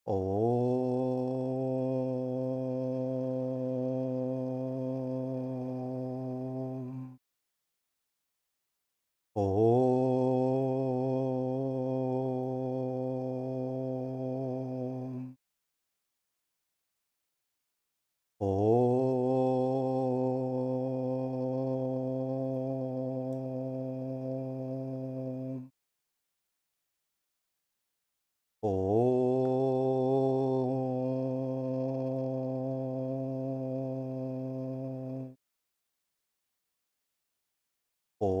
Om. Om. Om. Om. Om.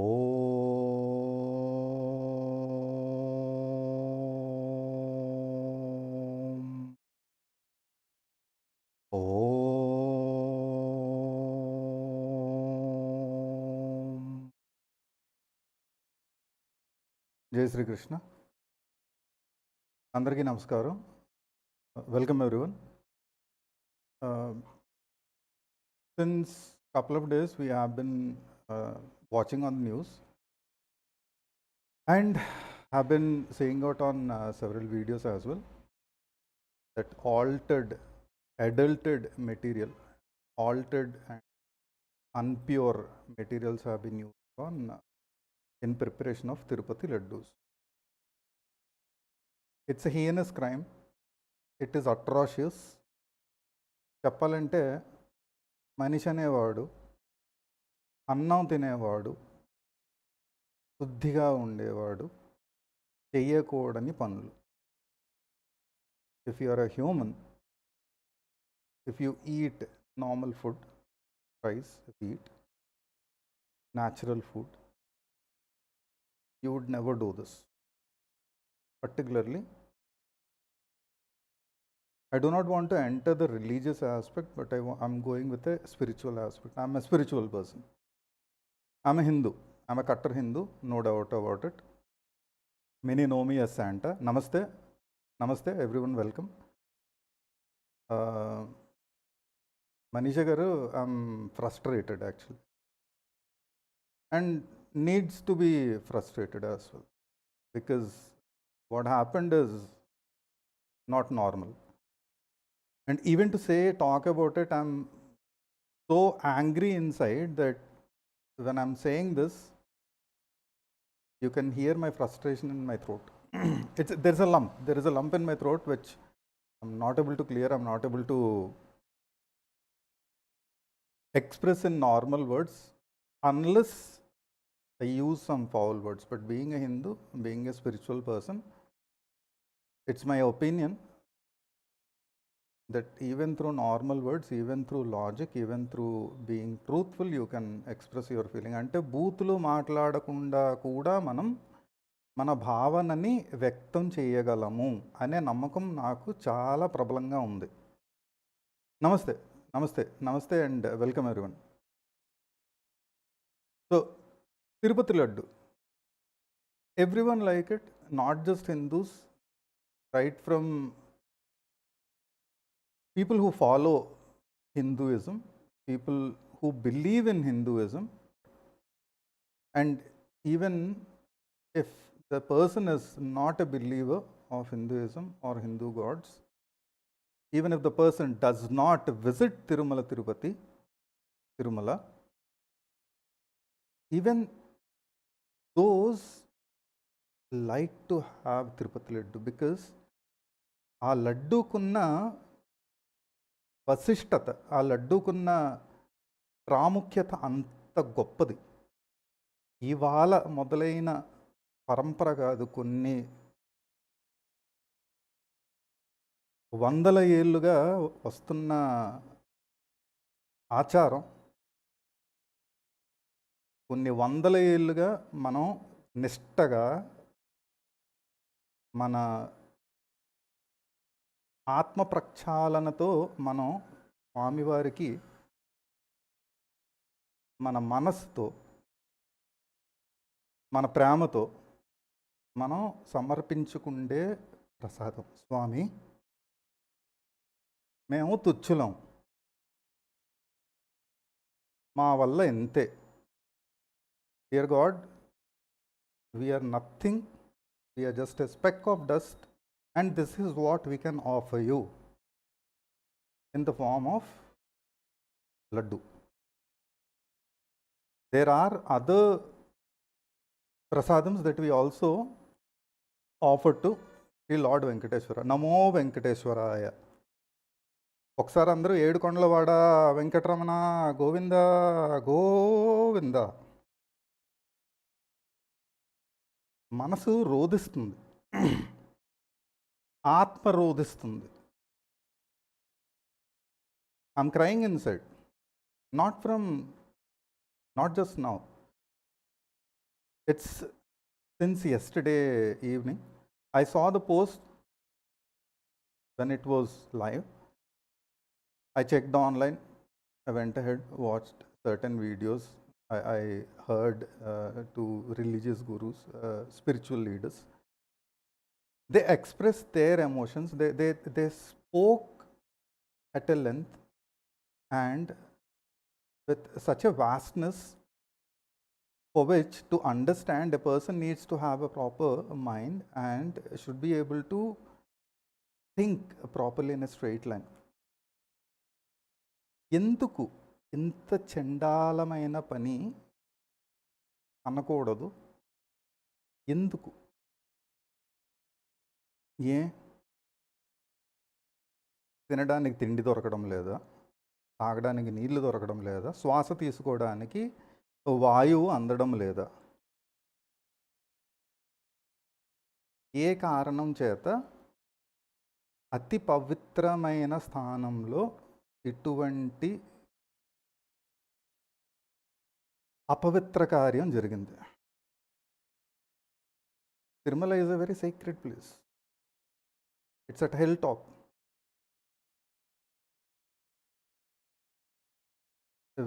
Om. Jai Sri Krishna. Andarki Namaskaram. Welcome everyone. Since couple of days we have been watching on the news and have been saying out on several videos as well that adulterated material, altered and unpure materials have been used in preparation of Tirupati Laddus. It's a heinous crime. It is atrocious. చెప్పాలంటే మనిషి అనేవాడు అన్నం తినేవాడు శుద్ధిగా ఉండేవాడు చెయ్యకూడని పనులు. If you are a human, if you eat normal food, rice, wheat, natural food, you would never do this. Particularly, I do not want to enter the religious aspect, but I'm going with a spiritual aspect. I'm a spiritual person. I'm a Hindu. I'm a Kattar Hindu, no doubt about it. Many know me as Santa. Namaste. Namaste, everyone, welcome. Manisha garu, I'm frustrated actually. And needs to be frustrated as well. Because what happened is not normal. And even to talk about it, I'm so angry inside that when I'm saying this, you can hear my frustration in my throat. There's a lump. There is a lump in my throat which I'm not able to clear. I'm not able to express in normal words unless I use some foul words. But being a Hindu, being a spiritual person, it's my opinion that even through normal words, even through logic, even through being truthful, you can express your feeling. అంటే బూతులు మాట్లాడకుండా కూడా మనం మన భావనని వ్యక్తం చేయగలము అనే నమ్మకం నాకు చాలా ప్రబలంగా ఉంది. నమస్తే నమస్తే నమస్తే and welcome everyone. So Tirupati laddu, everyone like it, not just Hindus, right from people who follow Hinduism, people who believe in Hinduism, and even if the person is not a believer of Hinduism or Hindu gods, even if the person does not visit Tirumala Tirupati, even those like to have Tirupati Laddu because ఆ లడ్డూకున్న వశిష్టత, ఆ లడ్డూకున్న ప్రాముఖ్యత అంత గొప్పది. ఇవాళ మొదలైన పరంపర కాదు, కొన్ని వందల ఏళ్ళుగా వస్తున్న ఆచారం. కొన్ని వందల ఏళ్ళుగా మనం నిష్టగా మన ఆత్మ ప్రక్షాళనతో మనం స్వామివారికి మన మనస్సుతో, మన ప్రేమతో మనం సమర్పించుకుండే ప్రసాదం. స్వామి, మేము తుచ్చులం, మా వల్ల ఎంతే. Dear God, we are nothing, we are just a speck of dust And this is what we can offer you in the form of Laddu. There are other prasadams that we also offer to Sri Lord Venkateshwara. Namo Venkateshwaraya. ఒకసారి అందరూ ఏడుకొండలవాడ వెంకటరమణ గోవింద గోవింద. మనసు రోధిస్తుంది, ఆత్మ రోధిస్తుంది. I'm crying inside, not just now. It's since yesterday evening. I saw the post when it was live. I checked online, I went ahead, watched certain videos. I heard to religious gurus, spiritual leaders. They expressed their emotions. They spoke at a length and with such a vastness, for which to understand a person needs to have a proper mind and should be able to think properly in a straight line. ఎందుకు ఇంత చండాలమైన పని అనకూడదు? ఎందుకు? తినడానికి తిండి దొరకడం లేదా? తాగడానికి నీళ్లు దొరకడం లేదా? శ్వాస తీసుకోవడానికి వాయువు అందడం లేదా? ఏ కారణం చేత అతి పవిత్రమైన స్థానంలో ఇటువంటి అపవిత్ర కార్యం జరిగింది? Tirumala is a very sacred place. It's at hilltop.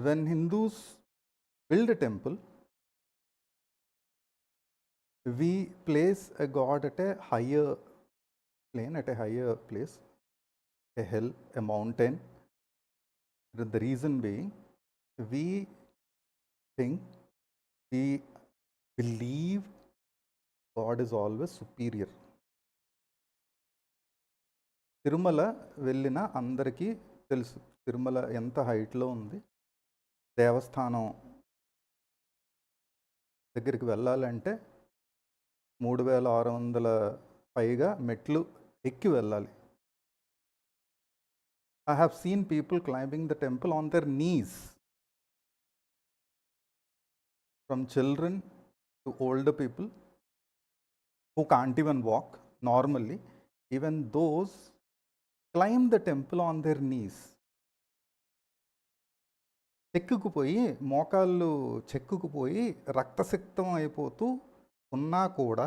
When Hindus build a temple, we place a god at a higher plane, at a higher place, a hill, a mountain. The reason being, we think, we believe God is always superior. Tirumala వెళ్ళిన అందరికీ తెలుసు తిరుమల ఎంత హైట్లో ఉంది. దేవస్థానం దగ్గరికి వెళ్ళాలంటే 3600 పైగా మెట్లు ఎక్కి వెళ్ళాలి. I have seen people climbing the temple on their knees, from children to older people who can't even walk normally. Even those climb the temple on their knees. చెక్కుకుపోయి మోకాళ్ళు చెక్కుకుపోయి రక్తసిక్తం అయిపోతూ ఉన్నా కూడా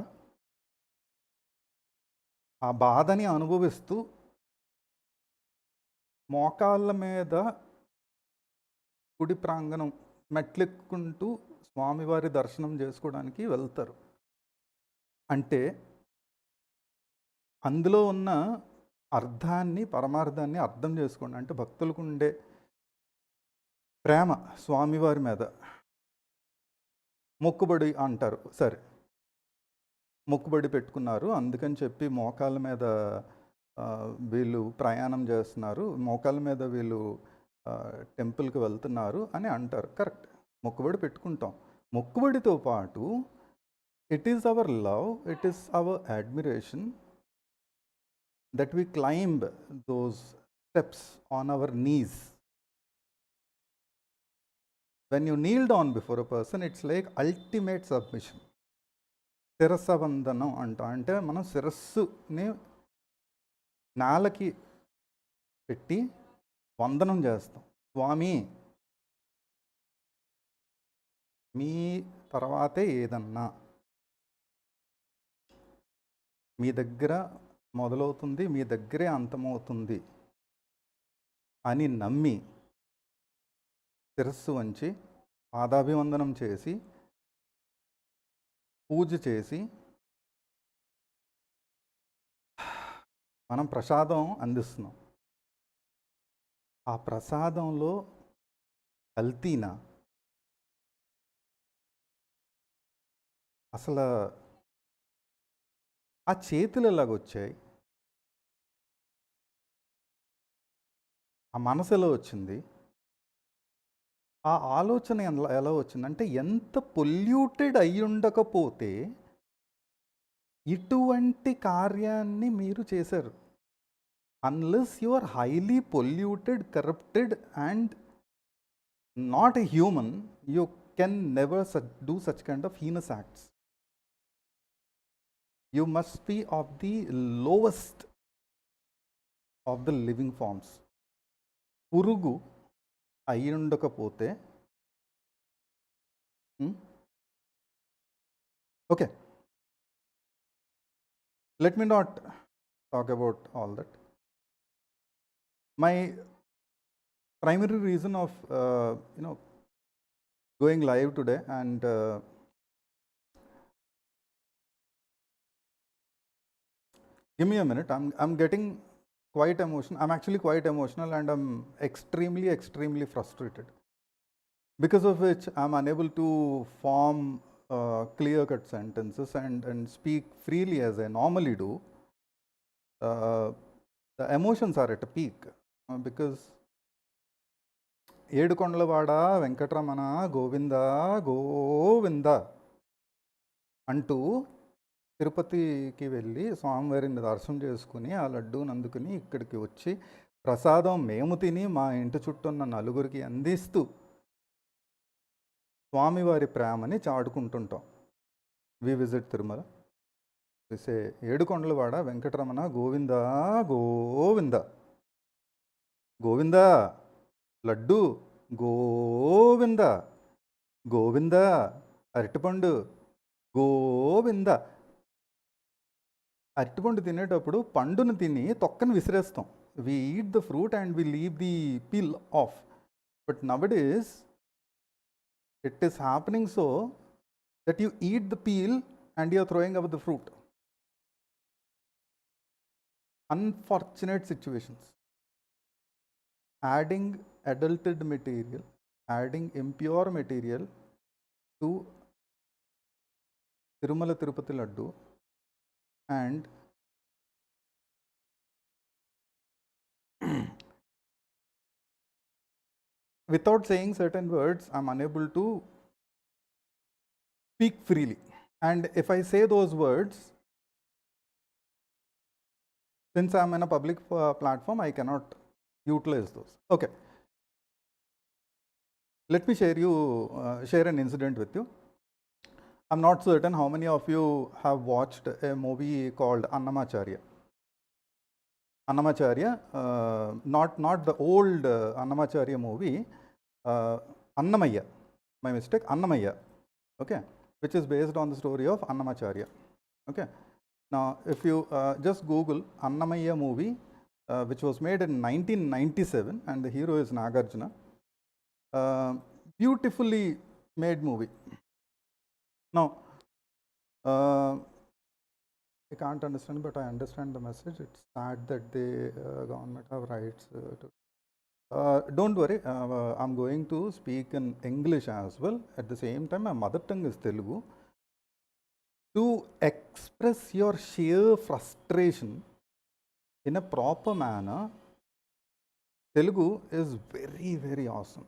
ఆ బాధని అనుభవిస్తూ మోకాళ్ళ మీద గుడి ప్రాంగణం మెట్లెక్కుంటూ స్వామివారి దర్శనం చేసుకోవడానికి వెళ్తారు. అంటే అందులో ఉన్న అర్థాన్ని, పరమార్థాన్ని అర్థం చేసుకోండి. అంటే భక్తులకు ఉండే ప్రేమ స్వామివారి మీద. మొక్కుబడి అంటారు, సరే మొక్కుబడి పెట్టుకున్నారు అందుకని చెప్పి మోకాళ్ళ మీద వీళ్ళు ప్రయాణం చేస్తున్నారు, మోకాళ్ళ మీద వీళ్ళు టెంపుల్కి వెళ్తున్నారు అని అంటారు. కరెక్ట్, మొక్కుబడి పెట్టుకుంటాం. మొక్కుబడితో పాటు it is our love, it is our admiration that we climb those steps on our knees. When you kneel down before a person, it's like ultimate submission. శిరస్సు వందనం అంటాం. అంటే మనం శిరస్సుని నేలకి పెట్టి వందనం చేస్తాం. స్వామి మీ తర్వాతే ఏదన్నా, మీ దగ్గర మొదలవుతుంది, మీ దగ్గరే అంతమవుతుంది అని నమ్మి శిరస్సు వంచి పాదాభివందనం చేసి పూజ చేసి మనం ప్రసాదం అందిస్తున్నాం. ఆ ప్రసాదంలో కల్తీనా? అసలు ఆ చేతులు ఎలాగొచ్చాయి? ఆ మనసు ఎలా వచ్చింది? ఆ ఆలోచన ఎలా వచ్చిందంటే, ఎంత పొల్యూటెడ్ అయ్యుండకపోతే ఇటువంటి కార్యాన్ని మీరు చేశారు. Unless you are highly polluted, corrupted and not a human, you can never do such kind of heinous acts. You must be of the lowest of the living forms. పురుగు అయ్యుండకపోతే okay, let me not talk about all that. My primary reason of going live today and give me a minute, I'm getting quite emotional. I'm actually quite emotional and I'm extremely frustrated, because of which I'm unable to form clear-cut sentences and speak freely as I normally do. The emotions are at a peak because ఏడుకొండలవాడ వెంకటరమణ గోవింద గోవింద అంటూ తిరుపతికి వెళ్ళి స్వామివారిని దర్శనం చేసుకుని ఆ లడ్డూని అందుకుని ఇక్కడికి వచ్చి ప్రసాదం మేము తిని మా ఇంటి చుట్టూ ఉన్న నలుగురికి అందిస్తూ స్వామివారి ప్రేమని చాటుకుంటుంటాం. వి విజిట్ తిరుమల, వి సే ఏడుకొండలవాడ వెంకటరమణ గోవింద గోవింద, గోవింద లడ్డు గోవింద, గోవింద అరటిపండు గోవింద. అరటిపండు తినేటప్పుడు పండును తిని తొక్కను విసిరేస్తాం. We eat the fruit and we leave the peel off. But nowadays it is happening so that you eat the peel and you are throwing away the fruit. Unfortunate situations. Adding adulterated material, adding impure material to Tirumala Tirupati Laddu, and without saying certain words, I'm unable to speak freely. And if I say those words, since I'm in a public platform, I cannot utilize those. Okay. Let me share an incident with you. I'm not certain how many of you have watched a movie called Annamacharya. Annamacharya, not the old Annamacharya movie, Annamaya, my mistake, Annamaya, okay, which is based on the story of Annamacharya. Okay. Now, if you just Google Annamaya movie, which was made in 1997, and the hero is Nagarjuna, beautifully made movie. Now, I can't understand, but I understand the message. It's sad that the government have rights to. Don't worry, I'm going to speak in English as well. At the same time, my mother tongue is Telugu. To express your sheer frustration in a proper manner, Telugu is very awesome.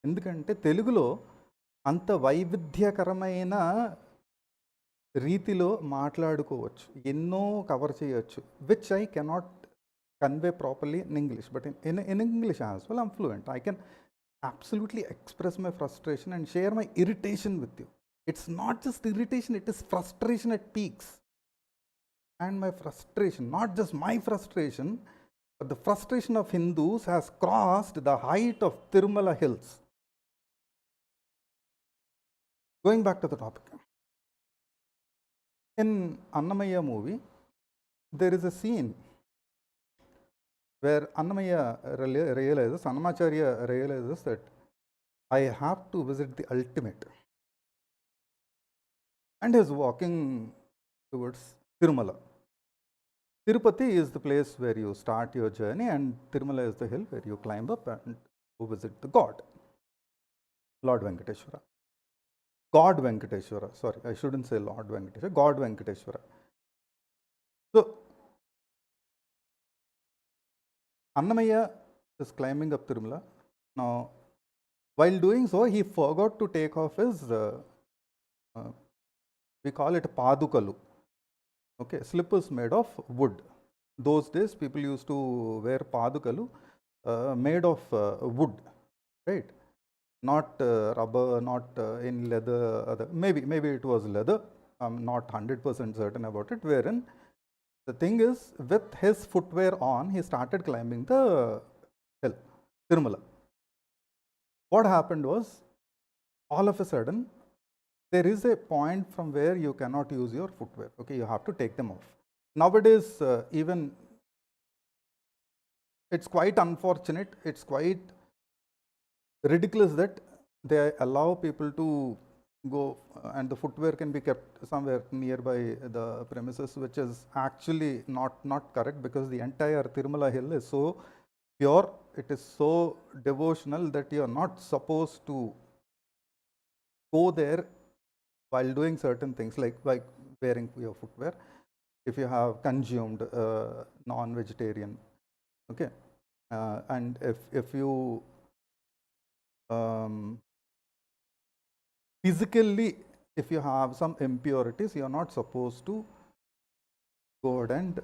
ఎందుకంటే తెలుగులో అంత వైవిధ్యకరమైన రీతిలో మాట్లాడుకోవచ్చు, ఎన్నో cover చేయొచ్చు, which I cannot convey properly in English, but in English as well I'm fluent. I can absolutely express my frustration and share my irritation with you. It's not just irritation, it is frustration at peaks. And my frustration, not just my frustration, but the frustration of Hindus has crossed the height of Tirumala hills. Going back to the topic. In Annamaya movie, there is a scene where Annamacharya realizes that I have to visit the ultimate. And he is walking towards Tirumala. Tirupati is the place where you start your journey, and Tirumala is the hill where you climb up and go visit the God, Lord Venkateshwara. God Venkateshwara, sorry, I shouldn't say Lord Venkateshwara, God Venkateshwara. So, Annamaya is climbing up Tirumala. Now, while doing so, he forgot to take off his, we call it padukalu. Okay, slippers made of wood. Those days, people used to wear padukalu made of wood, right? Not rubber, not in leather. Maybe it was leather. I'm not 100% certain about it. Wherein the thing is, with his footwear on, he started climbing the hill, Tirumala. What happened was, all of a sudden, there is a point from where you cannot use your footwear. Okay, you have to take them off. Nowadays, even it's quite unfortunate. It's quite ridiculous that they allow people to go and the footwear can be kept somewhere nearby the premises, which is actually not correct, because the entire Tirumala hill is so pure, it is so devotional that you are not supposed to go there while doing certain things like wearing your footwear if you have consumed non-vegetarian. Okay, and if you physically, if you have some impurities, you are not supposed to go ahead and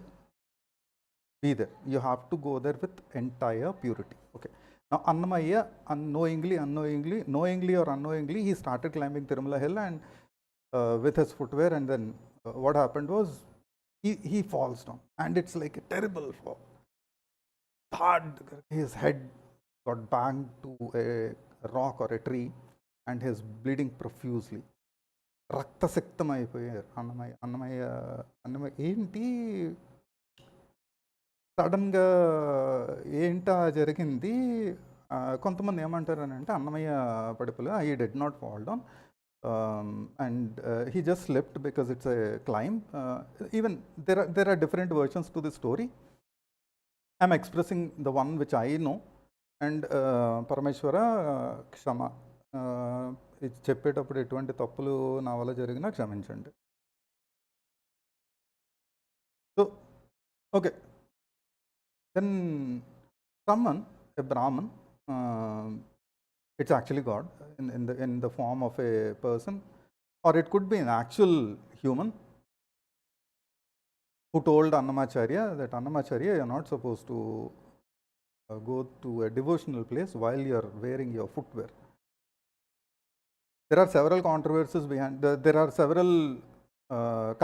be there. You have to go there with entire purity. Okay. Now, Annamaya, knowingly or unknowingly, he started climbing Tirumala hill and with his footwear, and then what happened was he falls down, and it's like a terrible fall. Hard, his head got banged to a rock or a tree, and he's bleeding profusely. రక్తసిక్తమైపోయారు అన్నమయ్య ఏంటి సడన్గా ఏంటా జరిగింది. కొంతమంది ఏమంటారు అని అంటే Annamayya పడిపోలే, he did not fall down and he just slipped because it's a climb. Even there are different versions to the story. I'm expressing the one which I know, and పరమేశ్వర క్షమ, ఇది చెప్పేటప్పుడు ఎటువంటి తప్పులు నా వల్ల జరిగినా క్షమించండి. So okay, then someone, a Brahman, it's actually God in the form of a person, or it could be an actual human, who told Annamacharya that Annamacharya, you're not supposed to go to a devotional place while you're wearing your footwear. There are several controversies behind, there are several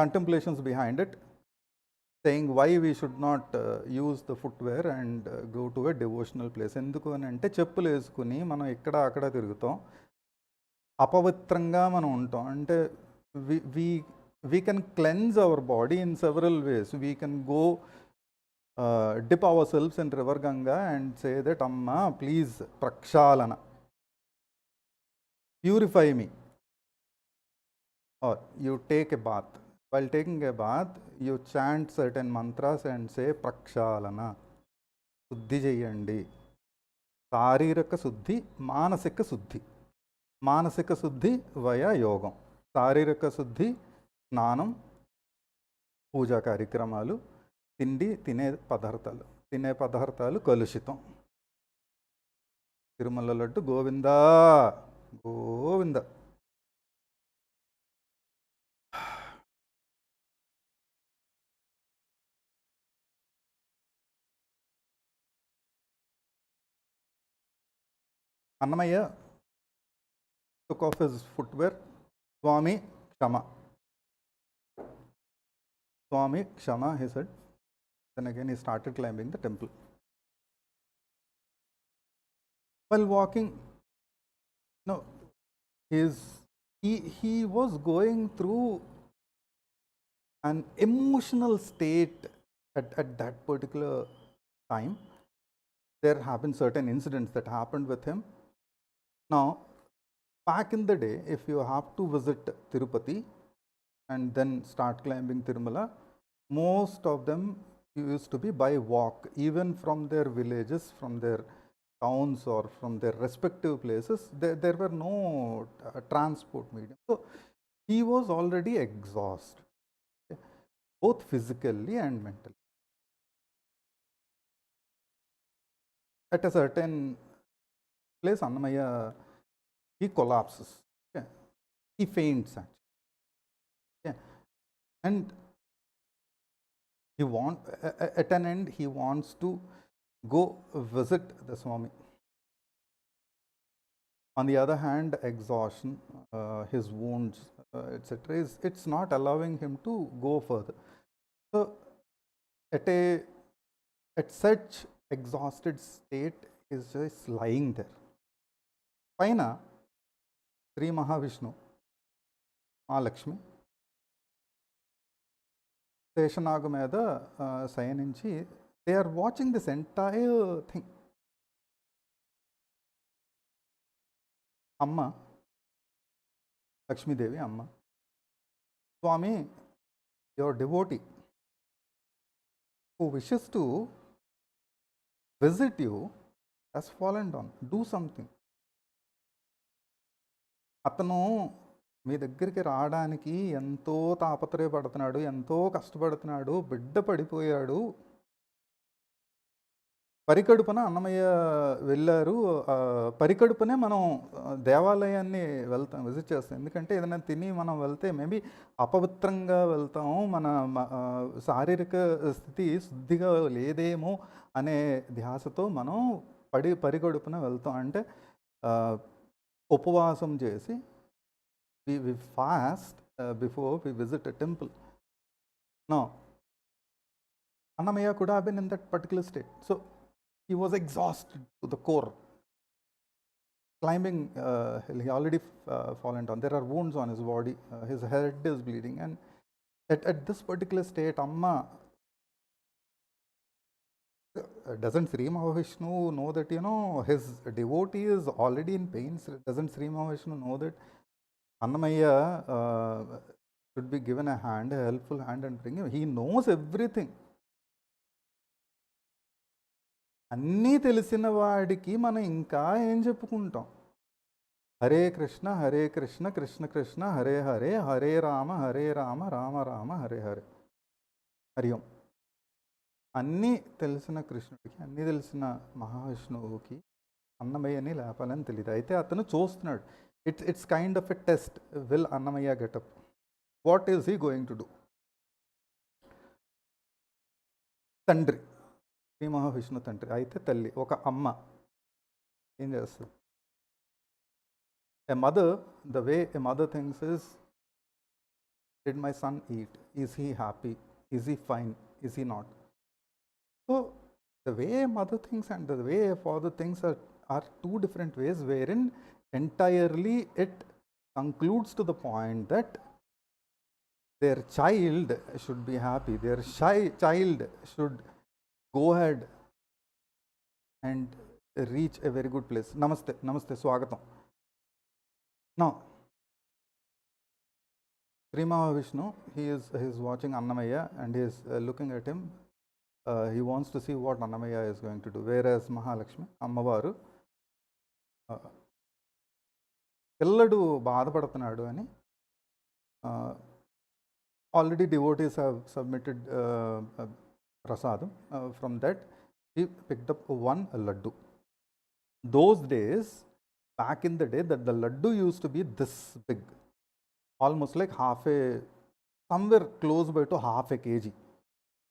contemplations behind it, saying why we should not use the footwear and go to a devotional place. ఎందుకు అని అంటే చెప్పులు వేసుకుని మనం ఇక్కడ అక్కడ తిరుగుతాం, అపవిత్రంగా మనం ఉంటాం. అంటే we can cleanse our body in several ways. We can go dip ourselves in river Ganga and say that Amma, please prakshalana, purify me. Or you take a bath. While taking a bath, you chant certain mantras and say prakshalana, శుద్ధి చెయ్యండి. శారీరక శుద్ధి, మానసిక శుద్ధి. మానసిక శుద్ధి వయ యోగం, శారీరక శుద్ధి స్నానం, పూజా కార్యక్రమాలు, తినే పదార్థాలు కలుషితం. Tirumala laddu Govinda Govinda. Annamaya took off his footwear. Swami Kshama. Swami Kshama, he said. Then again he started climbing the temple. While walking, no, he was going through an emotional state at that particular time. There have been certain incidents that happened with him. Now, back in the day, if you have to visit Tirupati and then start climbing Tirumala, most of them used to be by walk, even from their villages, from their towns or from their respective places. There were no transport medium. So, he was already exhausted, okay, both physically and mentally. at a certain place, Annamaya, he collapses. Okay. He faints actually. Okay. And at an end, he wants to go visit the Swami. On the other hand, exhaustion, his wounds, etc., it's not allowing him to go further. So, at such exhausted state, he's just lying there. Paina, Sri Mahavishnu, Mahalakshmi, Seshanagam Meda Sayaninchi, they are watching this entire thing. Amma, Lakshmi Devi, Amma, Swami, your devotee who wishes to visit you has fallen down. Do something. అతను మీ దగ్గరికి రావడానికి ఎంతో తాపత్రయపడుతున్నాడు, ఎంతో కష్టపడుతున్నాడు, బిడ్డ పడిపోయాడు. పరికడుపున అన్నమయ్య వెళ్ళారు. పరికడుపునే మనం దేవాలయాన్ని వెళ్తాం, విజిట్ చేస్తాం. ఎందుకంటే ఏదైనా తిని మనం వెళ్తే మేబీ అపవిత్రంగా వెళ్తాము, మన శారీరక స్థితి శుద్ధిగా లేదేమో అనే ధ్యాసతో మనం పరికడుపున వెళ్తాం. అంటే ఉపవాసం చేసి we fast before we visit a temple. Now, Annamaya could have been in that particular state. So, he was exhausted to the core. Climbing, he already fallen down. There are wounds on his body. His head is bleeding. And at this particular state, Amma, doesn't Sri Mahavishnu know that, his devotee is already in pain? Doesn't Sri Mahavishnu know that Annamaya should be given a helpful hand and bring him? He knows everything. అన్నీ తెలిసిన వాడికి మనం ఇంకా ఏం చెప్పుకుంటాం? హరే కృష్ణ కృష్ణ కృష్ణ హరే హరే, హరే రామ రామ రామ హరే హరే. హరి ఓం. అన్నీ తెలిసిన కృష్ణుడికి, అన్నీ తెలిసిన మహావిష్ణువుకి అన్నమయ్యని లేపాలని తెలియదు. అయితే అతను చూస్తున్నాడు. It's kind of a test. Will Annamaya get up? What is he going to do? తండ్రి, శ్రీ మహావిష్ణు తండ్రి అయితే తల్లి, ఒక అమ్మ ఏం చేస్తుంది? A mother, the way a mother thinks is, did my son eat? Is he happy? Is he fine? Is he not? So, the way a mother thinks and the way a father thinks are two different ways, wherein entirely it concludes to the point that their child should be happy, their child should go ahead and reach a very good place. Namaste, Swagatam. Now, Sri Mahavishnu, he is watching Annamaya and he is looking at him. He wants to see what Annamaya is going to do. Whereas Mahalakshmi, Ammavaru, పిల్లడు బాధపడుతున్నాడు అని already devotees have submitted prasadam. From that, he picked up one laddu. Those days, back in the day, that the laddu used to be this big, almost like somewhere close by to half a kg.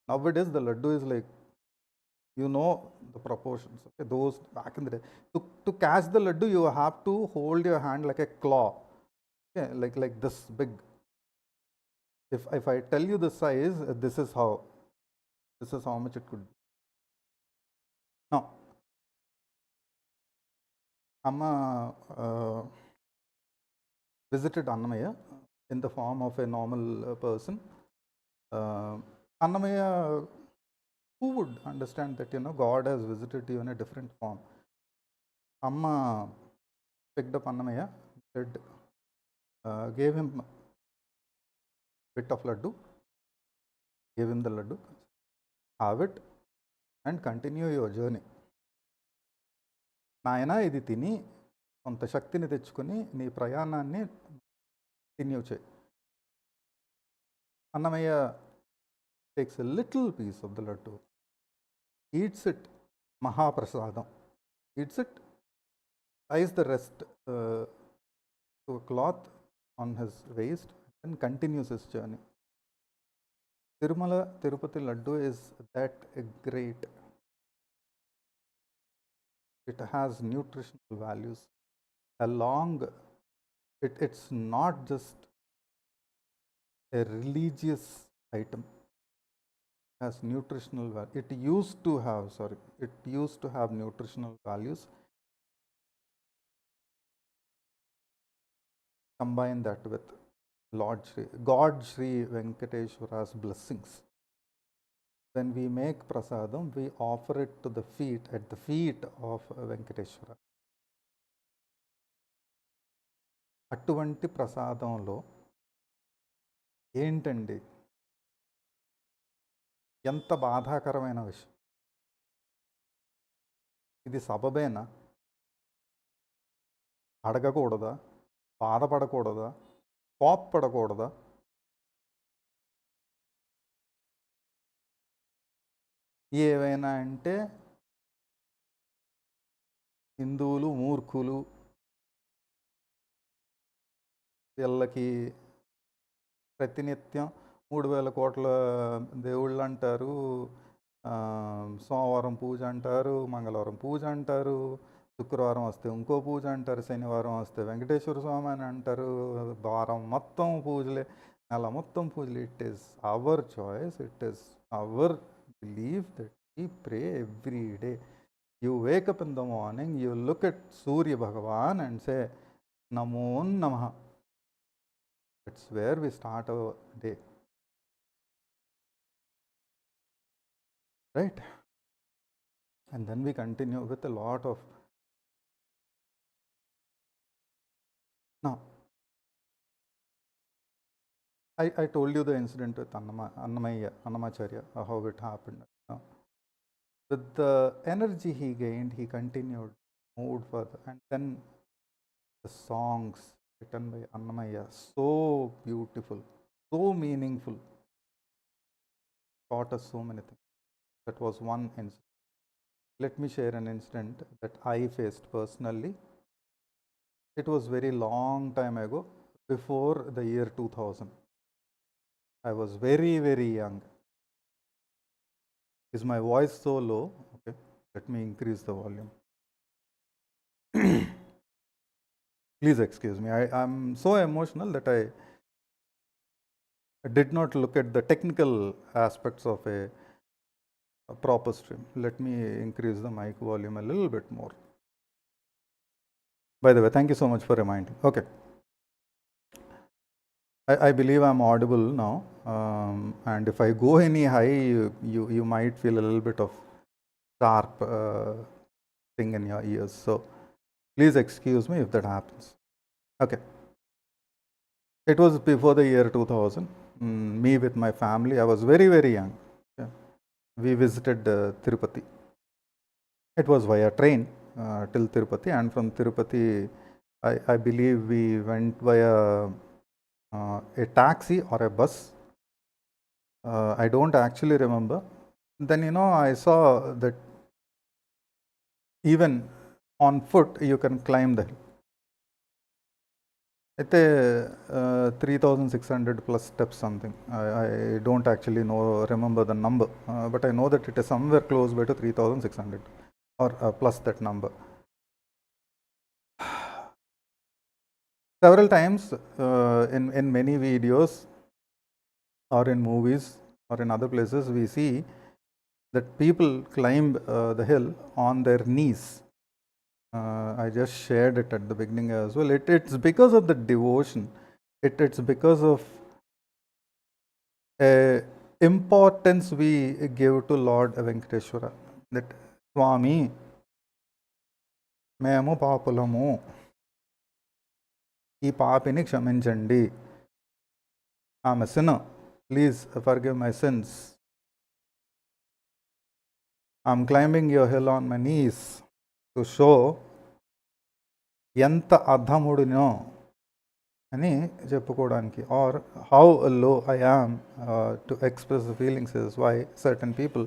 Nowadays, the laddu is like, the proportions. Okay, those back in the day, to catch the laddu, you have to hold your hand like a claw. Okay, like this big. If I tell you the size, this is how much it could be. Now, Amma visited Annamaya in the form of a normal person. Annamaya, who would understand that, God has visited you in a different form? Amma picked up Annamaya, said, gave him a bit of laddu, gave him the laddu, have it and continue your journey. నాయన ఇది తిని కొంత శక్తిని తెచ్చుకొని నీ ప్రయాణాన్ని continue చేయి. Annamayya takes a little piece of the laddu, eats it, Mahaprasadam. eats it, ties the rest to a cloth on his waist, and continues his journey. Tirumala Tirupati Laddu is that great. It has nutritional values along. It's not just a religious item. It has nutritional value. It used to have nutritional values. Combine that with God Sri Venkateshwara's blessings. When we make prasadam, we offer it to at the feet of Venkateshwara. అటువంటి ప్రసాదంలో ఏంటండి ఎంత బాధాకరమైన విషయం. ఇది సబబేనా? అడగకూడదా? బాధపడకూడదా? కోప్పడకూడదా? ఏవైనా అంటే హిందువులు మూర్ఖులు, వీళ్ళకి ప్రతినిత్యం 3000 కోట్ల దేవుళ్ళు అంటారు, సోమవారం పూజ అంటారు, మంగళవారం పూజ అంటారు, శుక్రవారం వస్తే ఇంకో పూజ అంటారు, శనివారం వస్తే వెంకటేశ్వర స్వామి అని అంటారు, వారం మొత్తం పూజలే, నెల మొత్తం పూజలు. It is our choice, it is our believe that we pray every day. You wake up in the morning, you look at Surya Bhagavan and say Namo Namaha. That's where we start our day, right? And then we continue with a lot of. Now, I told you the incident with Annamacharya, how it happened. With the energy he gained, he continued, moved further, and then the songs written by Annamaya, so beautiful, so meaningful, taught us so many things. That was one incident. Let me share an incident that I faced personally. It was very long time ago, before the year 2000. I was very, very young. Is my voice so low? Okay, let me increase the volume. Please excuse me. I'm so emotional that I did not look at the technical aspects of a proper stream. Let me increase the mic volume a little bit more. By the way, thank you so much for reminding. Okay. I believe I'm audible now, and if I go any high, you might feel a little bit of sharp thing in your ears. So please excuse me if that happens. Okay. It was before the year 2000. Me with my family, I was very, very young. Yeah. We visited Tirupati. It was via train till Tirupati, and from Tirupati, I believe we went via a taxi or a bus. I don't actually remember. Then, I saw that even on foot you can climb the hill. It's 3,600 plus steps something. I don't actually remember the number, but I know that it is somewhere close by to 3,600 or plus that number. Several times in many videos or in movies or in other places, we see that people climb the hill on their knees. I just shared it at the beginning as well. It's because of the devotion. It's because of importance we give to Lord Venkateshwara. That Swami, మేము పాపులము, ఈ పాపిని క్షమించండి. I'm a sinner. Please forgive my sins. I'm climbing your hill on my knees to show ఎంత అధముడినో అని చెప్పుకోవడానికి, or how low I am to express the feelings is why certain people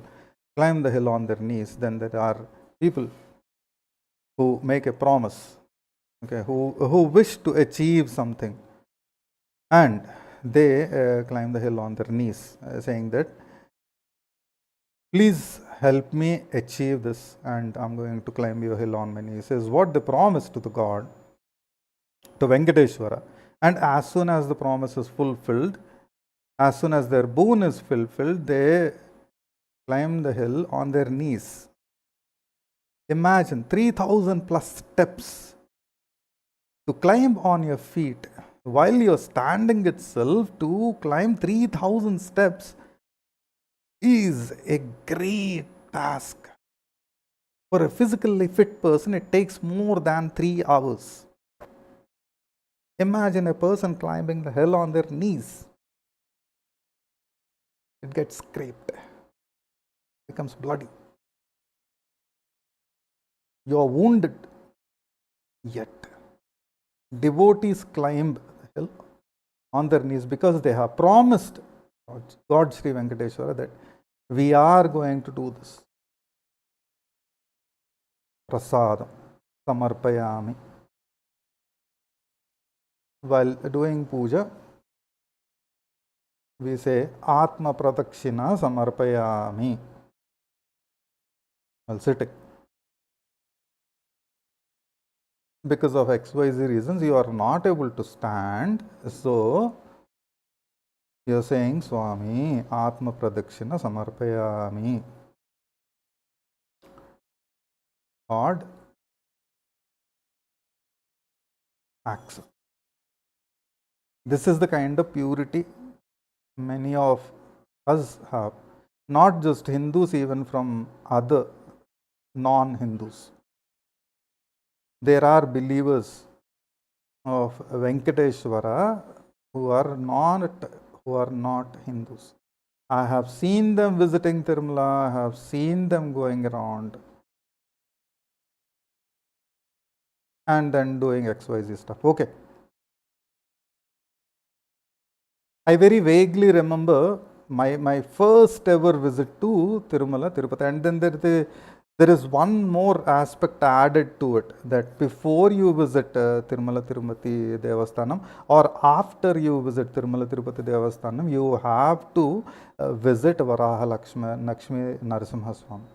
climb the hill on their knees. Then there are people who make a promise, okay, who wish to achieve something, and they climb the hill on their knees, saying that, please help me achieve this, and I'm going to climb your hill on my knees, is what they promise to the god, to Venkateshwara. And as soon as the promise is fulfilled, as soon as their boon is fulfilled, they climb the hill on their knees. Imagine 3,000 plus steps to climb on your feet while you're standing itself. To climb 3,000 steps is a great task. For a physically fit person, it takes more than 3 hours. Imagine a person climbing the hill on their knees. It gets scraped, becomes bloody. You are wounded, yet devotees climb the hill on their knees because they have promised God Sri Venkateshwara that we are going to do this. Prasadam samarpayami. While doing puja, we say Atma Pradakshina Samarpayami while sitting. Because of XYZ reasons, you are not able to stand. So, you are saying, Swami, Atma Pradakshina Samarpayami. Lord, accept. This is the kind of purity many of us have. Not just Hindus, even from other non-Hindus. There are believers of Venkateshwara who are not Hindus. I have seen them visiting Tirumala, I have seen them going around and then doing XYZ stuff. Okay. I very vaguely remember my first ever visit to Tirumala Tirupati, and then there is one more aspect added to it, that before you visit Tirumala Tirupati Devasthanam, or after you visit Tirumala Tirupati Devasthanam, you have to visit Varaha Lakshmi Narasimha Swami.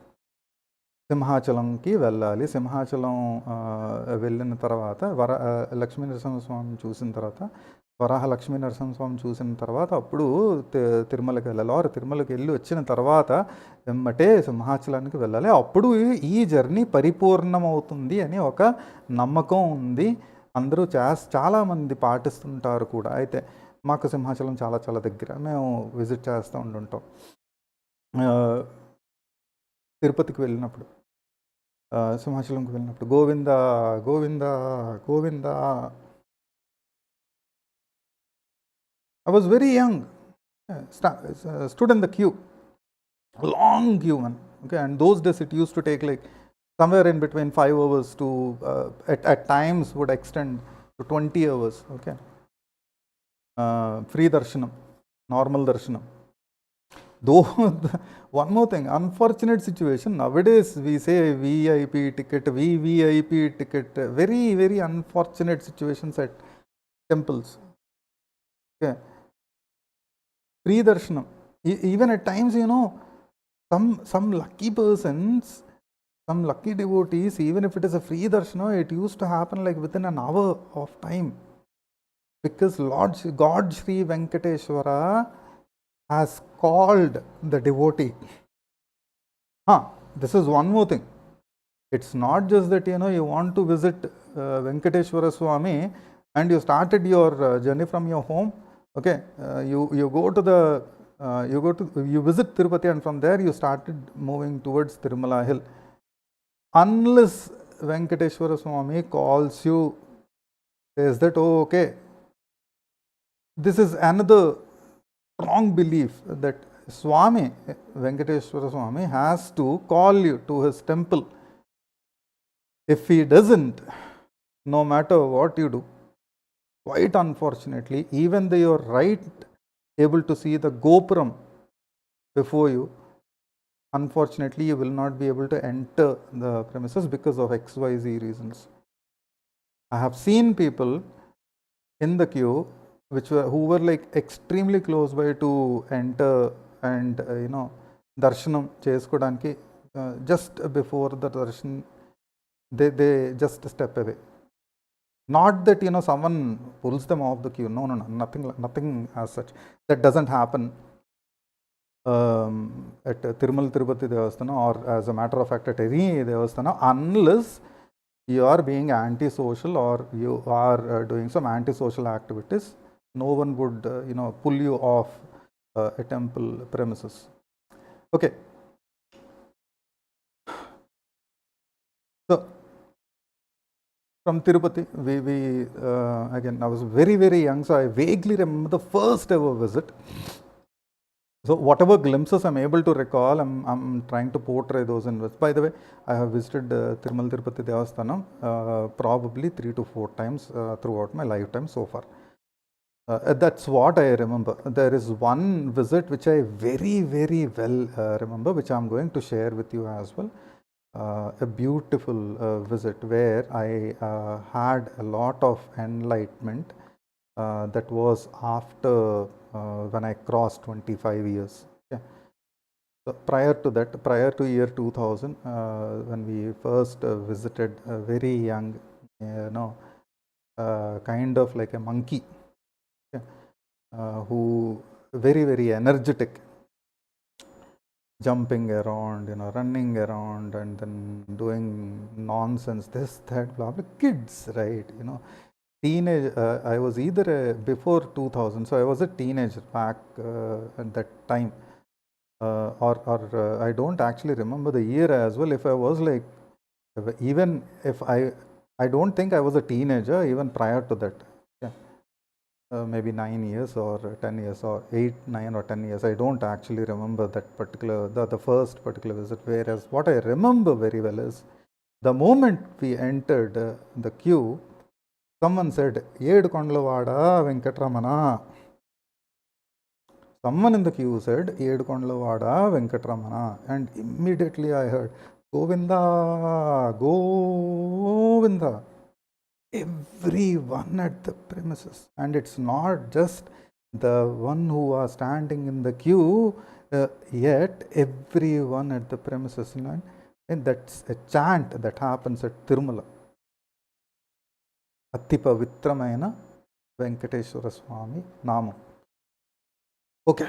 సింహాచలంకి వెళ్ళాలి. సింహాచలం వెళ్ళిన తర్వాత లక్ష్మీ నరసింహస్వామిని చూసిన తర్వాత, వరాహ లక్ష్మీ నరసింహస్వామి చూసిన తర్వాత అప్పుడు తిరుమలకి వెళ్ళాలి. ఆరు తిరుమలకి వెళ్ళి వచ్చిన తర్వాత వెంబటే సింహాచలానికి వెళ్ళాలి. అప్పుడు ఈ జర్నీ పరిపూర్ణమవుతుంది అని ఒక నమ్మకం ఉంది. అందరూ చాలామంది పాటిస్తుంటారు కూడా. అయితే మాకు సింహాచలం చాలా చాలా దగ్గర, మేము విజిట్ చేస్తూ ఉంటుంటాం. తిరుపతికి వెళ్ళినప్పుడు, సింహాచలంకి వెళ్ళినప్పుడు Govinda Govinda Govinda. I was very young, stood in the queue, long queue, man. Okay, and those days it used to take like somewhere in between 5 hours to at times would extend to 20 hours. Okay, free darshanam, normal darshanam. Though one more thing, unfortunate situation nowadays, we say VIP ticket, VVIP ticket, very very unfortunate situations at temples. Okay, free darshanam. Even at times, you know, some lucky persons, some lucky devotees, even if it is a free darshanam, it used to happen like within an hour of time, because God Sri Venkateshwara has called the devotee. This is one more thing. It's not just that, you know, you want to visit Venkateshwara Swami and you started your journey from your home. Okay, you visit Tirupati, and from there you started moving towards Tirumala hill. Unless Venkateshwara Swami calls you, says that, oh, okay, this is another wrong belief that Swami, Venkateshwara Swami, has to call you to his temple. If he doesn't, no matter what you do, quite unfortunately, even though you are able to see the Gopuram before you, unfortunately you will not be able to enter the premises because of XYZ reasons. I have seen people in the queue who were like extremely close by to enter and darshanam chesukodaniki, just before the darshan they just step away. Not that someone pulls them off the queue. No, nothing as such. That doesn't happen at Tirumala Tirupati Devasthanam, or as a matter of fact at any Devasthanam, unless you are being antisocial or you are doing some antisocial activities. No one would pull you off a temple premises. Okay. So from Tirupati, we again, I was very, very young, so I vaguely remember the first ever visit. So whatever glimpses I'm able to recall, I'm trying to portray those in words. By the way, I have visited Tirumala Tirupati Devasthanam probably 3 to 4 times throughout my lifetime so far. That's what I remember. There is one visit which I very, very well remember, which I'm going to share with you as well. A beautiful visit where I had a lot of enlightenment. That was after when I crossed 25 years. Okay. So prior to that, prior to year 2000, when we first visited, a very young, kind of like a monkey, okay, who very, very energetic, jumping around, running around and then doing nonsense, this, that, blah, blah, kids, right, teenage. I was either before 2000, so I was a teenager back at that time, or I don't actually remember the year as well. If I was like, even if I don't think I was a teenager even prior to that. Yeah. Maybe 9 years or 10 years or 8, 9 or 10 years. I don't actually remember that particular, the first particular visit. Whereas what I remember very well is the moment we entered the queue, someone said, "Yedu Kondalavada Venkatramana." Someone in the queue said, "Yedu Kondalavada Venkatramana." And immediately I heard, "Govinda, Govinda." Everyone at the premises. And it's not just the one who was standing in the queue, yet everyone at the premises. And that's a chant that happens at Tirumala. Atipavitramena Venkateshwara Swami Namam. Okay.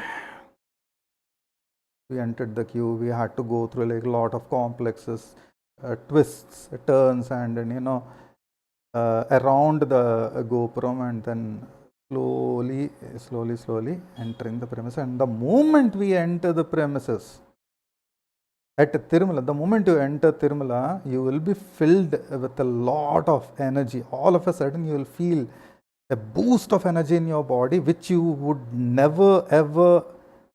We entered the queue. We had to go through like a lot of complexes, twists, turns, and around the gopuram, and then slowly entering the premises. And the moment we enter the premises at Tirumala, the moment you enter Tirumala, you will be filled with a lot of energy. All of a sudden, you will feel a boost of energy in your body, which you would never ever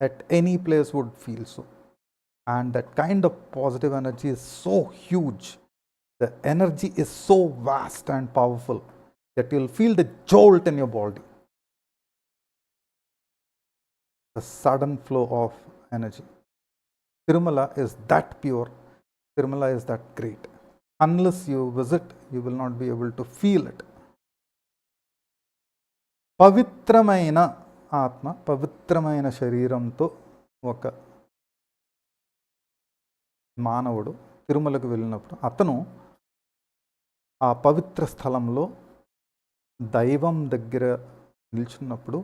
at any place would feel so. And that kind of positive energy is so huge. The energy is so vast and powerful that you'll feel the jolt in your body. The sudden flow of energy. Tirumala is that pure. Tirumala is that great. Unless you visit, you will not be able to feel it. Pavitramaina Atma, Pavitramaina Shariramto oka మానవుడు తిరుమలకు వెళ్ళినప్పుడు అతను ఆ పవిత్ర స్థలంలో దైవం దగ్గర నిల్చున్నప్పుడు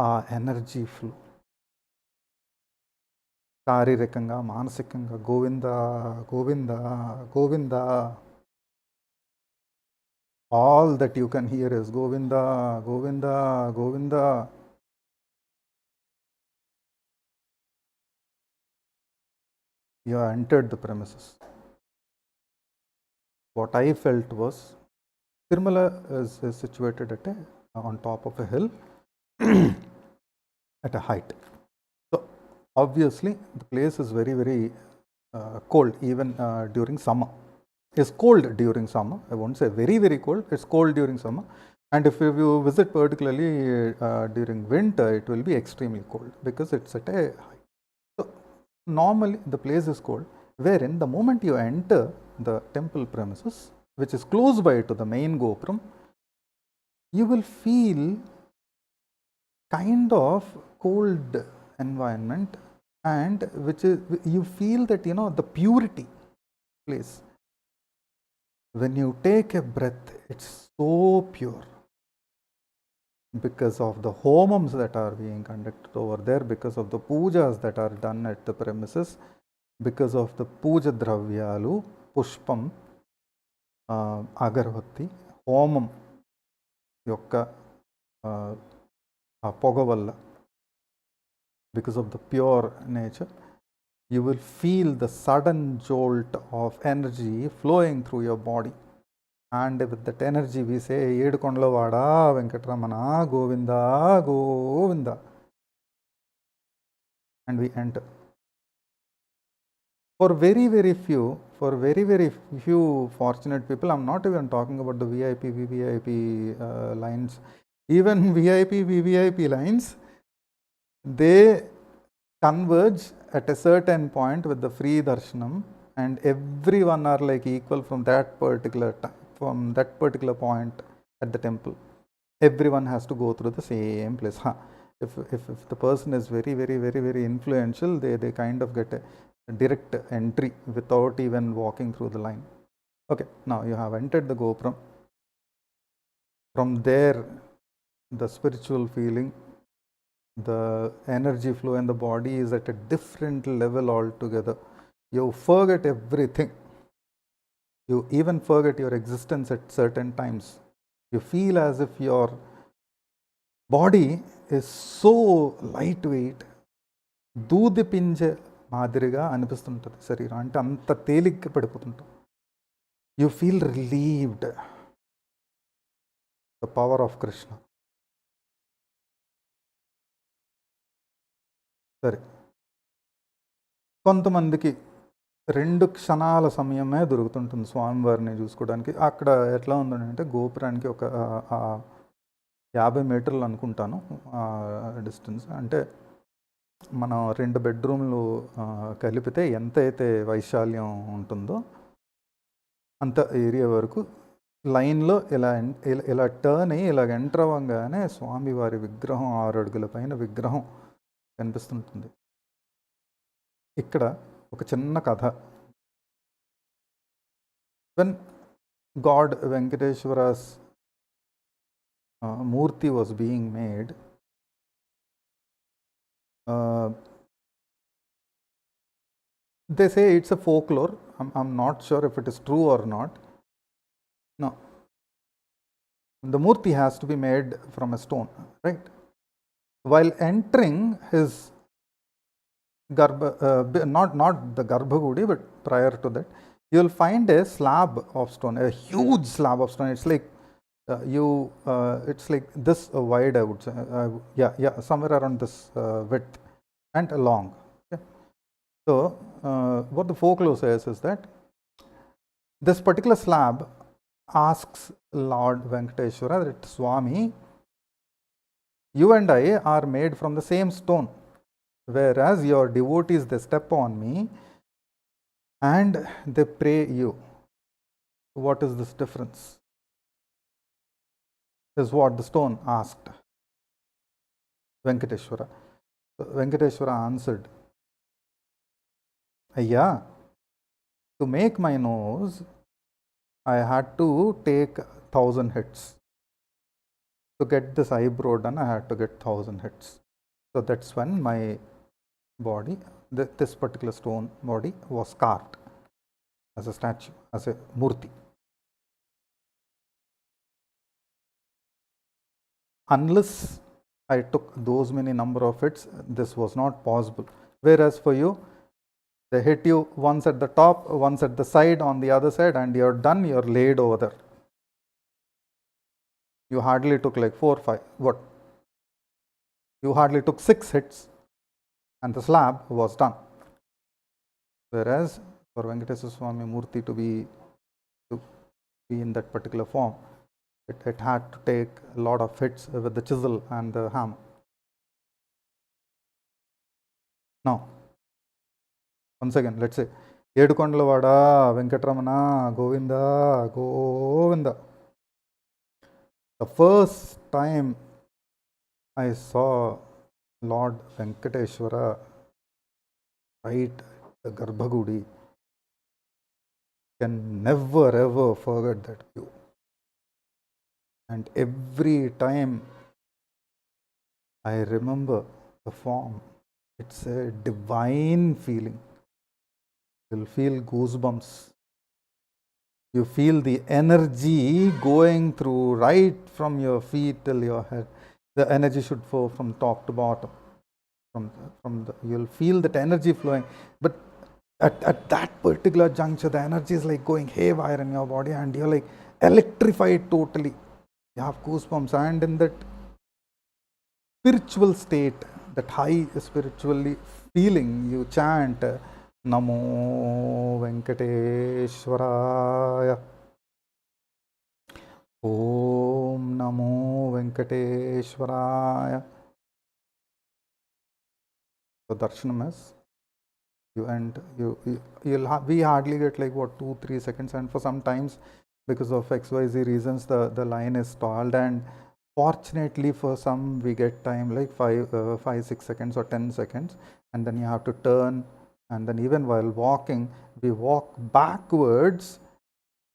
ఆ energy flow శారీరకంగా, మానసికంగా, Govinda Govinda Govinda, all that you can hear is Govinda Govinda Govinda. You entered the premises. What I felt was, Tirumala is situated on top of a hill at a height. So obviously the place is very, very cold even during summer. It's cold during summer. I won't say very, very cold. It's cold during summer. And if you visit particularly during winter, it will be extremely cold because it's at a height. So normally the place is cold, wherein the moment you enter the temple premises, which is close by to the main gopram, you will feel kind of cold environment, and which is, you feel that, you know, the purity place. When you take a breath, it's so pure because of the homams that are being conducted over there, because of the pujas that are done at the premises, because of the puja dravyalu, pushpam, agarbatti, homam yokka poga valla, because of the pure nature, you will feel the sudden jolt of energy flowing through your body. And with that energy we say, Edukondala Vada Venkatramana Govinda Govinda, and we enter. For very few fortunate people, I'm not even talking about the VIP, VVIP lines. Even VIP, VVIP lines, they converge at a certain point with the free darshanam, and everyone are like equal from that particular time, from that particular point at the temple. Everyone has to go through the same place. If the person is very influential, they kind of get a direct entry without even walking through the line. Okay, now you have entered the gopram. From there, the spiritual feeling, the energy flow in the body is at a different level altogether. You forget everything. You even forget your existence at certain times. You feel as if your body is so lightweight, దూది పింజ మాదిరిగా అనిపిస్తుంటుంది శరీరం, అంటే అంత తేలిక పడిపోతుంటాం. You feel relieved. The power of Krishna. సరే, కొంతమందికి 2 క్షణాల సమయమే దొరుకుతుంటుంది స్వామివారిని చూసుకోవడానికి. అక్కడ ఎట్లా ఉందంటే, గోపురానికి ఒక 50 మీటర్లు అనుకుంటాను డిస్టెన్స్. అంటే మనం 2 బెడ్రూమ్లు కలిపితే ఎంతైతే వైశాల్యం ఉంటుందో అంత ఏరియా వరకు లైన్లో ఇలా టర్న్ అయ్యి ఇలా ఎంటర్ అవ్వగానే స్వామివారి విగ్రహం 6 అడుగుల పైన విగ్రహం కనిపిస్తుంటుంది. ఇక్కడ ఒక చిన్న కథ. When God Venkateshwara's Murti was being made, they say it's a folklore. I'm not sure if it is true or not. No. The Murti has to be made from a stone, right? While entering his not the Garbhagudi, but prior to that, you will find a slab of stone, a huge slab of stone. It's like it's like this wide, I would say. Somewhere around this width and long. Okay? So what the folklore says is that this particular slab asks Lord Venkateshwara that, Swami, you and I are made from the same stone, whereas your devotees, they step on me and they pray you. What is this difference? Is what the stone asked Venkateshwara. So Venkateshwara answered, Ayya, to make my nose, I had to take 1,000 hits. To get this eyebrow done, I had to get 1,000 hits. So that's when my body, this particular stone body, was carved as a statue, as a murti. Unless I took those many number of hits, this was not possible. Whereas for you, they hit you once at the top, once at the side, on the other side, and you're done, you're laid over there. You hardly took like 4 or 5. What? You hardly took 6 hits and the slab was done. Whereas for Venkateswara Swami Murti to be in that particular form, it had to take a lot of hits with the chisel and the hammer. Now, Once again, let's say, Edukondalawada, Venkatramana, Govinda, Govinda. The first time I saw Lord Venkateshwara right the Garbhagudi, can never ever forget that view. And every time I remember the form, it's a divine feeling. You'll feel goosebumps. You feel the energy going through right from your feet till your head. The energy should flow from top to bottom. You'll feel that energy flowing. But at that particular juncture, the energy is like going haywire in your body and you're like electrified totally. You have goosebumps, and in that spiritual state, that high spiritually feeling, you chant Namo Venkateshwaraya, Om Namo Venkateshwaraya. The darshanam is, we hardly get like what 2-3 seconds, and for some times because of XYZ reasons the line is stalled, and fortunately for some we get time like 5-6 seconds or 10 seconds, and then you have to turn, and then even while walking we walk backwards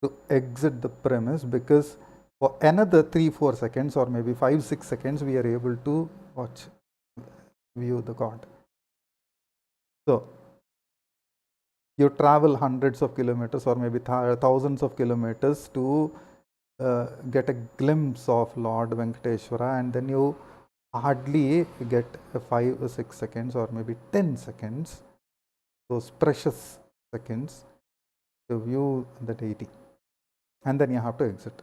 to exit the premise, because for another 3-4 seconds or maybe 5-6 seconds we are able to view the God. So you travel hundreds of kilometers or maybe thousands of kilometers to get a glimpse of Lord Venkateshwara, and then you hardly get 5 or 6 seconds or maybe 10 seconds, those precious seconds, to view the deity, and then you have to exit.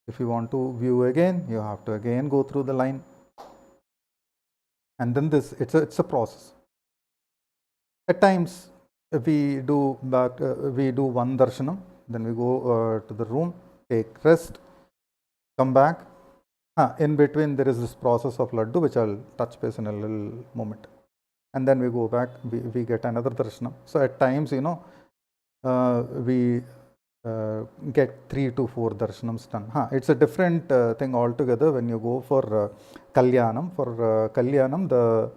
If you want to view again, you have to again go through the line, and then it's a process. At times we do one darshanam, then we go to the room, take rest, come back. In between there is this process of Laddu, which I'll touch base in a little moment, and then we go back, we get another darshanam. So at times, we get 3 to 4 darshanams done. It's a different thing altogether when you go for Kalyanam. For Kalyanam, the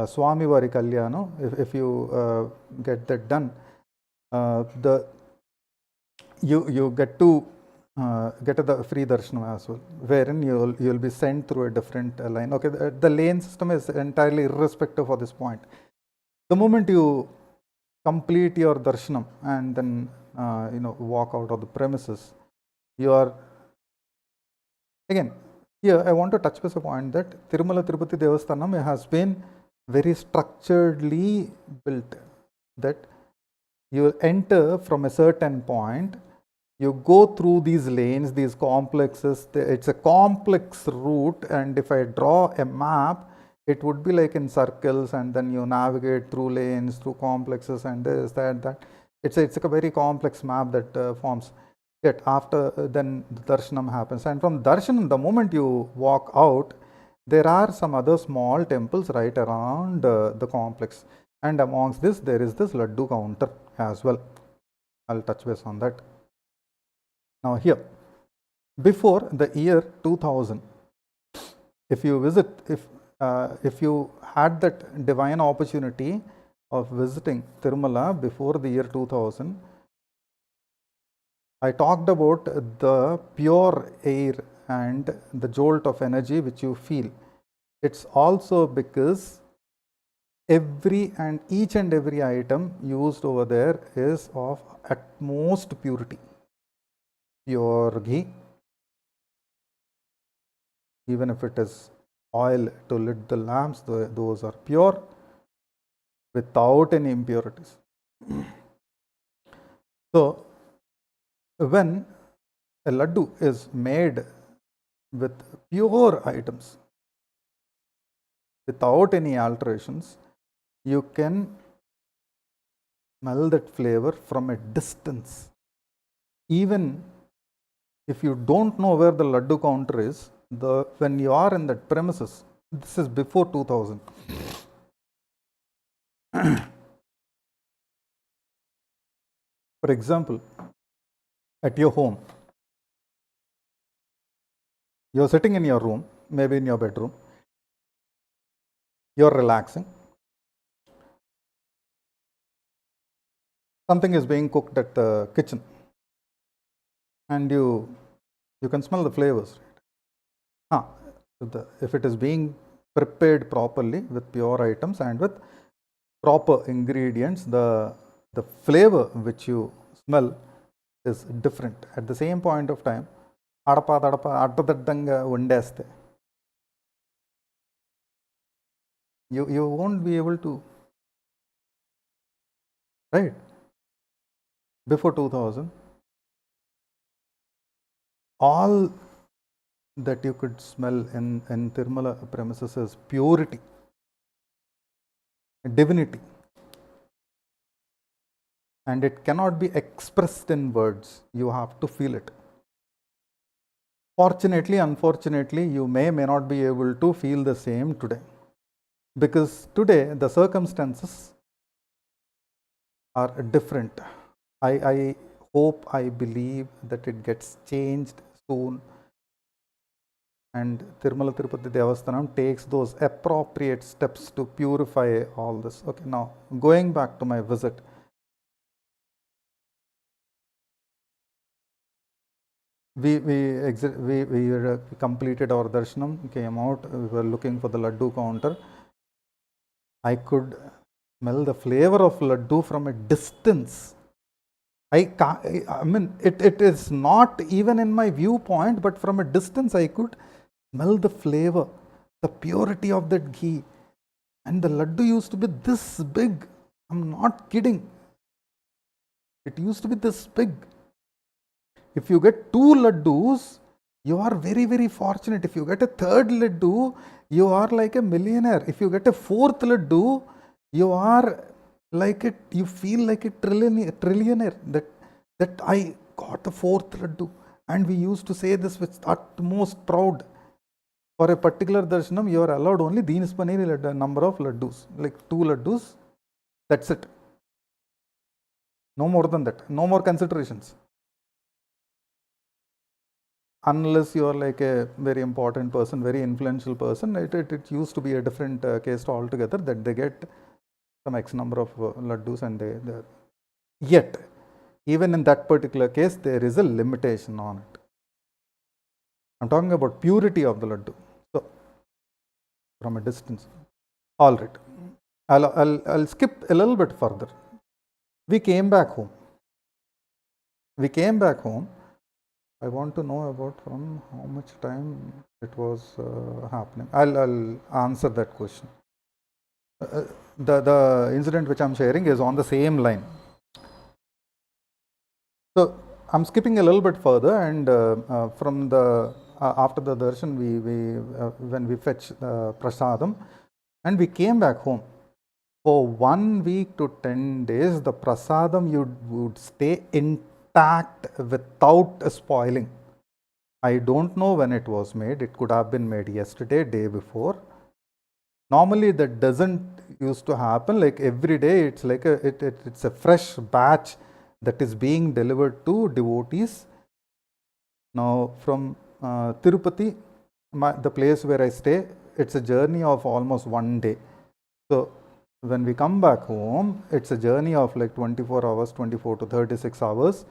Swami Vari Kalyana, if you get that done, you get to get the free darshanam as well, wherein you'll be sent through a different line. Okay, the lane system is entirely irrespective of this point. The moment you complete your darshanam and then walk out of the premises, you are again here. I want to touch base a point that Tirumala Tirupati Devasthanam has been very structuredly built, that you will enter from a certain point, you go through these lanes, these complexes. It's a complex route, and if I draw a map, it would be like in circles, and then you navigate through lanes, through complexes, and this, that. It's a very complex map that forms. Yet after then the darshanam happens, and from darshanam, the moment you walk out, there are some other small temples right around the complex, and amongst this there is this Laddu counter as well. I'll touch base on that. Now here, before the year 2000, if you visit, if you had that divine opportunity of visiting Tirumala before the year 2000, I talked about the pure air and the jolt of energy which you feel. It's also because each and every item used over there is of utmost purity. Pure ghee, even if it is oil to lit the lamps, those are pure, without any impurities. So when a laddu is made with pure items, without any alterations, you can smell that flavor from a distance. Even if you don't know where the Laddu counter is, when you are in that premises, this is before 2000, For example, at your home, you're sitting in your room, maybe in your bedroom, you're relaxing. Something is being cooked at the kitchen, and you can smell the flavors. If it is being prepared properly with pure items and with proper ingredients, the flavor which you smell is different. At the same point of time, you won't be able to, right? Before 2000, all that you could smell in Tirumala premises is purity, divinity, and it cannot be expressed in words. You have to feel it. Fortunately, unfortunately, you may not be able to feel the same today, because today the circumstances are different. I hope, I believe that it gets changed soon, and Tirumala Tirupati Devasthanam takes those appropriate steps to purify all this. Okay, now going back to my visit. We completed our darshanam, came out, we were looking for the Laddu counter. I could smell the flavor of Laddu from a distance. I mean, it is not even in my viewpoint, but from a distance I could smell the flavor, the purity of that ghee. And the Laddu used to be this big. I'm not kidding. It used to be this big. If you get 2 laddus, you are very, very fortunate. If you get a 3rd laddu, you are like a millionaire. If you get a 4th laddu, you are like it. You feel like a trillionaire. That I got the 4th laddu, and we used to say this with utmost proud. For a particular darshanam, you are allowed only Deen's Panini number of laddus, like 2 laddus. That's it. No more than that. No more considerations. Unless you are like a very important person, very influential person, it used to be a different case altogether, that they get some X number of laddus, and they yet, even in that particular case, there is a limitation on it. I'm talking about purity of the laddu. So, from a distance. All right. I'll skip a little bit further. We came back home. I want to know about from how much time it was happening. I'll answer that question. The incident which I'm sharing is on the same line. So I'm skipping a little bit further, and from the after the darshan, when we fetched prasadam, and we came back home. For 1 week to 10 days, the prasadam would stay intact without spoiling. I don't know when it was made. It could have been made yesterday, day before. Normally that doesn't used to happen. Like every day, it's like it's a fresh batch that is being delivered to devotees. Now from Tirupati, the place where I stay, it's a journey of almost 1 day. So when we come back home, it's a journey of like 24 hours, 24 to 36 hours.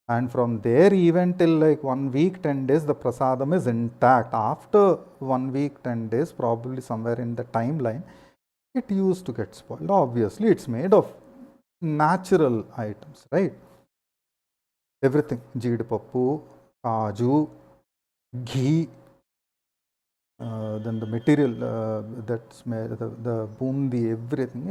And from there, even till like 1 week, 10 days, the prasadam is intact. After 1 week, 10 days, probably somewhere in the timeline, it used to get spoiled. Obviously, it's made of natural items, right? Everything, jeedapappu, kaju, ghee, then the material that's made, the bundi, everything,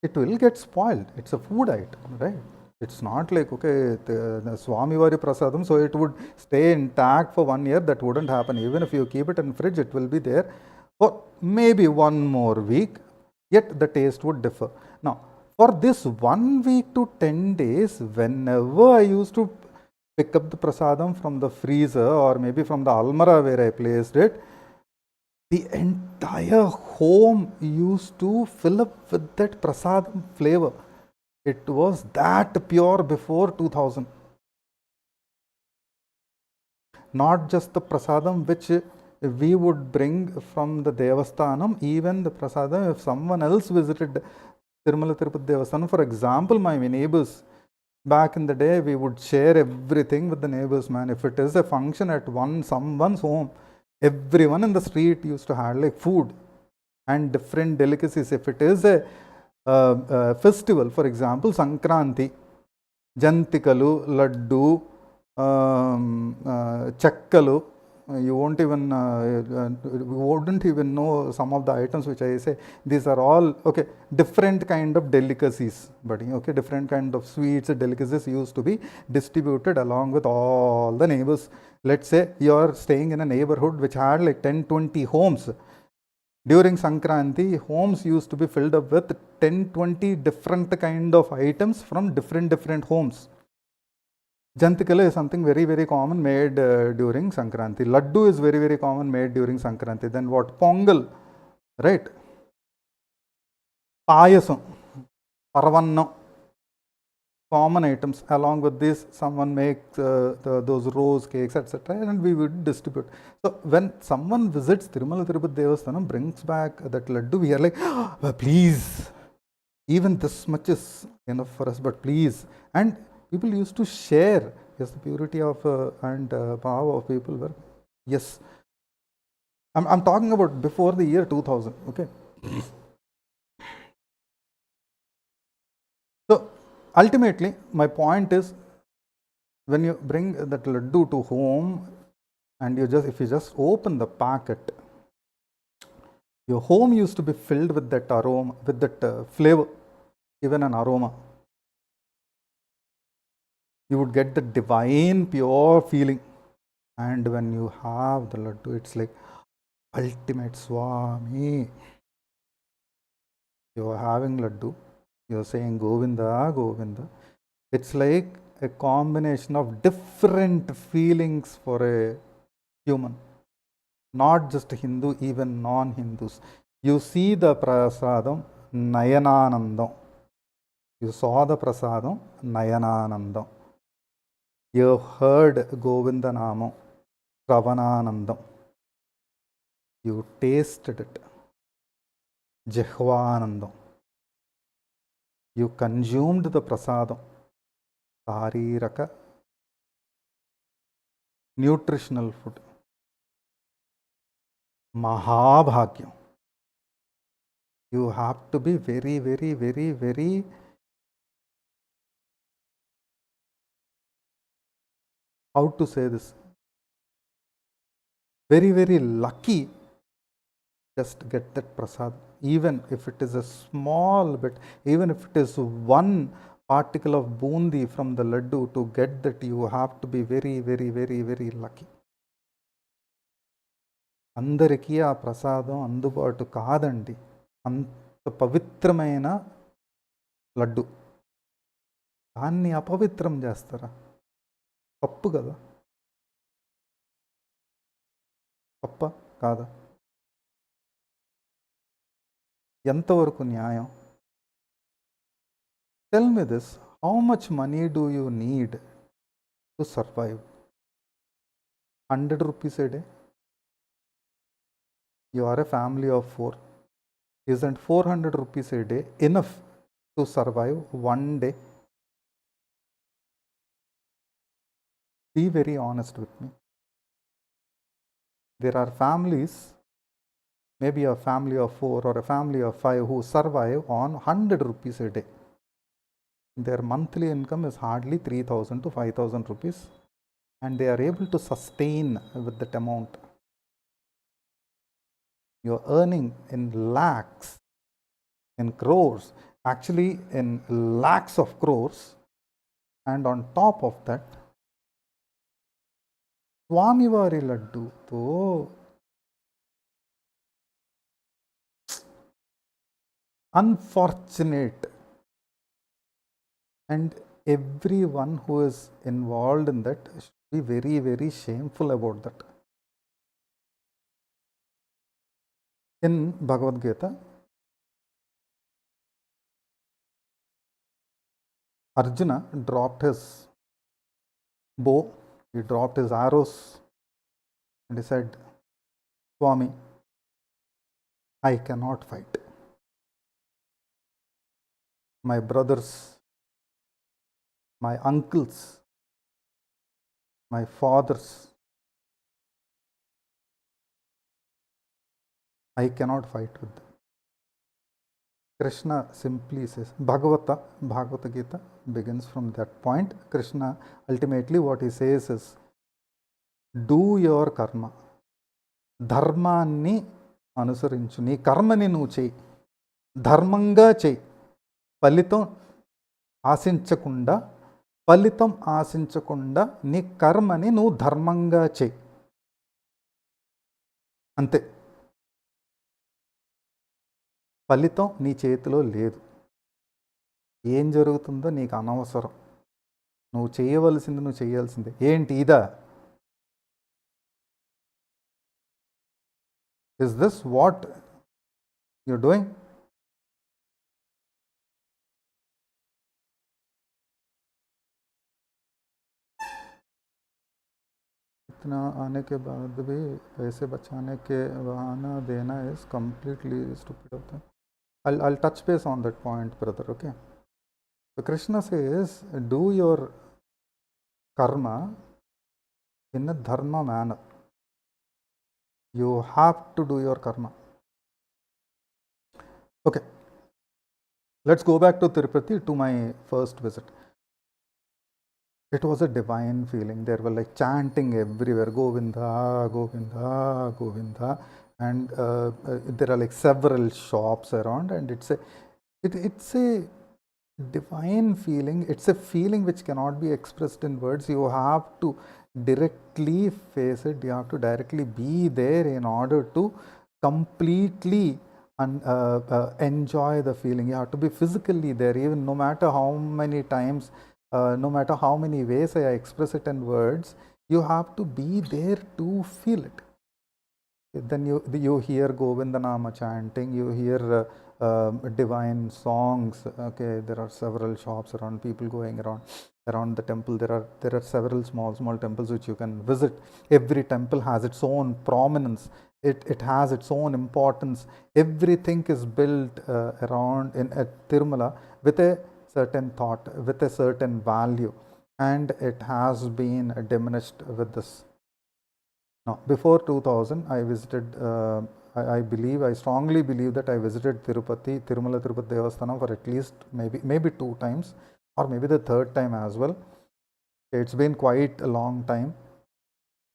it will get spoiled. It's a food item, right? It's not like, okay, the Swamivari Prasadam, so it would stay intact for 1 year. That wouldn't happen. Even if you keep it in fridge, it will be there for maybe 1 more week, yet the taste would differ. Now, for this 1 week to 10 days, whenever I used to pick up the prasadam from the freezer or maybe from the almara where I placed it, the entire home used to fill up with that prasadam flavor. It was that pure before 2000. Not just the prasadam which we would bring from the Devasthanam, even the prasadam, if someone else visited Tirumala Tirupati Devasthanam, for example, my neighbors, back in the day, we would share everything with the neighbors, man. If it is a function at someone's home, everyone in the street used to have like food and different delicacies. If it is a festival, for example, Sankranti, Jantikalu, Laddu, Chakkalu, you wouldn't even know some of the items which I say. These are all, okay, different kind of delicacies, buddy, okay, different kind of sweets and delicacies used to be distributed along with all the neighbors. Let's say you are staying in a neighborhood which had like 10-20 homes. During Sankranti, homes used to be filled up with 10-20 different kind of items from different homes. Jantikala is something very common made during Sankranti. Laddu is very common made during Sankranti. Then what? Pongal, right? Payasam, Paravannam, common items. Along with this, someone makes those rose cakes, etc. and we would distribute. So when someone visits Tirumala Tirupati Devasthanam, brings back that Laddu, we are like, oh, please, even this much is enough for us, but please. And people used to share. Yes, the purity of and power of people were, yes. I'm talking about before the year 2000, okay. So ultimately, my point is, when you bring that laddu to home, and if you just open the packet, your home used to be filled with that aroma, with that flavor, even an aroma. You would get the divine pure feeling. And when you have the laddu, it's like ultimate Swami. You are having laddu, you are saying Govinda, Govinda. It's like a combination of different feelings for a human, not just Hindu, even non-Hindus. You see the prasadam, Nayananandam. You saw the prasadam, Nayananandam. You heard Govinda Namam, Ravananandam. You tasted it, Jihvanandam. You consumed the prasadam, Sariraka, nutritional food, Mahabhagyam. You have to be very, how to say this, very lucky just get that prasad. Even if it is a small bit, even if it is one particle of bundi from the laddu, to get that you have to be very lucky. అందరికీ ఆ ప్రసాదం అందుబాటు కాదండి. అంత పవిత్రమైన లడ్డు, దాన్ని అపవిత్రం చేస్తారా? తప్పు కదా? తప్ప కాదా? ఎంతవరకు న్యాయం? Tell me this, how much money do you need to survive? 100 rupees a day? You are a family of 4. Isn't 400 rupees a day enough to survive one day? Be very honest with me. There are families, maybe a family of 4 or a family of 5, who survive on 100 rupees a day. Their monthly income is hardly 3,000 to 5,000 rupees, and they are able to sustain with that amount. You are earning in lakhs, in crores, actually in lakhs of crores, and on top of that, Swami Vari Laddu to unfortunate, and everyone who is involved in that should be very shameful about that. In Bhagavad Gita, Arjuna dropped his bow, he dropped his arrows, and he said, Swami, I cannot fight. My brothers, my uncles, my fathers, I cannot fight with them. Krishna simply says, Bhagavata Gita begins from that point. Krishna ultimately what he says is, do your karma. ధర్మాన్ని అనుసరించు, నీ కర్మని నువ్వు చేయి, ధర్మంగా చేయి, ఫలితం ఆశించకుండా నీ కర్మని నువ్వు ధర్మంగా చేయి, అంతే. ఫలితం నీ చేతిలో లేదు, ఏం జరుగుతుందో నీకు అనవసరం, నువ్వు చేయవలసింది నువ్వు చేయాల్సిందే. ఏంటి ఇదా? Is this what you're doing? इतना आने के बाद भी पैसे बचाने के बहाना देना is completely stupid of them. I'll touch base on that point, brother, okay? So Krishna says, do your karma in a dharma manner. You have to do your karma. Okay, let's go back to Tirupati, to my first visit. It was a divine feeling. There were like chanting everywhere, Govinda, Govinda, Govinda, and there are like several shops around, and it's a divine feeling. It's a feeling which cannot be expressed in words. You have to directly face it. You have to directly be there in order to completely enjoy the feeling. You have to be physically there, even no matter how many times, no matter how many ways I express it in words, you have to be there to feel it. Then you hear Govinda Nama chanting, you hear divine songs. Okay, there are several shops around, people going around the temple. There are several small temples which you can visit. Every temple has its own prominence. It has its own importance. Everything is built around at Tirumala with a certain thought, with a certain value, and it has been diminished with this. Now, before 2000, I visited, I strongly believe that I visited Tirumala Tirupati Devasthanam for at least maybe 2 times, or maybe the 3rd time as well. It's been quite a long time.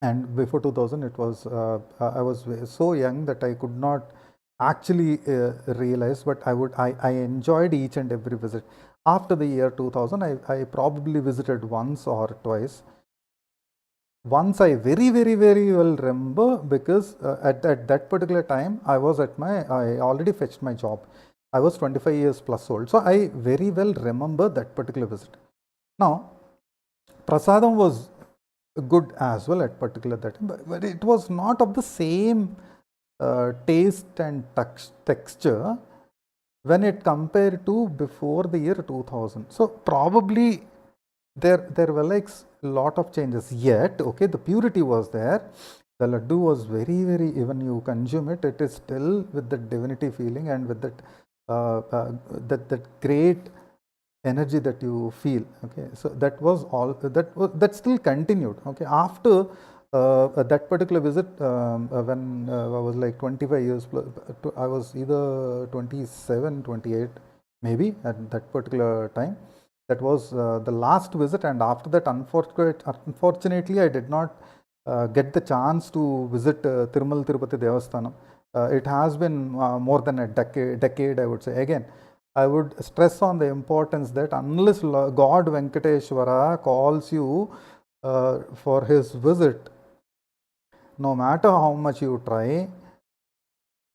And before 2000, it was I was so young that I could not actually realize, but I enjoyed each and every visit. After the year 2000, I probably visited once or twice. Once I very well remember, because at that particular time I already fetched my job. I was 25 years plus old, so I very well remember that particular visit. Now, prasadam was good as well at particular that time, but it was not of the same taste and texture when it compared to before the year 2000. So probably there were like a lot of changes, yet okay, the purity was there. The laddu was very, even you consume it, it is still with the divinity feeling and with that great energy that you feel. Okay, so that still continued. Okay, after that particular visit, when I was like 25 years plus, I was either 27, 28 maybe at that particular time. That was the last visit, and after that, unfortunately, I did not get the chance to visit Tirumala Tirupati Devasthanam. It has been more than a decade, I would say. Again, I would stress on the importance that unless God Venkateshwara calls you for his visit, no matter how much you try,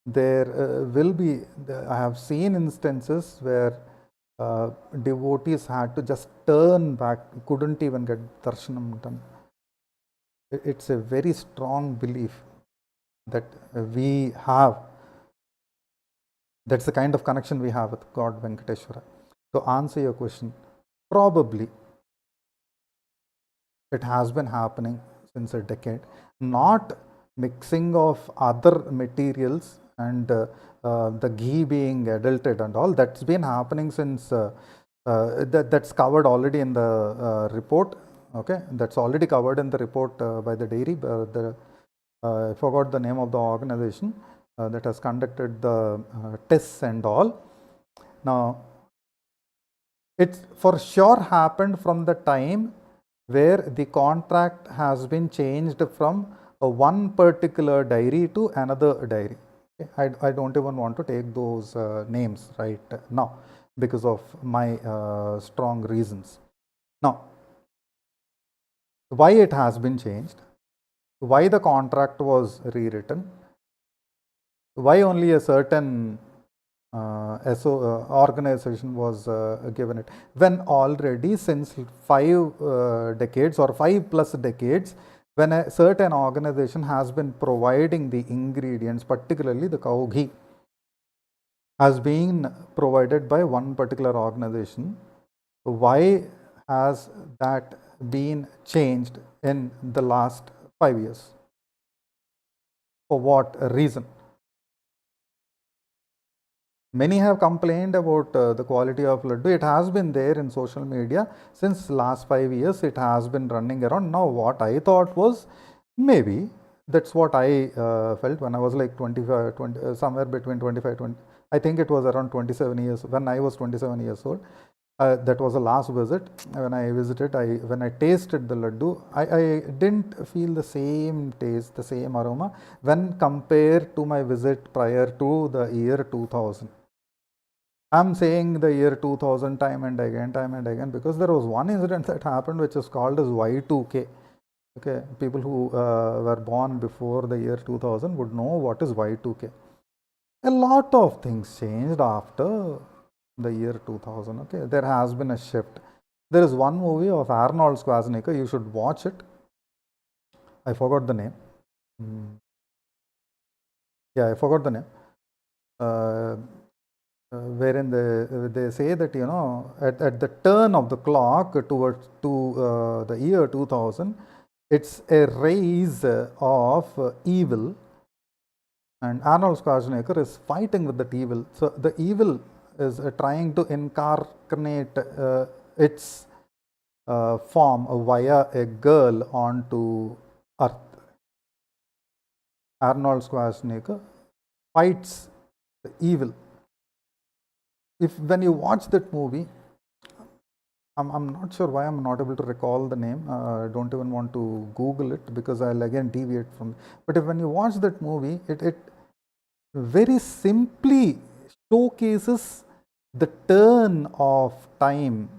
there will be, I have seen instances where devotees had to just turn back, couldn't even get darshanam done. It's a very strong belief that we have. That's the kind of connection we have with God Venkateshwara. To answer your question, probably it has been happening since a decade. Not mixing of other materials and the ghee being adulterated and all, that's been happening since that's covered already in the report. Okay, that's already covered in the report by the dairy. I forgot the name of the organization that has conducted the tests and all. Now, it's for sure happened from the time where the contract has been changed from one particular dairy to another dairy. Okay? I don't even want to take those names right now because of my strong reasons. Now, why it has been changed, why the contract was rewritten, why only a certain organization was given it, when already since 5 decades or 5+ decades, when a certain organization has been providing the ingredients, particularly the cow ghee, has been provided by one particular organization, why has that been changed in the last 5 years? For what reason? Many have complained about the quality of Laddu. It has been there in social media since last 5 years. It has been running around. Now, what I thought was, maybe that's what I felt when I was like 25, 20, somewhere between 25, 20. I think it was around 27 years, when I was 27 years old. That was the last visit. When I visited, when I tasted the Laddu, I didn't feel the same taste, the same aroma when compared to my visit prior to the year 2000. I'm saying the year 2000 time and again, because there was one incident that happened which is called as Y2K. Okay, people who were born before the year 2000 would know what is Y2K. A lot of things changed after the year 2000. Okay, there has been a shift. There is one movie of Arnold Schwarzenegger, you should watch it. I forgot the name. Yeah, I forgot the name. Wherein they say that, you know, at the turn of the clock towards the year 2000, it's a rise of evil, and Arnold Schwarzenegger is fighting with that evil. So the evil is trying to incarnate its form via a girl onto Earth. Arnold Schwarzenegger fights the evil. When you watch that movie, I'm not sure why I'm not able to recall the name. I don't even want to Google it because I'll again deviate from. But when you watch that movie, it very simply showcases the turn of time,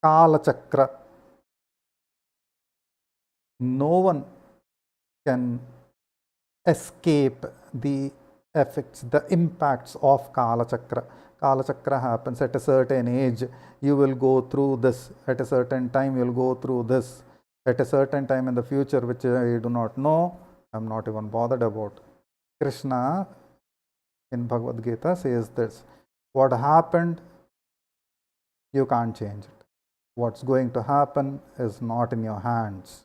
Kala Chakra. No one can escape the effects, the impacts of Kala Chakra. Kala Chakra happens at a certain age, you will go through this. At a certain time, you will go through this. At a certain time in the future, which I do not know, I'm not even bothered about. Krishna in Bhagavad Gita says this: what happened, you can't change it. What's going to happen is not in your hands.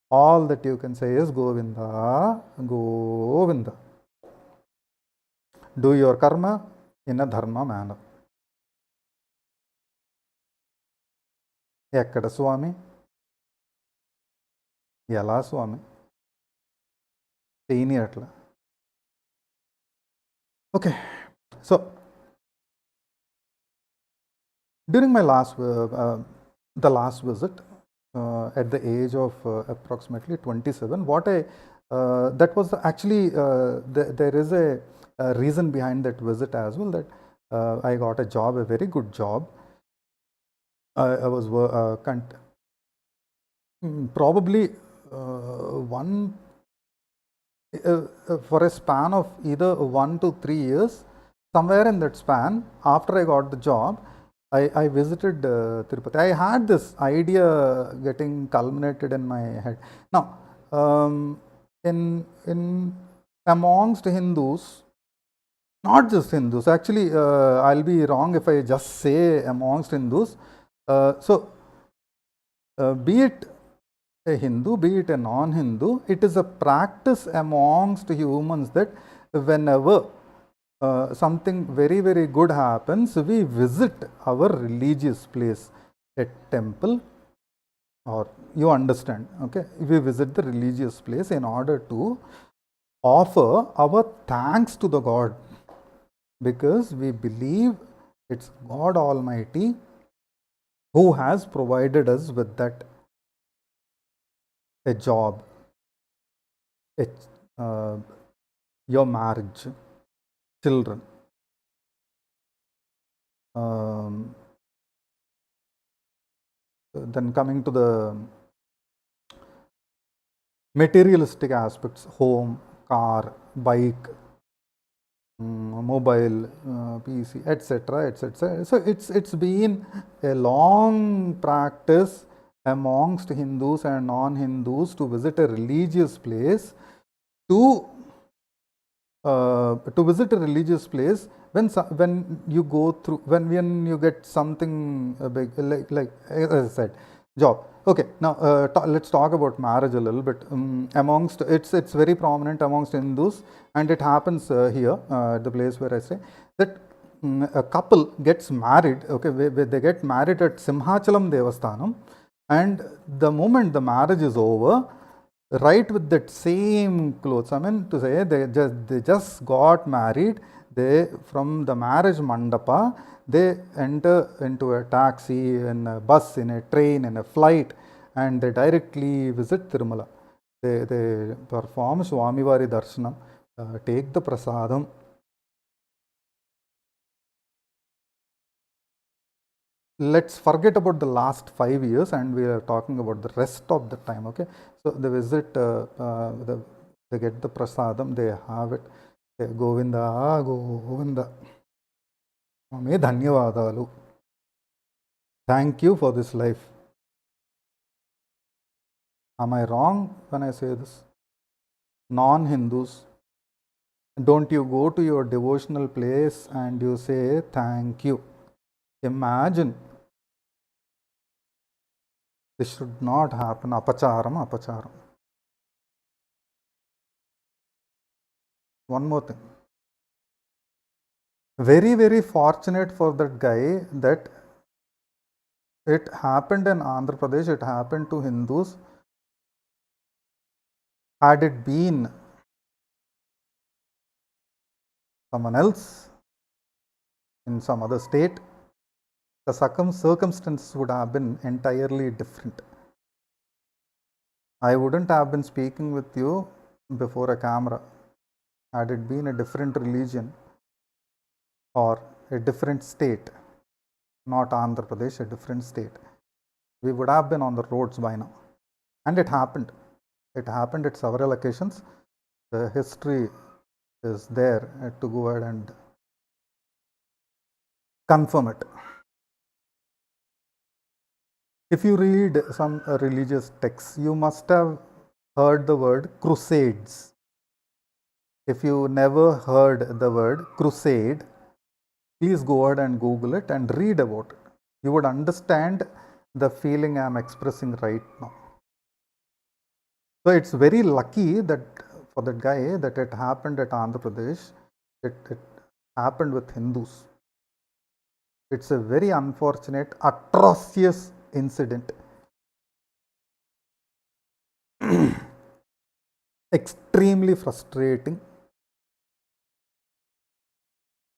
All that you can say is Govinda, Govinda. Do your karma in a dharma manner. ఎక్కడ స్వామి, ఎలా స్వామి, చేయని అట్లా. Okay, so during my the last visit, at the age of approximately 27, what that was actually there is a reason behind that visit as well, that I got a job, a very good job. I was probably for a span of either 1 to 3 years, somewhere in that span, after I got the job, I visited Tirupati. I had this idea getting culminated in my head. Now, in amongst Hindus, not just Hindus, actually, I'll be wrong if I just say amongst Hindus. So, be it a Hindu, be it a non-Hindu, it is a practice amongst humans that whenever something very, very good happens, we visit our religious place, a temple, or you understand, okay? We visit the religious place in order to offer our thanks to the God, because we believe it's God Almighty who has provided us with that, a job, your marriage, children. Then coming to the materialistic aspects, home, car, bike, mobile, PC, etc., etc. So it's been a long practice amongst Hindus and non-Hindus to visit a religious place, to visit a religious place when you go through, when you get something big, like as I said, job. Okay, now let's talk about marriage a little bit. Amongst it's very prominent amongst Hindus, and it happens here at the place where I stay, that a couple gets married. Okay, they get married at Simhachalam Devasthanam, and the moment the marriage is over, right with that same clothes, I mean to say, they just got married. They, from the marriage mandapa, they enter into a taxi, in a bus, in a train, in a flight, and they directly visit Tirumala. They perform Swamivari Darshanam, take the prasadam. Let's forget about the last 5 years, and we are talking about the rest of the time. Okay, so they visit, they get the prasadam, they have it. Govinda, Govinda, Swami dhanyavadalu. Thank you for this life. Am I wrong when I say this? Non-Hindus, don't you go to your devotional place and you say thank you? Imagine. This should not happen. Apacharam, apacharam. One more thing. Very, very fortunate for that guy that it happened in Andhra Pradesh, it happened to Hindus. Had it been someone else in some other state, the circumstances would have been entirely different. I wouldn't have been speaking with you before a camera. Had it been a different religion or a different state, not Andhra Pradesh, a different state, we would have been on the roads by now. And it happened. It happened at several occasions. The history is there to go ahead and confirm it. If you read some religious texts, you must have heard the word crusades. If you never heard the word crusade, please go ahead and Google it and read about it. You would understand the feeling I am expressing right now. So it's very lucky that for that guy that it happened at Andhra Pradesh, it happened with Hindus. It's a very unfortunate, atrocious incident. Extremely frustrating.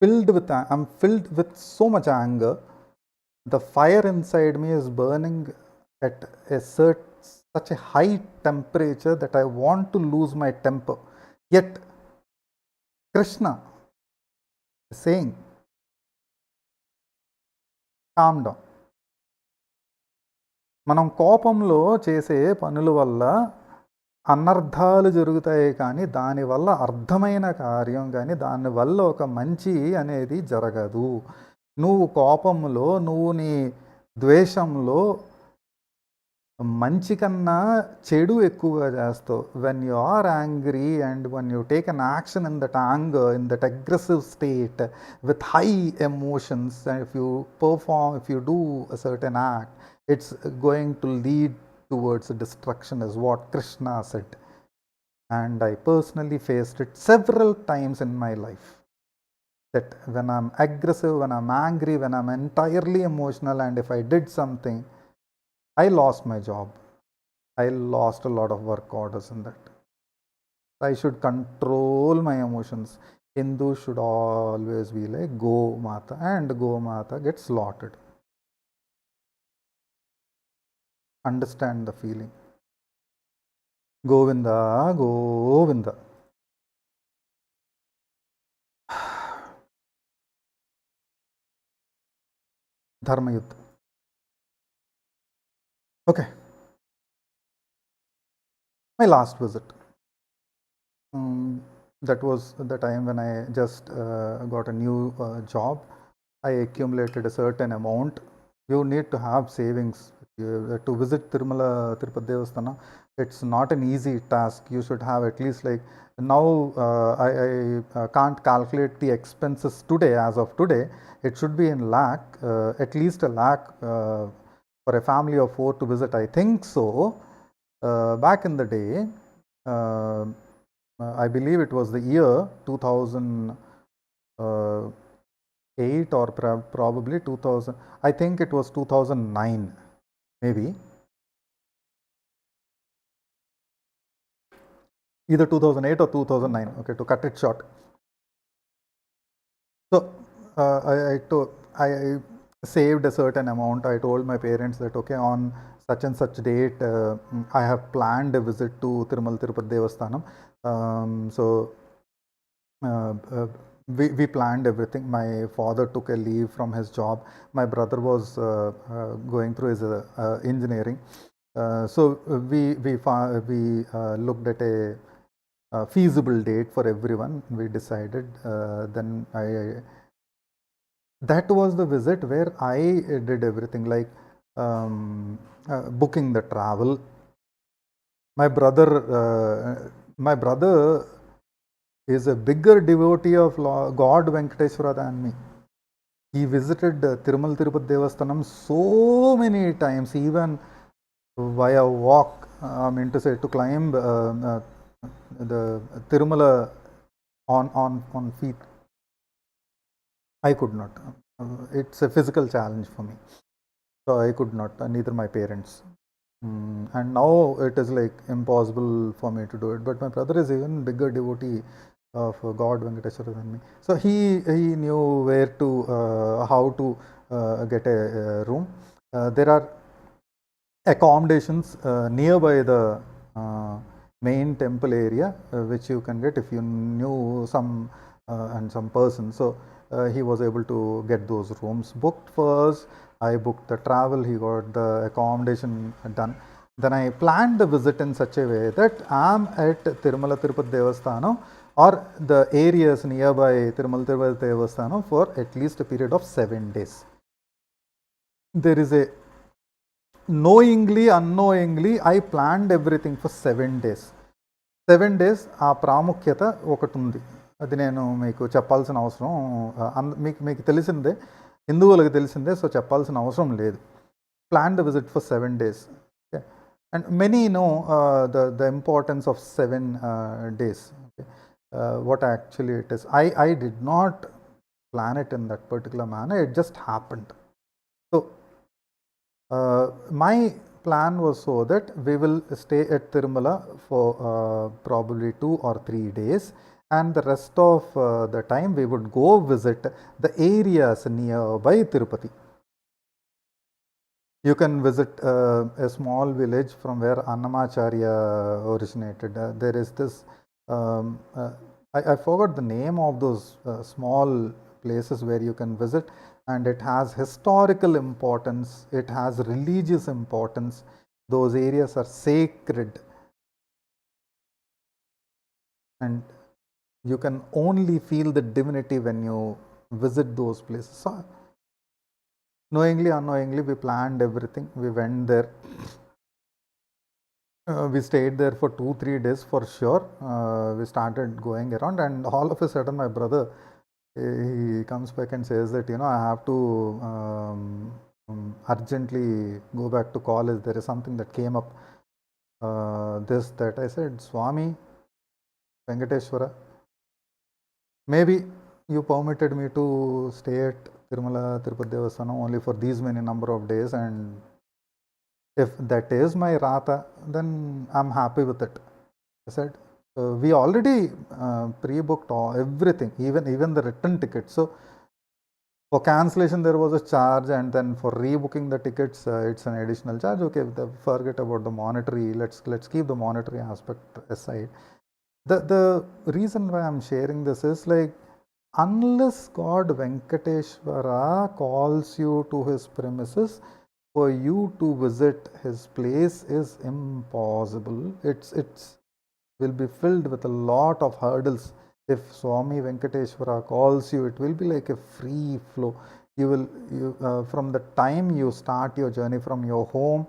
I'm filled with so much anger. The fire inside me is burning at such a high temperature that I want to lose my temper. Yet, Krishna is saying, calm down. మనం కోపంలో చేసే పనుల వల్ల అనర్థాలు జరుగుతాయి, కానీ దానివల్ల అర్థమైన కార్యం కానీ దానివల్ల ఒక మంచి అనేది జరగదు. నువ్వు కోపంలో, నువ్వు నీ ద్వేషంలో మంచి కన్నా చెడు ఎక్కువగా చేస్తావు. When you are angry and when you take an action in that anger, in that aggressive state with high emotions, if you perform, if you do a certain act, it's going to lead towards destruction, is what Krishna said. And I personally faced it several times in my life, that when I'm aggressive, when I'm angry, when I'm entirely emotional, and if I did something, I lost my job. I lost a lot of work orders in that. I should control my emotions. Hindus should always be like Go Mata, and Go Mata gets slaughtered. Understand the feeling. Govinda, Govinda. Dharma Yuddha. Okay. My last visit. That was the time when I just got a new job. I accumulated a certain amount. You need to have savings to visit Tirumala Tirupati Devasthanam. It's not an easy task. You should have at least, like, now I can't calculate the expenses today, as of today. It should be in lakh, at least a lakh for a family of 4 to visit, I think so. Back in the day, I believe it was the year 2008 or probably 2000. I think it was 2009, maybe. Either 2008 or 2009. Okay, to cut it short. So I saved a certain amount. I told my parents that, okay, on such and such date, I have planned a visit to Tirumala Tirupati Devasthanam. So we planned everything. My father took a leave from his job. My brother was going through his engineering. So we looked at a feasible date for everyone. We decided. Then that was the visit where I did everything, like booking the travel. My brother is a bigger devotee of God Venkateshwara than me. He visited Tirumala Tirupati Devasthanam so many times, even via walk. I mean to say, to climb the Tirumala on feet. I could not. It's a physical challenge for me. So I could not, neither my parents. And now it is like impossible for me to do it. But my brother is even bigger devotee of God Venkateshwara than me. So he knew where to, how to get a room. There are accommodations nearby the main temple area, which you can get if you knew some and some person. So he was able to get those rooms booked first. I booked the travel, he got the accommodation done. Then I planned the visit in such a way that I am at Tirumala Tirupati Devasthanam or the areas nearby Tirumala Tirupati Devasthanam for at least a period of 7 days. There is a knowingly, unknowingly, I planned everything for 7 days. 7 days ఆ ప్రాముఖ్యత ఒకటి ఉంది. అది నేను మీకు చెప్పాల్సిన అవసరం, మీకు తెలిసిందే, హిందువులకు తెలిసిందే, సో చెప్పాల్సిన అవసరం లేదు. Planned the visit for 7 days. Okay. And many know the importance of 7 days. Okay. What actually it is. I did not plan it in that particular manner. It just happened. So my plan was so that we will stay at Tirumala for probably 2 or 3 days, and the rest of the time we would go visit the areas nearby Tirupati. You can visit a small village from where Annamacharya originated. There is this, I forgot the name of those small places where you can visit, and it has historical importance, it has religious importance. Those areas are sacred, and you can only feel the divinity when you visit those places. So, knowingly, unknowingly, we planned everything. We went there. We stayed there for 2-3 days for sure. We started going around, and all of a sudden my brother, he comes back and says that, I have to urgently go back to college. There is something that came up, this, that. I said, Swami Venkateshwara, maybe you permitted me to stay at Tirumala Tirupati Devasthanam only for these many number of days, and if that is my Ratha, then I'm happy with it. I said, we already pre-booked everything, even the return ticket. So for cancellation there was a charge, and then for rebooking the tickets, it's an additional charge. Okay, forget about the monetary. Let's keep the monetary aspect aside. The reason why I'm sharing this is, like, unless God Venkateshwara calls you to his premises, for you to visit his place is impossible. It's will be filled with a lot of hurdles. If Swami Venkateshwara calls you, it will be like a free flow. You will, from the time you start your journey from your home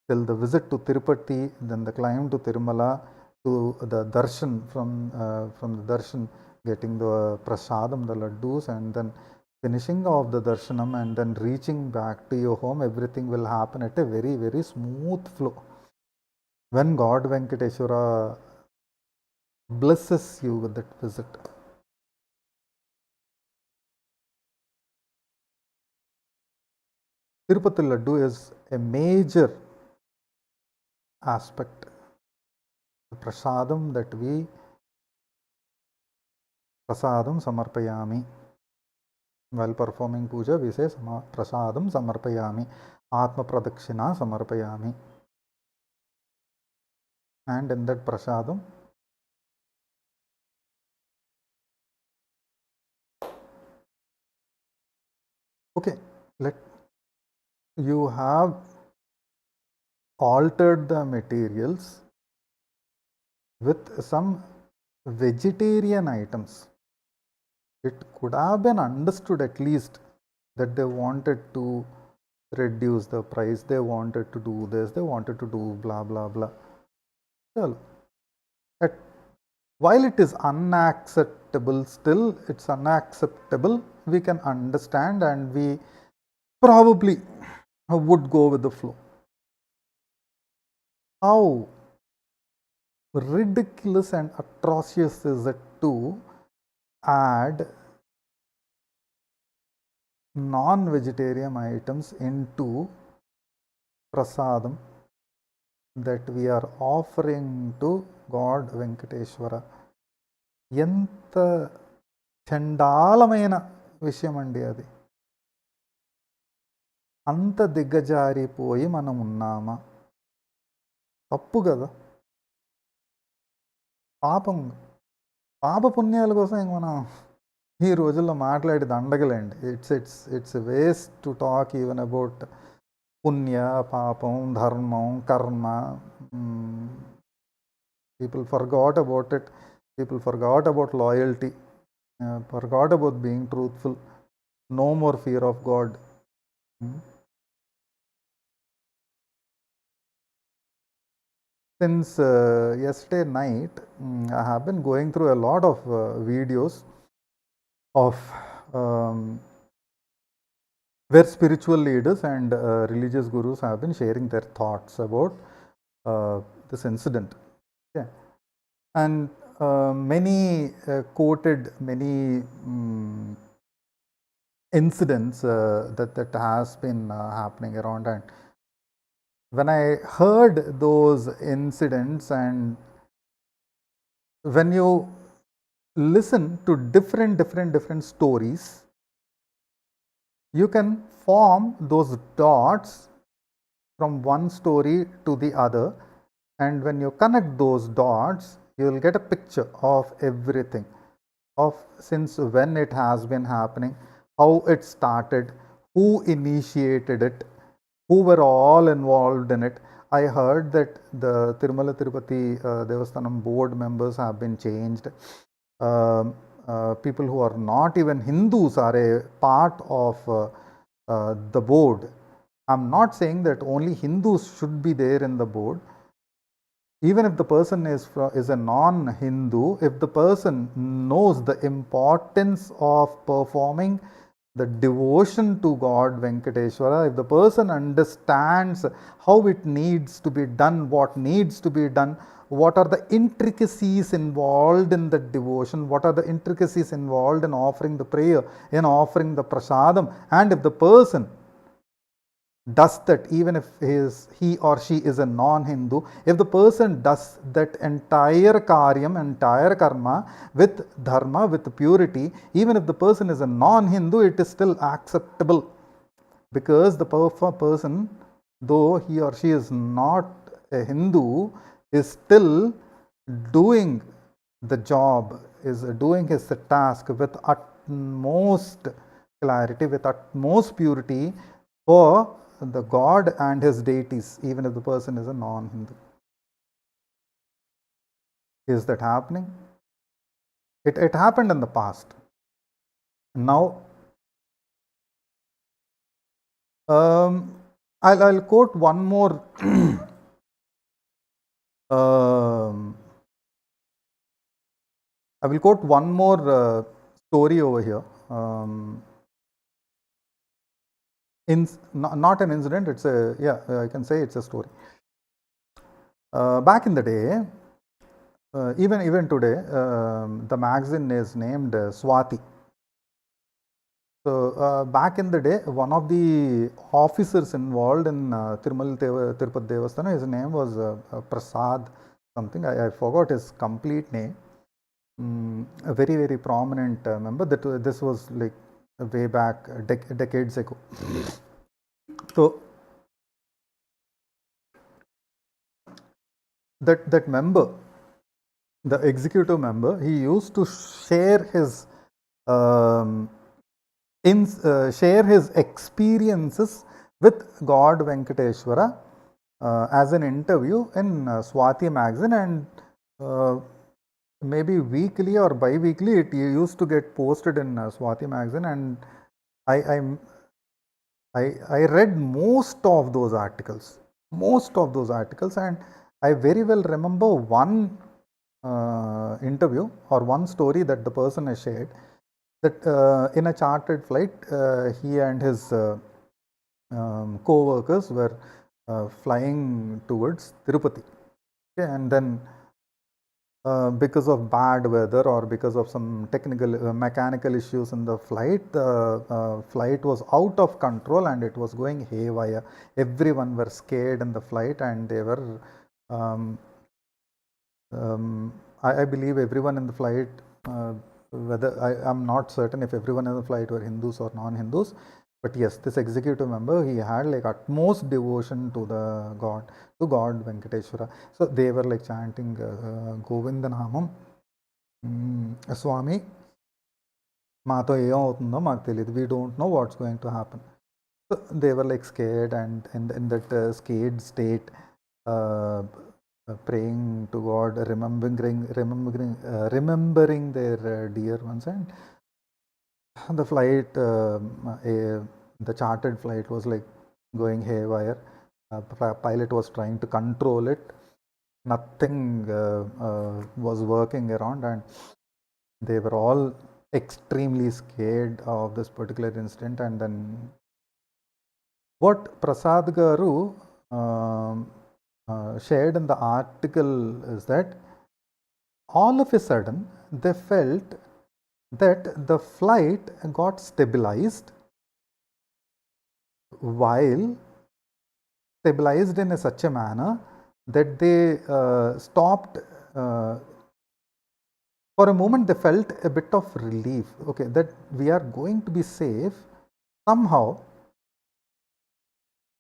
till the visit to Tirupati, then the climb to Tirumala, to the darshan, from the darshan, getting the prasadam, the laddus, and then finishing off the darshanam, and then reaching back to your home, everything will happen at a very, very smooth flow. When God Venkateshwara blesses you with that visit. Tirupati Laddu is a major aspect. The prasadam that we prasadam samarpayami. While performing puja, we say prasadam samarpayami, atma pradakshina samarpayami. And in that prasadam, okay, you have altered the materials with some vegetarian items. It could have been understood at least that they wanted to reduce the price, they wanted to do this, they wanted to do blah blah blah. Well, while it is unacceptable, still it's unacceptable, we can understand, and we probably would go with the flow. How ridiculous and atrocious is it to add non-vegetarian items into prasadam that we are offering to God Venkateshwara. ఎంత చండాలమైన విషయం అండి అది. అంత దిగ్గజారిపోయి మనం ఉన్నామా? తప్పు కదా. పాప పుణ్యాల కోసం మనం ఈ రోజుల్లో మాట్లాడి దండగలండి. It's waste to talk even about punya, papam, ధర్మం, కర్మ. People forgot about it. People forgot about loyalty, forgot about being truthful. No more fear of God. Since yesterday night, I have been going through a lot of videos of where spiritual leaders and religious gurus have been sharing their thoughts about this incident. Okay. And many quoted many incidents that has been happening around. And when I heard those incidents, and when you listen to different stories, you can form those dots from one story to the other, and when you connect those dots, you will get a picture of everything, of since when it has been happening, how it started, who initiated it, who were all involved in it. I heard that the Tirumala Tirupati Devasthanam board members have been changed. People who are not even Hindus are a part of the board. I'm not saying that only Hindus should be there in the board. even if the person is a non-Hindu, if the person knows the importance of performing the devotion to God Venkateshwara, if the person understands how it needs to be done, what needs to be done, what are the intricacies involved in the devotion, what are the intricacies involved in offering the prayer, in offering the prasadam, and if the person does that, even if he or she is a non-Hindu, if the person does that entire karyam, entire karma with dharma, with purity, even if the person is a non-Hindu, it is still acceptable, because the person, though he or she is not a Hindu, is still doing the job, is doing his task with utmost clarity, with utmost purity for the God and his deities, even if the person is a non-Hindu. Is that happening? It happened in the past. Now, I'll quote one more I will quote one more story over here. Not an incident, it's a, I can say it's a story. Back in the day, even today, the magazine is named Swati. So back in the day, one of the officers involved in Tirumala Tirupati Devasthanam, his name was Prasad something. I forgot his complete name. A very, very prominent member. This was like way back decades ago. So that member, the executive member, he used to share his share his experiences with God Venkateshwara as an interview in Swati magazine, and maybe weekly or bi-weekly it used to get posted in Swati magazine, and I read most of those articles, and I very well remember one interview or one story that the person has shared, that in a chartered flight, he and his co-workers were flying towards Tirupati. Okay, and then because of bad weather or because of some technical mechanical issues in the flight, the flight was out of control and it was going haywire. Everyone were scared in the flight, and they were I believe everyone in the flight, whether I'm not certain if everyone in the flight were Hindus or non-Hindus, but yes, this executive member, he had like utmost devotion to the God, to God Venkateshwara. So they were like chanting Govinda Namam, Swami, Mato em avutundho maaku teliyadu, we don't know what's going to happen. So they were like scared, and in that scared state, praying to God, remembering their dear ones, and the flight, the chartered flight was like going haywire. Pilot was trying to control it. Nothing was working around, and they were all extremely scared of this particular incident. And then what Prasad Garu shared in the article is that all of a sudden they felt that the flight got stabilized, while stabilized in such a manner that they stopped. For a moment they felt a bit of relief, okay, that we are going to be safe somehow,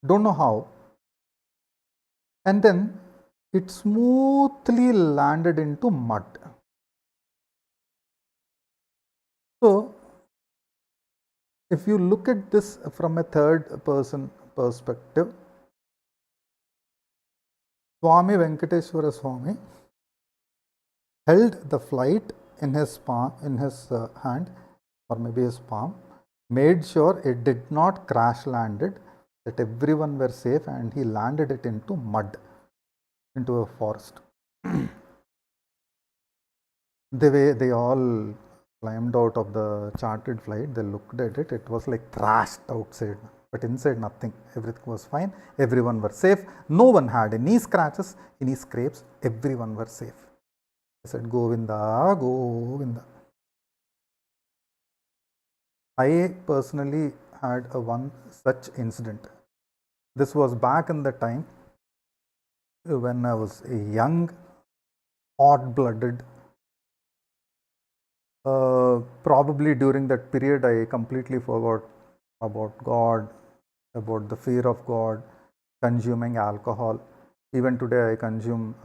don't know how, and then it smoothly landed into mud. So if you look at this from a third person perspective, Swami Venkateshwara Swami held the flight in his palm, in his hand, or maybe his palm, made sure it did not crash landed, that everyone were safe, and he landed it into mud, into a forest. The way they all climbed out of the chartered flight, they looked at it, it was like thrashed outside. But inside nothing, everything was fine, everyone were safe, no one had any scratches, any scrapes, everyone were safe. I said, Govinda, Govinda. I personally had a one such incident. This was back in the time when I was a young, hot-blooded. Probably during that period, I completely forgot about God, about the fear of God, consuming alcohol. Even today, I consume.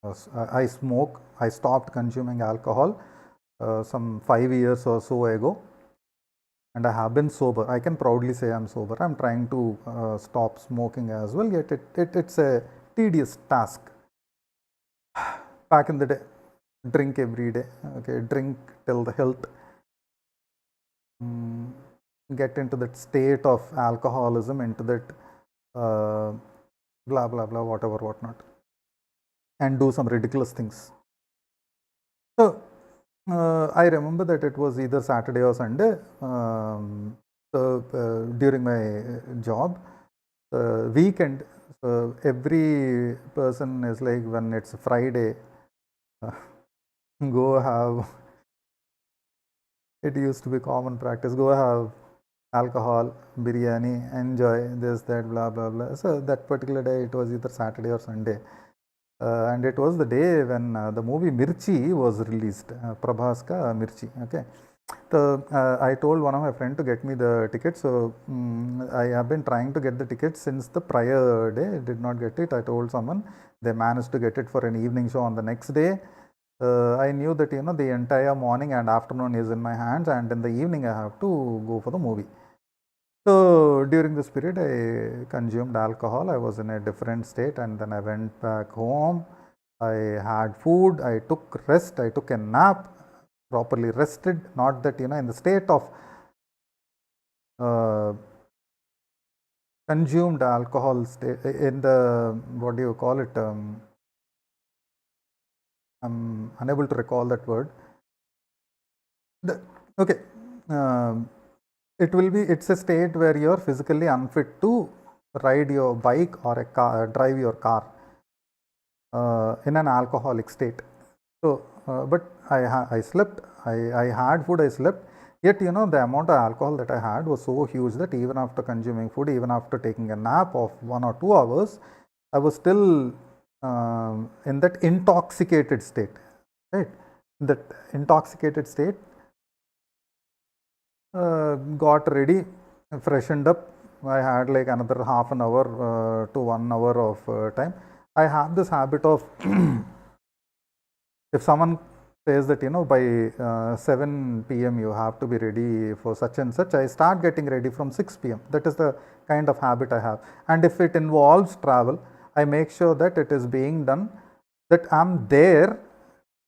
I smoke. I stopped consuming alcohol some 5 years or so ago, and I have been sober. I can proudly say I'm sober. I'm trying to stop smoking as well. Yet it's a tedious task. Back in the day, drink every day. Okay, drink till the health. Get into that state of alcoholism, into that blah blah blah, whatever, whatnot, and do some ridiculous things. So I remember that it was either Saturday or Sunday. During my job, weekend, every person is like, when it's Friday, go have. It used to be common practice. Go have alcohol, biryani, enjoy this, that, blah, blah, blah. So that particular day, it was either Saturday or Sunday. And it was the day when the movie Mirchi was released, Prabhas ka Mirchi. Okay. So I told one of my friends to get me the ticket. So I have been trying to get the ticket since the prior day. Did not get it. I told someone, they managed to get it for an evening show on the next day. I knew that the entire morning and afternoon is in my hands, and in the evening I have to go for the movie. So during this period, I consumed alcohol. I was in a different state, and then I went back home. I had food. I took rest. I took a nap. Properly rested. Not that in the state of consumed alcohol state, in the, what do you call it? I'm unable to recall that word. Okay. It's a state where you're physically unfit to ride your bike or a car, drive your car in an alcoholic state. So, but I slept, I had food, I slept. Yet, the amount of alcohol that I had was so huge that even after consuming food, even after taking a nap of 1 or 2 hours, I was still in that intoxicated state, right? That intoxicated state, got ready, freshened up. I had like another half an hour to 1 hour of time. I have this habit of, if someone says that by 7 p.m. you have to be ready for such and such, I start getting ready from 6 p.m. That is the kind of habit I have. And if it involves travel, I make sure that it is being done, that I'm there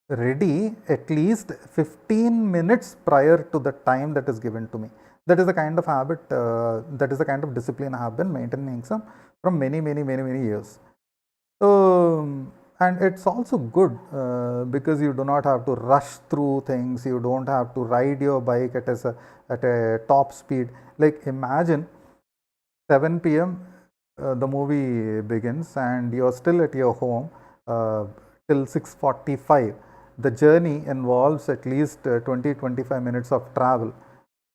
ready at least 15 minutes prior to the time that is given to me. That is the kind of habit, that is the kind of discipline I have been maintaining from many years. So, and it's also good because you do not have to rush through things. You don't have to ride your bike at a top speed. Like, imagine 7 p.m. The movie begins and you're still at your home till 6:45. The journey involves at least 20-25 minutes of travel.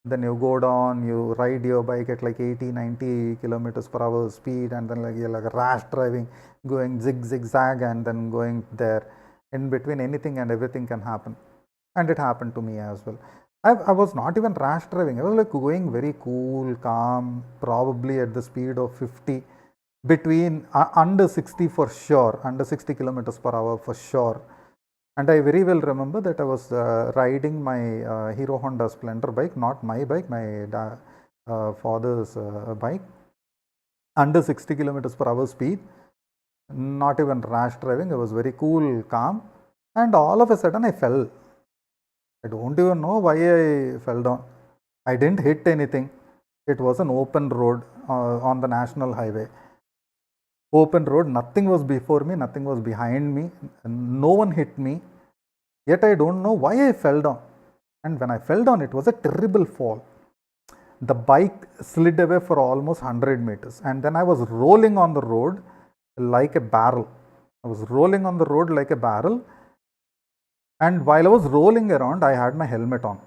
Then you go down, you ride your bike at like 80-90 kilometers per hour speed, and then you're like rash driving, going zigzag, and then going there. In between, anything and everything can happen. And it happened to me as well. I was not even rash driving. I was like going very cool, calm, probably at the speed of 50, between under 60 for sure, under 60 kilometers per hour for sure. And I very well remember that I was riding my Hero Honda Splendor bike, not my bike, my father's bike, under 60 kilometers per hour speed, not even rash driving. I was very cool, calm, and all of a sudden I fell. I don't even know why I fell down. I didn't hit anything. It was an open road on the national highway. open road, nothing was before me, nothing was behind me, no one hit me, yet I don't know why I fell down. And when I fell down, it was a terrible fall. The bike slid away for almost 100 meters, and then I was rolling on the road like a barrel. I was rolling on the road like a barrel, and while I was rolling around, I had my helmet on.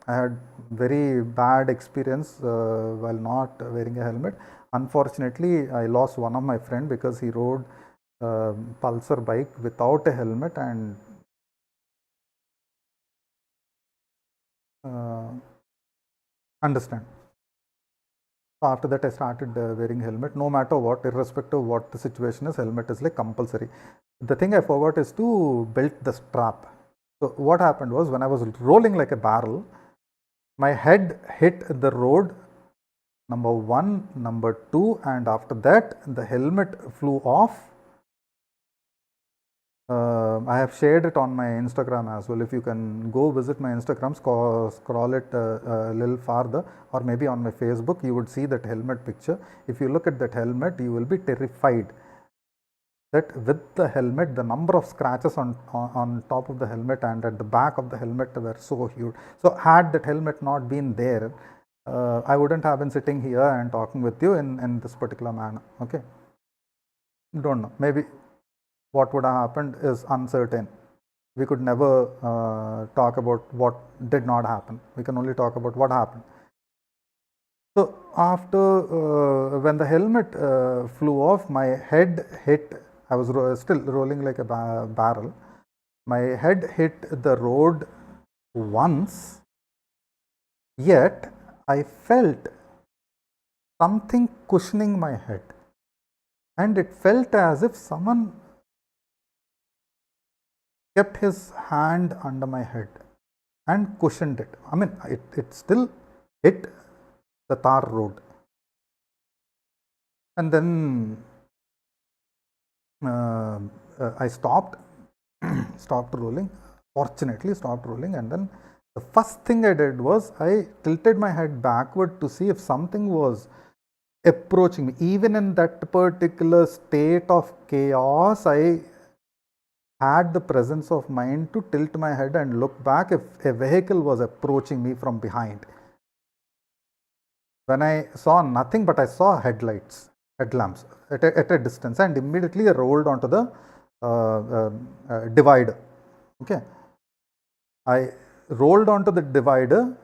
I had very bad experience while not wearing a helmet. Unfortunately, I lost one of my friend because he rode Pulsar bike without a helmet, and understand. So after that, I started wearing helmet. No matter what, irrespective of what the situation is, helmet is like compulsory. The thing I forgot is to belt the strap. So what happened was, when I was rolling like a barrel, my head hit the road, number one, number two, and after that the helmet flew off. I have shared it on my Instagram as well. If you can go visit my Instagram, scroll it a little farther, or maybe on my Facebook, you would see that helmet picture. If you look at that helmet, you will be terrified that with the helmet, the number of scratches on top of the helmet and at the back of the helmet were so huge. So had that helmet not been there, I wouldn't have been sitting here and talking with you in this particular manner. Okay, don't know, maybe what would have happened is uncertain. We could never talk about what did not happen. We can only talk about what happened. So after when the helmet flew off, my head hit. I was still rolling like a barrel. My head hit the road once, yet I felt something cushioning my head, and it felt as if someone kept his hand under my head and cushioned it. I mean, it still hit the tar road. And then I stopped rolling, fortunately stopped rolling, and then the first thing I did was I tilted my head backward to see if something was approaching me. Even in that particular state of chaos, I had the presence of mind to tilt my head and look back if a vehicle was approaching me from behind. When I saw nothing, but I saw headlamps at a distance, and immediately I rolled onto the divider. Okay, I rolled onto the divider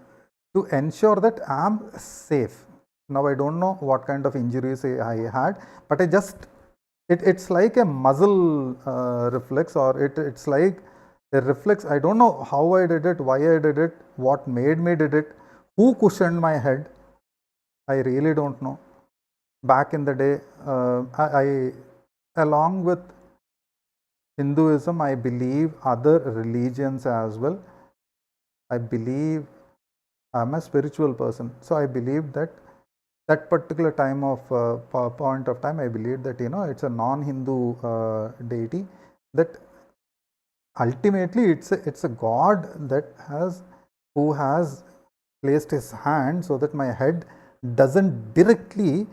to ensure that I am safe. Now I don't know what kind of injuries I had, but I just it's like a muscle reflex, or it's like a reflex. I don't know how I did it, why I did it, what made me did it, who cushioned my head. I really don't know. Back in the day, I along with Hinduism, I believe other religions as well. I believe I'm a spiritual person, so I believe that particular time of point of time, I believe that it's a non-Hindu deity, that ultimately it's a god that who has placed his hand so that my head doesn't directly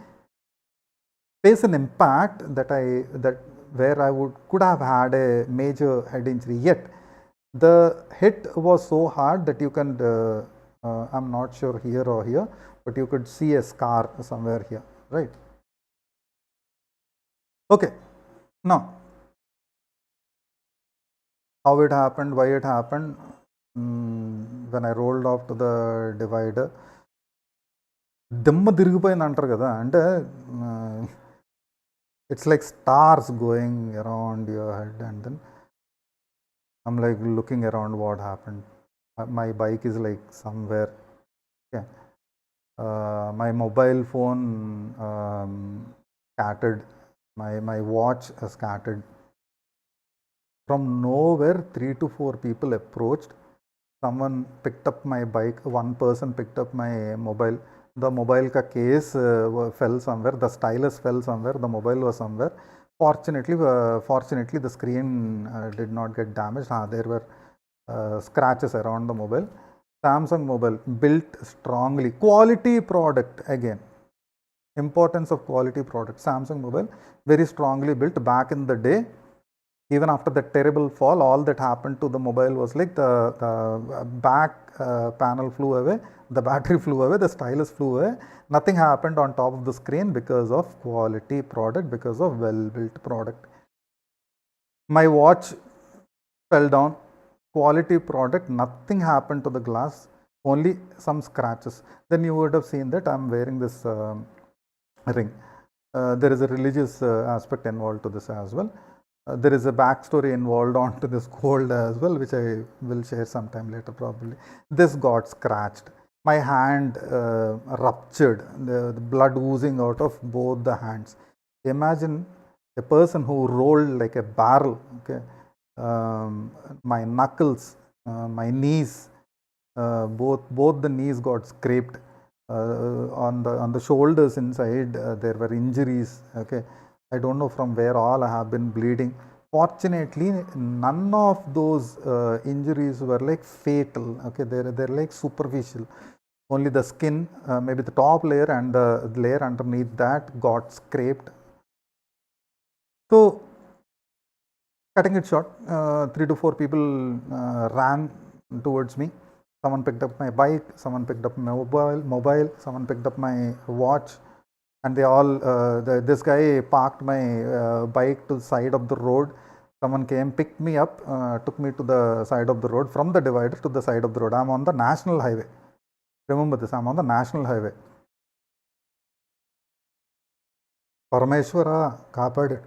face an impact where I could have had a major head injury. Yet the hit was so hard that you can I'm not sure here or here, but you could see a scar somewhere here, right? Okay, now how it happened, why it happened. When I rolled off to the divider, dimma తిరిగిపోయింది అంటారు కదా, అంటే it's like stars going around your head, and then I'm like looking around what happened. My bike is like somewhere. Okay. My mobile phone scattered, my watch scattered. From nowhere, 3 to 4 people approached. Someone picked up my bike, one person picked up my mobile. The mobile ka case fell somewhere, the stylus fell somewhere, the mobile was somewhere. Fortunately the screen did not get damaged. There were scratches around the mobile. Samsung mobile, built strongly, quality product again. importance of quality products. Samsung mobile, very strongly built back in the day. Even after that terrible fall, all that happened to the mobile was like the back panel flew away, the battery flew away, the stylus flew away. Nothing happened on top of the screen because of quality product, because of well-built product. My watch fell down, quality product, nothing happened to the glass, only some scratches. Then you would have seen that I'm wearing this ring. There is a religious aspect involved to this as well. There is a backstory involved onto this gold as well, which I will share sometime later probably. This got scratched. My hand ruptured, the blood oozing out of both the hands. Imagine a person who rolled like a barrel, okay? My knuckles, my knees, both the knees got scraped. On the shoulders inside there were injuries, okay? I don't know from where all I have been bleeding. Fortunately, none of those injuries were like fatal, okay? They're like superficial. Only the skin, maybe the top layer and the layer underneath that got scraped. So, cutting it short, 3 to 4 people ran towards me. Someone picked up my bike, someone picked up my mobile, someone picked up my watch, and they all, this guy parked my bike to the side of the road. Someone came, picked me up, took me to the side of the road, from the divider to the side of the road. I'm on the national highway. Remember this, I'm on the national highway. Parameshwara kaapadu.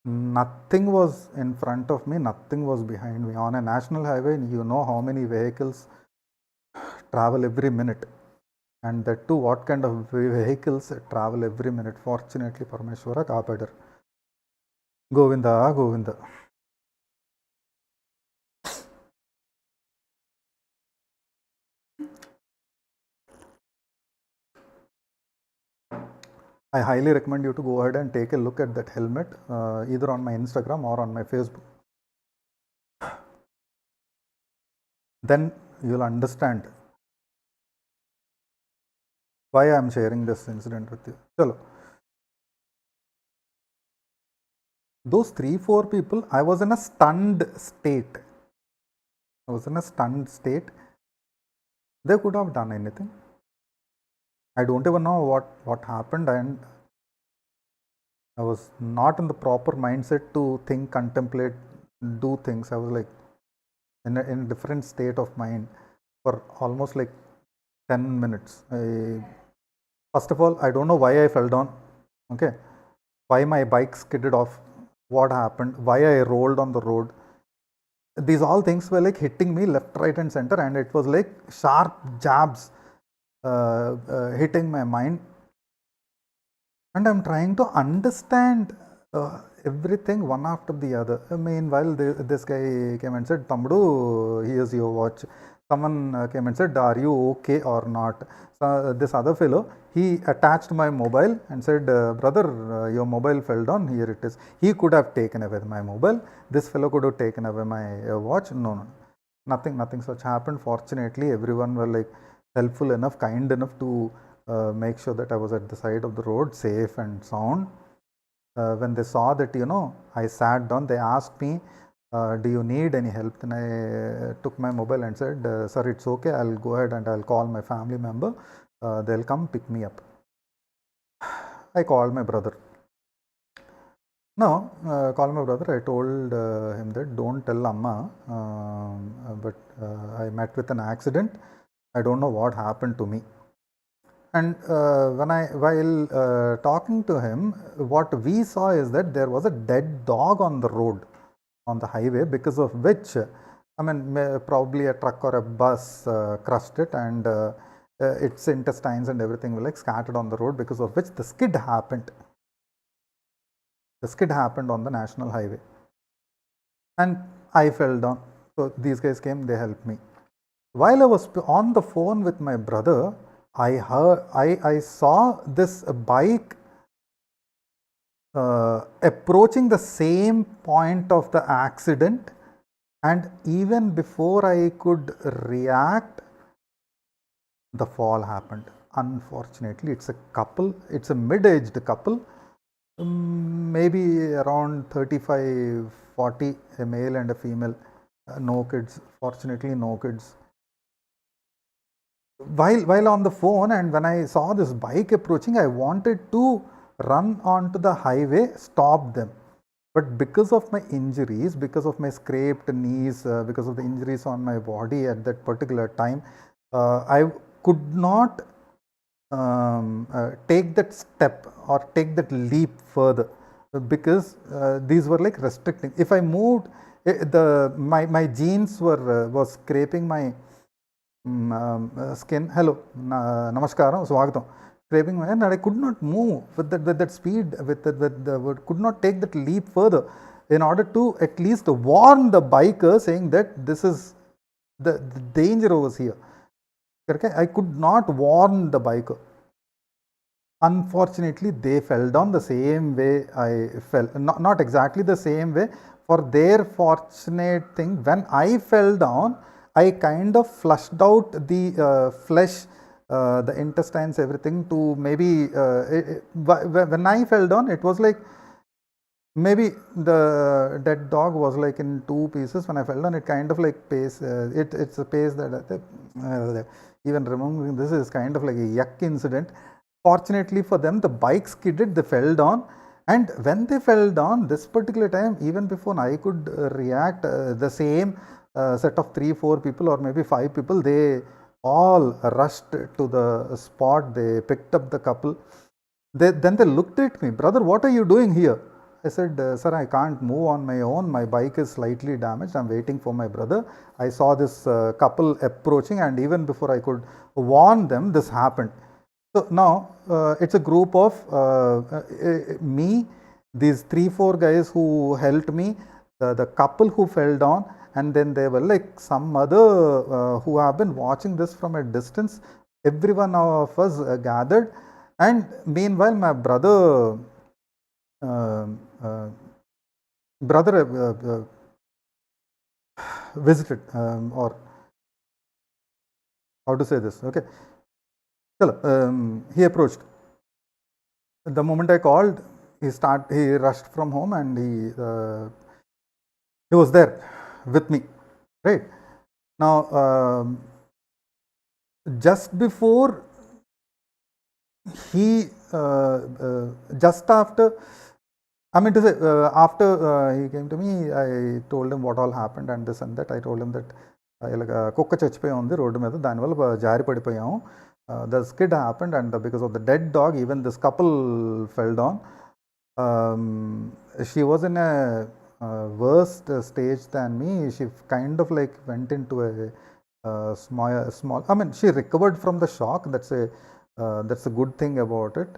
Nothing was in front of me, nothing was behind me. On a national highway, you know how many vehicles travel every minute, and that too, what kind of vehicles travel every minute. Fortunately, Parameshwara kaapadu. Govinda, Govinda. I highly recommend you to go ahead and take a look at that helmet, either on my Instagram or on my Facebook. Then you'll understand why I am sharing this incident with you. Chalo. Those 3-4 people, I was in a stunned state. They could have done anything. I don't even know what happened, and I was not in the proper mindset to think, contemplate, do things. I was like in a different state of mind for almost like 10 minutes. First of all, I don't know why I fell down, okay? Why my bike skidded off, what happened, why I rolled on the road. These all things were like hitting me left, right and center, and it was like sharp jabs hitting my mind. And I'm trying to understand everything one after the other. Meanwhile, this guy came and said, Tamdu, here's your watch. Someone came and said, are you okay or not? So this other fellow, he attached my mobile and said, brother, your mobile fell down, here it is. He could have taken away my mobile. This fellow could have taken away my watch. No. Nothing such happened. Fortunately, everyone were like helpful enough, kind enough to make sure that I was at the side of the road, safe and sound. When they saw that, I sat down, they asked me, do you need any help? Then I took my mobile and said, sir, it's okay, I'll go ahead and I'll call my family member. They'll come pick me up. I called my brother. Called my brother. I told him that don't tell Amma, but I met with an accident. I don't know what happened to me. And while talking to him, what we saw is that there was a dead dog on the road, on the highway, because of which, probably a truck or a bus crushed it, and its intestines and everything were like scattered on the road, because of which the skid happened. The skid happened on the national highway, and I fell down. So these guys came, they helped me. While I was on the phone with my brother, I saw this bike approaching the same point of the accident, and even before I could react, the fall happened. Unfortunately, it's a couple, it's a mid-aged couple, maybe around 35, 40, a male and a female, no kids, fortunately no kids. While on the phone, and when I saw this bike approaching, I wanted to run onto the highway, stop them. But because of my injuries, because of my scraped knees, because of the injuries on my body at that particular time, I could not take that step or take that leap further, because these were like restricting. If I moved, my jeans was scraping my skin. Hello, namaskaram, swagatam. Scraping my, and I could not move with that speed, could not take that leap further in order to at least warn the biker, saying that this is the danger over here. Okay, I could not warn the biker. Unfortunately, they fell down the same way I fell. Not exactly the same way. For their fortunate thing, when I fell down, I kind of flushed out the flesh, the intestines, everything, to maybe, when I fell down, it was like, maybe the dead dog was like in two pieces. When I fell down, it kind of like pace, it's a pace that even remembering this is kind of like a yuck incident. Fortunately for them, the bike skidded, they fell down, and when they fell down, this particular time, even before I could react, the same set of 3-4 people or maybe 5 people, they all rushed to the spot. They picked up the couple. Then they looked at me, "Brother, what are you doing here?" I said, "Sir, I can't move on my own. My bike is slightly damaged. I'm waiting for my brother. I saw this couple approaching, and even before I could warn them, this happened." So now it's a group of me, these 3-4 guys who helped me, the couple who fell down, and then there were like some other who have been watching this from a distance. Every one of us gathered, and meanwhile my brother uh, uh, visited, or how to say this, okay. He approached. The moment I called, he rushed from home, and he was there with me, right? Now, just before he, just after, I mean to say, after he came to me, I told him what all happened and this and that. I told him that కుక్క చచ్చిపోయి ఉంది road మీద, దానివల్ల జారి పడిపోయాము. The skid happened, and because of the dead dog, even this couple fell down. She was in a worse stage than me. She kind of like went into a small. I mean, she recovered from the shock. That's a good thing about it.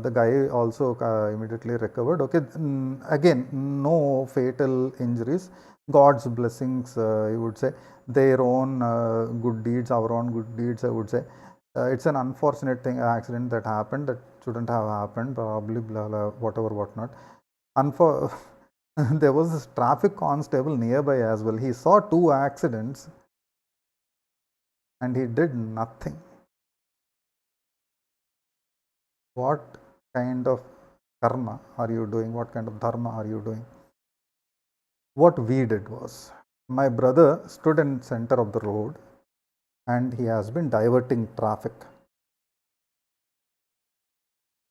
The guy also immediately recovered. Okay, again, no fatal injuries. God's blessings, I would say. Their own good deeds, our own good deeds, I would say. It's an unfortunate thing, accident that happened, that shouldn't have happened, probably, blah, blah, whatever, whatnot. There was this traffic constable nearby as well. He saw 2 accidents and he did nothing. What kind of karma are you doing? What kind of dharma are you doing? What we did was, my brother stood in center of the road and he has been diverting traffic.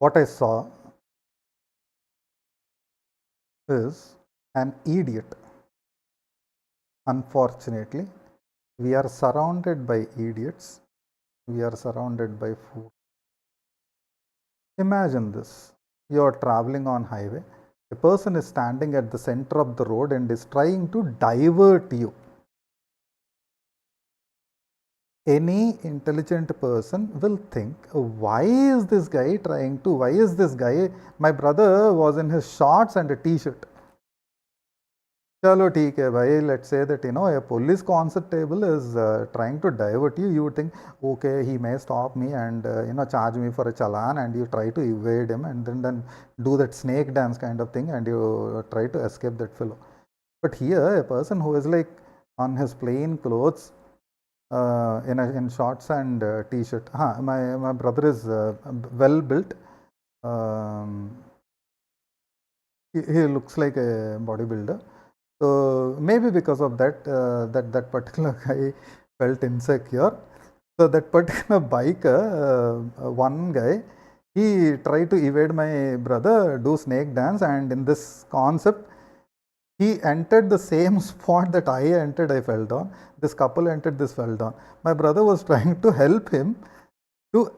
What I saw is an idiot. Unfortunately, we are surrounded by idiots. We are surrounded by fools. Imagine this. You are traveling on highway. A person is standing at the center of the road and is trying to divert you. Any intelligent person will think, why is this guy trying to, why is this guy, my brother was in his shorts and a t-shirt. Chalo, theek hai bhai, let's say that, a police constable is trying to divert you. You would think, okay, he may stop me and, charge me for a challan, and you try to evade him and then do that snake dance kind of thing, and you try to escape that fellow. But here, a person who is like on his plain clothes, in shorts and t-shirt. My brother is well built. He looks like a bodybuilder. So maybe because of that, that particular guy felt insecure. So that particular biker, one guy, he tried to evade my brother, do snake dance, and in this concept, he entered the same spot that I entered, I fell down. This couple entered, this fell down. My brother was trying to help him to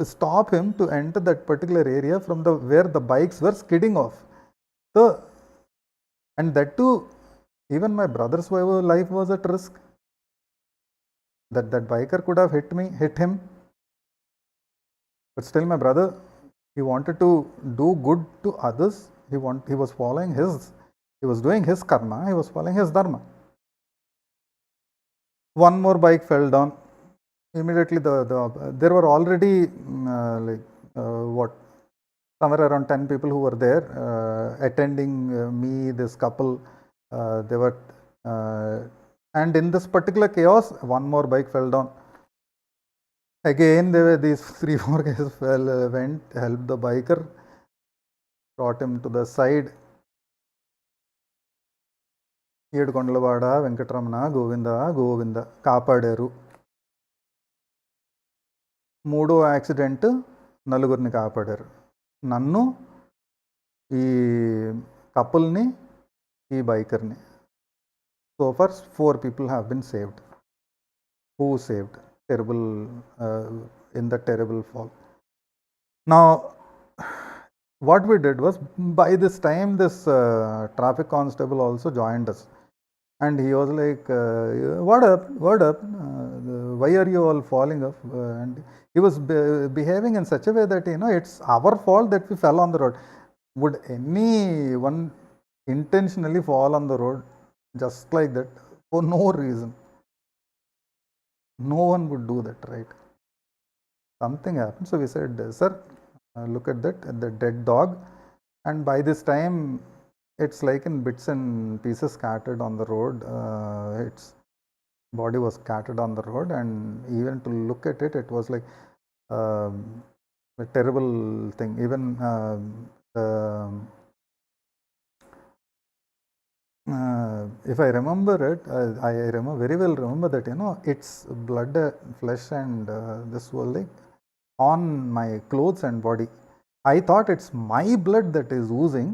stop him to enter that particular area from the where the bikes were skidding off. So, and that too, even my brother's life was at risk. That biker could have hit him. But still my brother, he wanted to do good to others. He was doing his karma, he was following his dharma. One more bike fell down. Immediately there were already somewhere around 10 people who were there attending me, this couple. They were and in this particular chaos, one more bike fell down. Again, there were these 3-4 guys went, helped the biker, brought him to the side. Edkondalavada, Venkatramana, Govinda, Govinda, Kapadaru. మూడో accident నలుగురిని కాపాడారు. నన్ను, ఈ కపుల్ని, ఈ బైకర్ని. So far 4 people have been saved. Who saved? Terrible, in the terrible fall. Now, what we did was, by this time, this traffic constable also joined us. And he was like, what up? Why are you all falling off? And he was behaving in such a way that, it's our fault that we fell on the road. Would anyone intentionally fall on the road just like that for no reason? No one would do that, right? Something happened. So we said, sir, look at that, the dead dog. And by this time, it's like in bits and pieces scattered on the road. Its body was scattered on the road, and even to look at it, it was like a terrible thing. Even if I remember it, I very well remember that, its blood, flesh, and this was like on my clothes and body. I thought it's my blood that is oozing.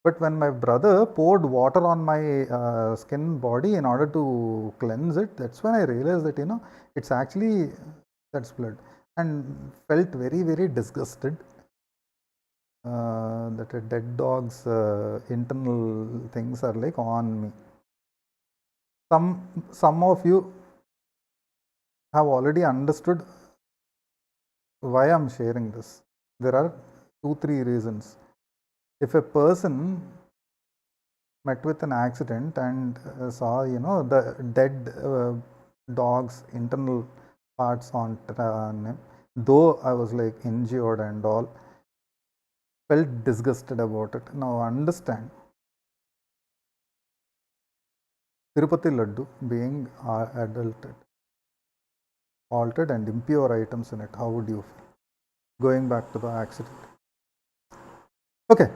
But when my brother poured water on my skin body in order to cleanse it, that's when I realized that, it's actually that's blood, and felt very, very disgusted that a dead dog's internal things are like on me. Some of you have already understood why I'm sharing this. There are 2-3 reasons. If a person met with an accident and saw, the dead dog's internal parts on him, though I was like injured and all, felt disgusted about it. Now understand, Tirupati Laddu being altered and impure items in it, how would you feel? Going back to the accident. Okay.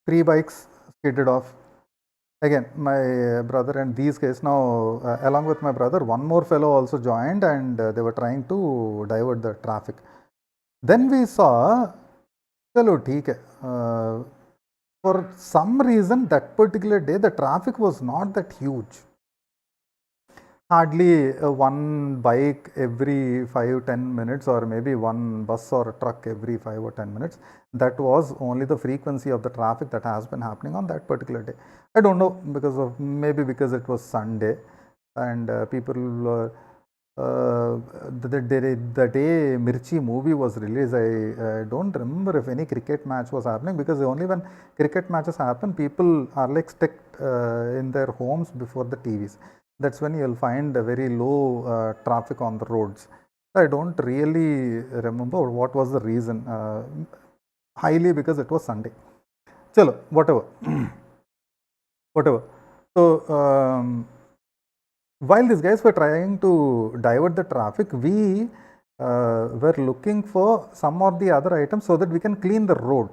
3 bikes skidded off. Again, my brother and these guys, now along with my brother, one more fellow also joined, and they were trying to divert the traffic. Then we saw, chalo theek hai. For some reason, that particular day, the traffic was not that huge. Hardly one bike every 5-10 minutes, or maybe one bus or a truck every 5 or 10 minutes. That was only the frequency of the traffic that has been happening on that particular day. I don't know, maybe because it was Sunday, and people the day Mirchi movie was released, I don't remember if any cricket match was happening, because only when cricket matches happen, people are like stuck in their homes before the TVs. That's when you'll find a very low traffic on the roads. I don't really remember what was the reason. Highly because it was Sunday. Chalo, whatever. So while these guys were trying to divert the traffic, we were looking for some or the other items so that we can clean the road.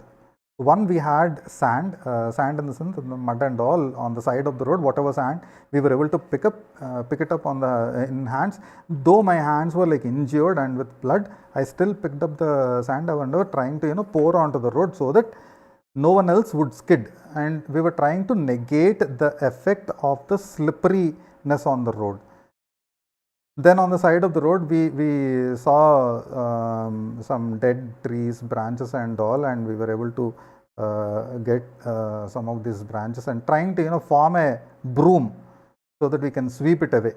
One, we had sand in the sense, the mud and all on the side of the road. Whatever sand we were able to pick it up on the in hands. Though my hands were like injured and with blood, I still picked up the sand. I was trying to pour onto the road so that no one else would skid, and we were trying to negate the effect of the slipperiness on the road. Then on the side of the road, we saw some dead trees, branches and all, and we were able to get some of these branches and trying to form a broom so that we can sweep it away.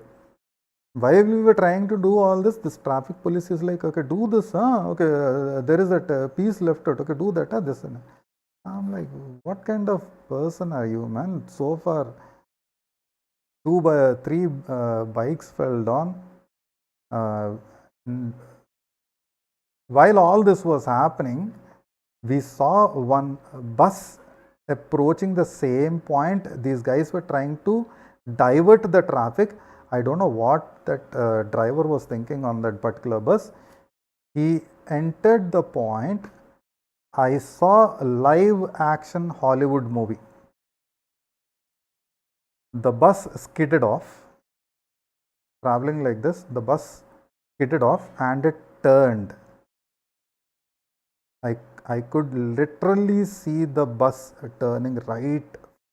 While we were trying to do all this traffic police is like, okay, do this, okay, there is that piece left out, okay, do that, this. I'm like, what kind of person are you, man? So far, 3 bikes fell down. While all this was happening, we saw one bus approaching the same point. These guys were trying to divert the traffic. I don't know what that driver was thinking on that particular bus. He entered the point. I saw a live action Hollywood movie. The bus skidded off, traveling like this. The bus skidded off and it turned. I could literally see the bus turning right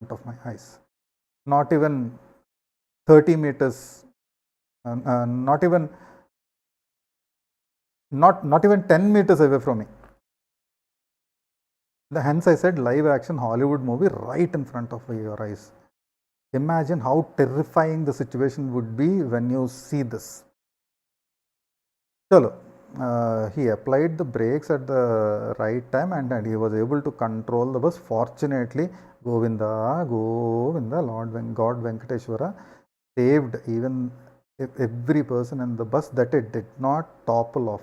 in front of my eyes. Not even 30 meters, not even 10 meters away from me. Hence I said live action Hollywood movie right in front of your eyes. Imagine how terrifying the situation would be when you see this. Chalo. He applied the brakes at the right time and he was able to control the bus. Fortunately, Govinda, Lord God Venkateshwara saved even every person in the bus, that it did not topple off.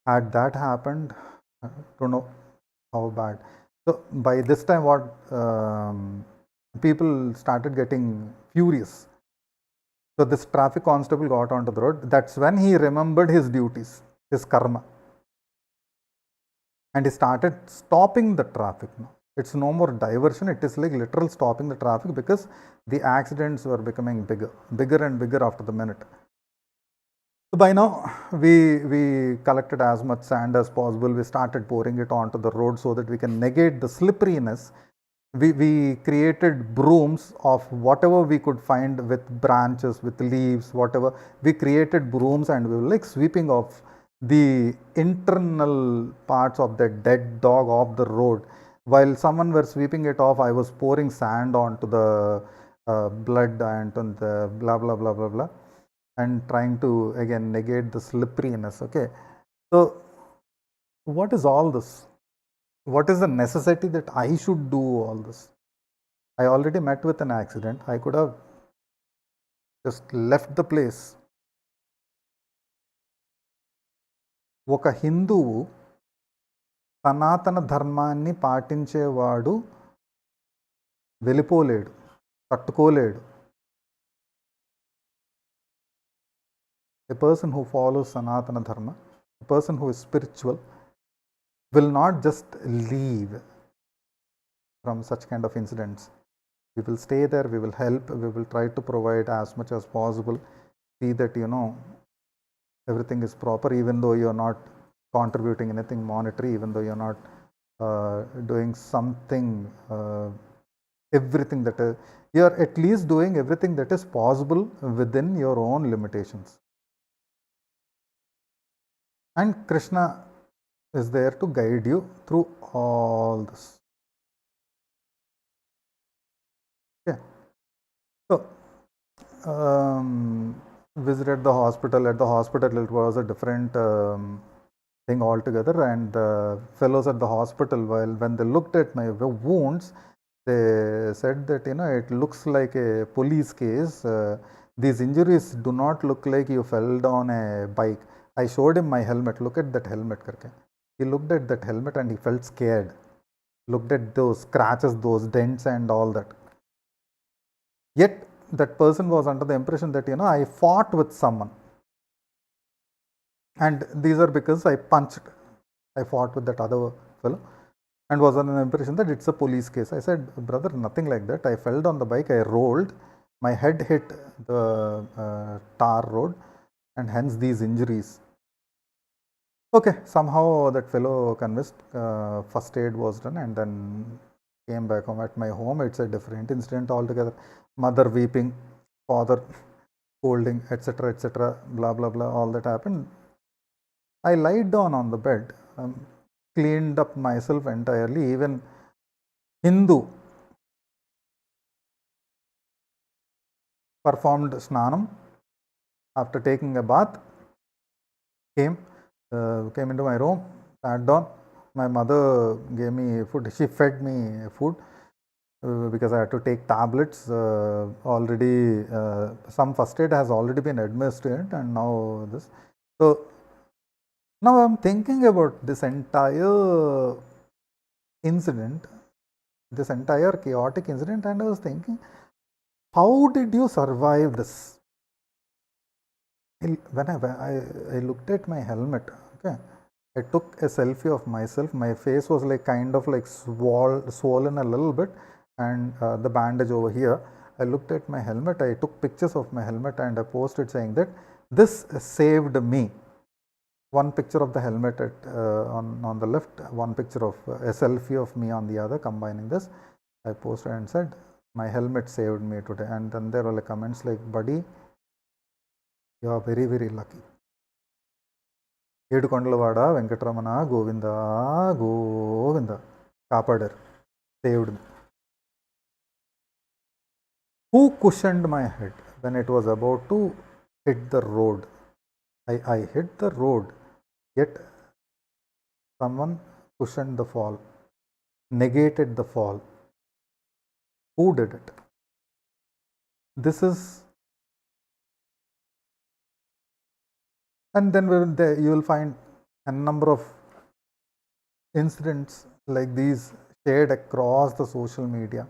Had that happened, I don't know how bad. So by this time, what people started getting furious. So this traffic constable got onto the road. That's when he remembered his duties, his karma. And he started stopping the traffic now. It's no more diversion. It is like literal stopping the traffic because the accidents were becoming bigger and bigger after the minute. So by now, we collected as much sand as possible. We started pouring it onto the road so that we can negate the slipperiness. We created brooms of whatever we could find with branches, with leaves, whatever. We created brooms and we were like sweeping off the internal parts of the dead dog off the road. While someone were sweeping it off, I was pouring sand onto the blood and on the blah, blah, blah, blah, blah, and trying to again negate the slipperiness. Okay. So what is all this? What is the necessity that I should do all this? I already met with an accident. I could have just left the place. ఒక హిందువు సనాతన ధర్మాన్ని పాటించేవాడు వెళ్ళిపోలేడు, తట్టుకోలేడు. A person who follows Sanatana Dharma, a person who is spiritual, will not just leave from such kind of incidents. We will stay there, we will help, we will try to provide as much as possible, see that everything is proper, even though you are not contributing anything monetary, even though you are not doing something, everything that you are at least doing everything that is possible within your own limitations. And Krishna is there to guide you through all this. Okay. So, visited the hospital. At the hospital, it was a different thing altogether. And the fellows at the hospital, when they looked at my wounds, they said that it looks like a police case. These injuries do not look like you fell down a bike. I showed him my helmet. Look at that helmet, karke. He looked at that helmet and he felt scared. Looked at those scratches, those dents and all that. Yet that person was under the impression that, I fought with someone. And these are because I fought with that other fellow, and was under the impression that it's a police case. I said, brother, nothing like that. I fell on the bike, I rolled, my head hit the tar road, and hence these injuries. Okay, somehow that fellow convinced, first aid was done, and then came back home. At my home, it's a different incident altogether. Mother weeping, father scolding, etc., blah, blah, blah, all that happened. I lied down on the bed, cleaned up myself entirely. Even Hindu performed snanam after taking a bath, came into my room, sat down. My mother gave me food. She fed me food because I had to take tablets. Already, some first aid has already been administered, and now this. So now I'm thinking about this entire incident, this entire chaotic incident, and I was thinking, how did you survive this? When I looked at my helmet, okay, I took a selfie of myself. My face was like kind of like swollen a little bit, and the bandage over here. I looked at my helmet. I took pictures of my helmet and I posted saying that this saved me. One picture of the helmet on the left, one picture of a selfie of me on the other, combining this. I posted and said, my helmet saved me today. And then there were like comments like, buddy, you are very, very lucky. Edukondalavada, Venkatramana, Govinda, Govinda, Kapadar, saved me. Who cushioned my head when it was about to hit the road? I hit the road, yet someone cushioned the fall, negated the fall. Who did it? This is, and then you will find a number of incidents like these shared across the social media.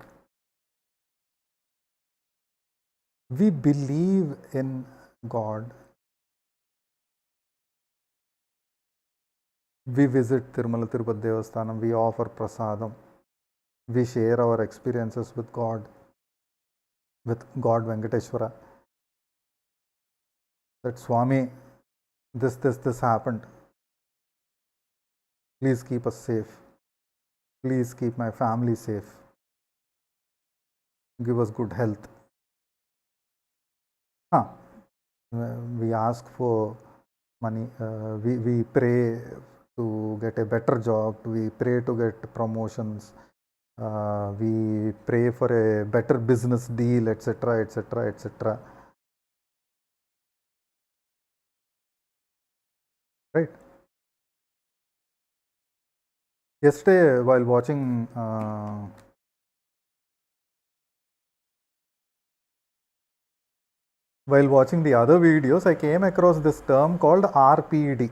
We believe in God. We visit Tirumala Tirupati Devasthanam, we offer prasadam, we share our experiences with God Venkateshwara. That Swami, this happened. Please keep us safe. Please keep my family safe. Give us good health. We ask for money. We pray to get a better job. We pray to get promotions. We pray for a better business deal, etc., etc., etc. Right? Yesterday, while watching the other videos, I came across this term called RPD.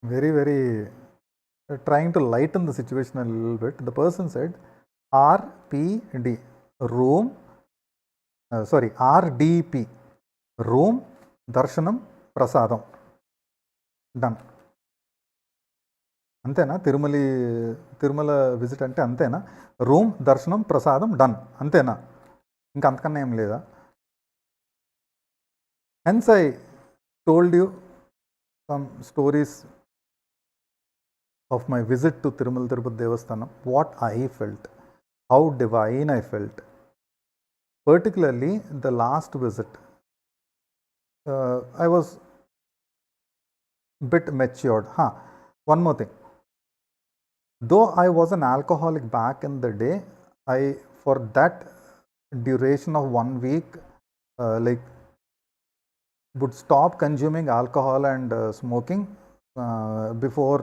Very, very trying to lighten the situation a little bit. The person said RPD, RDP, room, darshanam, prasadam. Done. అంతేనా? Tirumala visit అంటే అంతేనా? Room, దర్శనం, ప్రసాదం, done, అంతేనా? ఇంకా అంతకన్నా ఏం లేదా? Hence I told you some stories of my visit to Tirumala Tirupati Devasthanam, what I felt, how divine I felt. Particularly the last visit, I was bit matured. One more thing. Though I was an alcoholic back in the day, for that duration of 1 week, would stop consuming alcohol and smoking before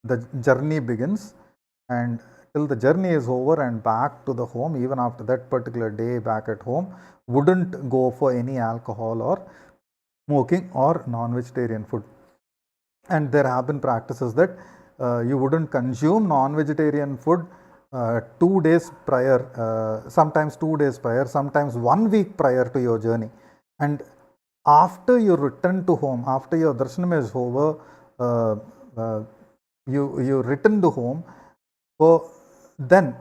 the journey begins, and till the journey is over and back to the home, even after that particular day back at home, wouldn't go for any alcohol or smoking or non-vegetarian food. And there have been practices that you wouldn't consume non-vegetarian food 2 days prior, sometimes 2 days prior, sometimes 1 week prior to your journey. And after you return to home, after your darshanam is over, you return to home, so then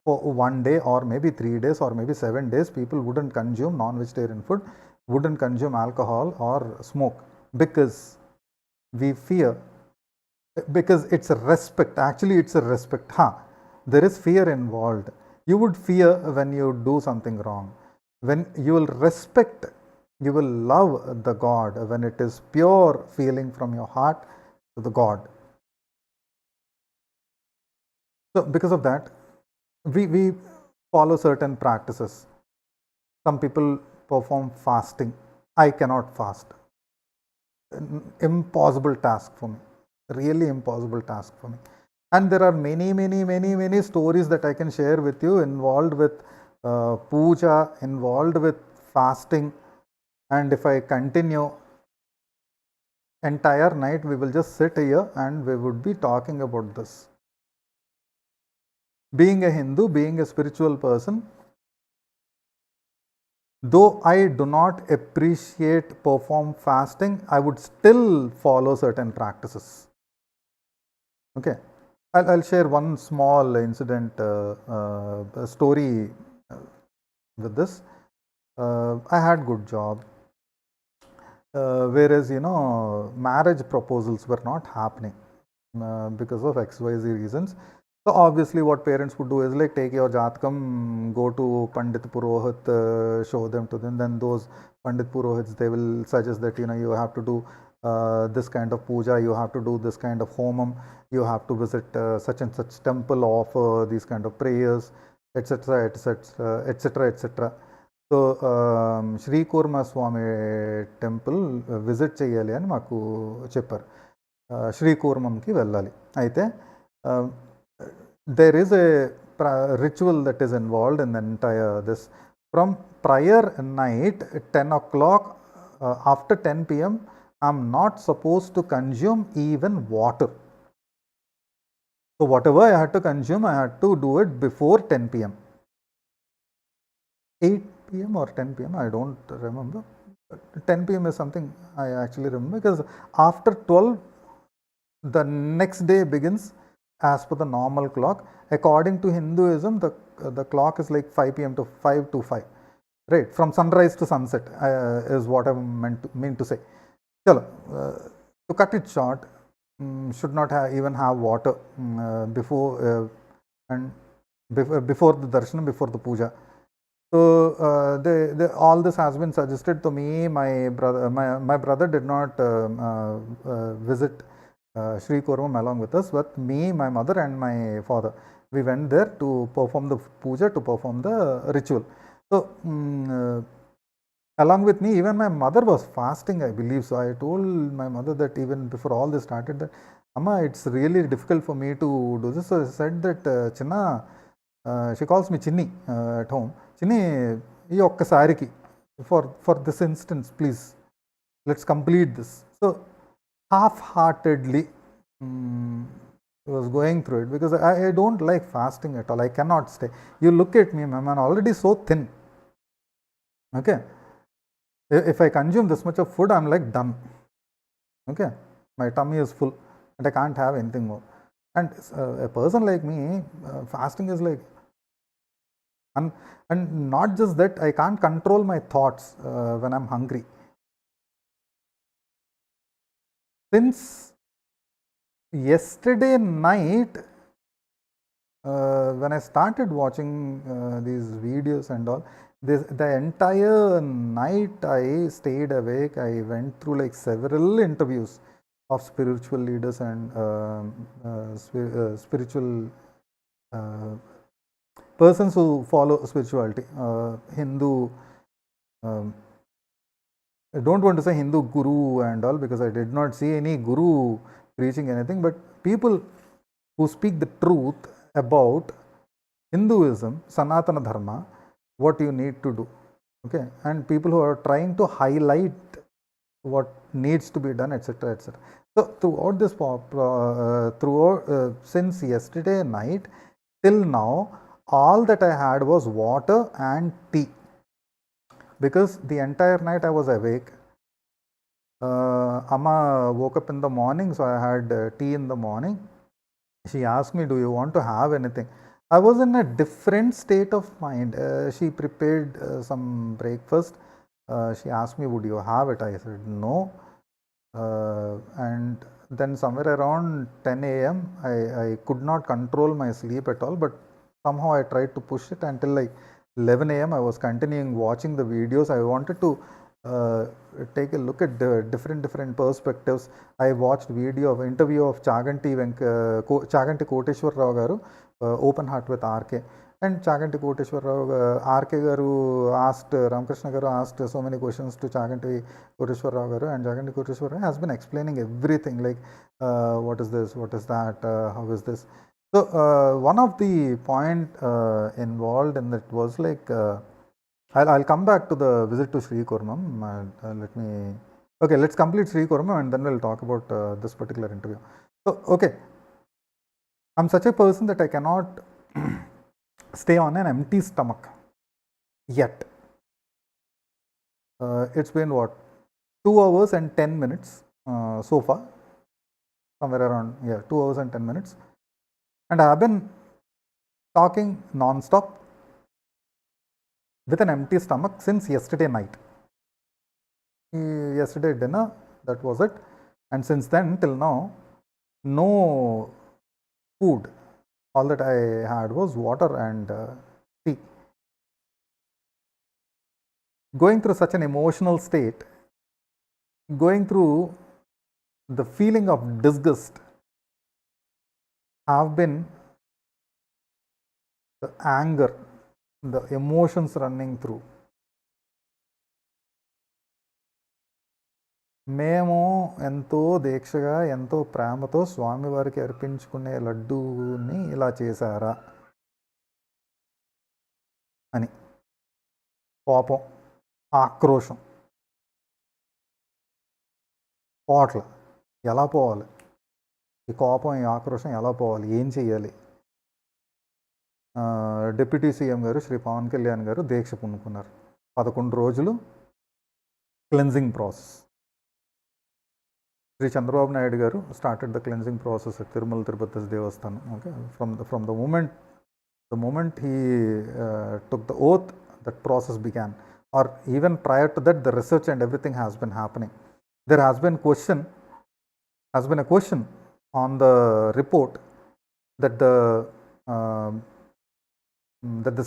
for 1 day or maybe 3 days or maybe 7 days, people wouldn't consume non-vegetarian food, wouldn't consume alcohol or smoke, because we fear, because it's a respect. Actually, it's a respect. There is fear involved. You would fear when you do something wrong. When you will respect, you will love the God when it is pure feeling from your heart to the God. So because of that, we follow certain practices. Some people perform fasting. I cannot fast. Impossible task for me. Really impossible task for me. And there are many stories that I can share with you involved with puja, involved with fasting. And if I continue entire night, we will just sit here and we would be talking about this. Being a Hindu, being a spiritual person, though I do not appreciate perform fasting, I would still follow certain practices. Okay, I'll share one small incident, story with this. I had good job, whereas marriage proposals were not happening because of XYZ reasons. So obviously what parents would do is like take your jatkam, go to Pandit Purohit, show them to them, then those Pandit Purohits, they will suggest that you have to do this kind of puja, you have to do this kind of homam, you have to visit such and such temple, offer these kind of prayers, etc, etc, etc, etc. So Sri Kurma Swami temple visit cheyali ani maaku chepparu. Sri Kurmamki vellali. Aithe there is a ritual that is involved in the entire this. From prior night 10 o'clock, after 10 p.m, I'm not supposed to consume even water. So whatever I had to consume, I had to do it before 10 p.m. 8 p.m. or 10 p.m, I don't remember. 10 p.m. is something I actually remember, because after 12, the next day begins as per the normal clock. According to Hinduism, the clock is like 5 p.m. to 5 to 5, right? From sunrise to sunset is what I mean to say. Chalo, to cut it short, should not even have water before before the darshanam, before the puja. So all this has been suggested to me. My brother did not visit Sri Kurmam along with us, but me, my mother and my father, we went there to perform the puja, to perform the ritual. So along with me, even my mother was fasting, I believe. So I told my mother that even before all this started, that Amma, it's really difficult for me to do this. So I said that Chinna, she calls me Chinni at home. Chinni, ee okkasariki, for this instance, please, let's complete this. So half-heartedly was going through it, because I don't like fasting at all. I cannot stay. You look at me, I'm already so thin. Okay, if I consume this much of food, I'm like done. Okay, my tummy is full and I can't have anything more. And a person like me, fasting is like, and not just that, I can't control my thoughts when I'm hungry. Since yesterday night, when I started watching these videos and all, the entire night I stayed awake. I went through like several interviews of spiritual leaders and spiritual persons who follow spirituality. Hindu, I don't want to say Hindu guru and all, because I did not see any guru preaching anything, but people who speak the truth about Hinduism, sanatana dharma, what you need to do. Okay, and people who are trying to highlight what needs to be done, etc, etc. So throughout this since yesterday night, till now, all that I had was water and tea, because the entire night I was awake. Amma woke up in the morning, so I had tea in the morning. She asked me, do you want to have anything? I was in a different state of mind. She prepared some breakfast. She asked me, would you have it? I said, no. And then somewhere around 10 a.m., I could not control my sleep at all, but somehow I tried to push it until like 11 a.m. I was continuing watching the videos. I wanted to take a look at the different perspectives. I watched interview of Chaganti Koteshwar Rao garu, Open Heart with RK. And Chaganti Koteshwar Rao, RK garu asked, Ramakrishna garu asked so many questions to Chaganti Koteshwar Rao garu, and Chaganti Koteshwar Rao has been explaining everything, like what is this, what is that, how is this. So one of the point involved in that was like, I'll come back to the visit to Sri Kurmam. Let's complete Sri Kurmam and then we'll talk about this particular interview. So, okay, I'm such a person that I cannot stay on an empty stomach yet. It's been what, 2 hours and 10 minutes so far, somewhere around 2 hours and 10 minutes, and I have been talking non-stop with an empty stomach since yesterday night. Yesterday dinner, that was it, and since then till now, no food. All that I had was water and tea. Going through such an emotional state, going through the feeling of disgust, have been the anger, the emotions running through. మేము ఎంతో దీక్షగా ఎంతో ప్రేమతో స్వామివారికి అర్పించుకునే లడ్డూని ఇలా చేశారా అని కోపం, ఆక్రోశం, పోట్ల ఎలా పోవాలి, ఈ కోపం ఈ ఆక్రోశం ఎలా పోవాలి, ఏం చేయాలి. డిప్యూటీ సీఎం గారు శ్రీ పవన్ కళ్యాణ్ గారు దీక్ష పూనుకున్నారు. 11 రోజులు cleansing process. Sri Chandrababu Naidu garu started the cleansing process at Tirumala Tirupati Devasthanam. Okay, from the moment he took the oath, that process began. Or even prior to that, the research and everything has been happening. There has been a question on the report that the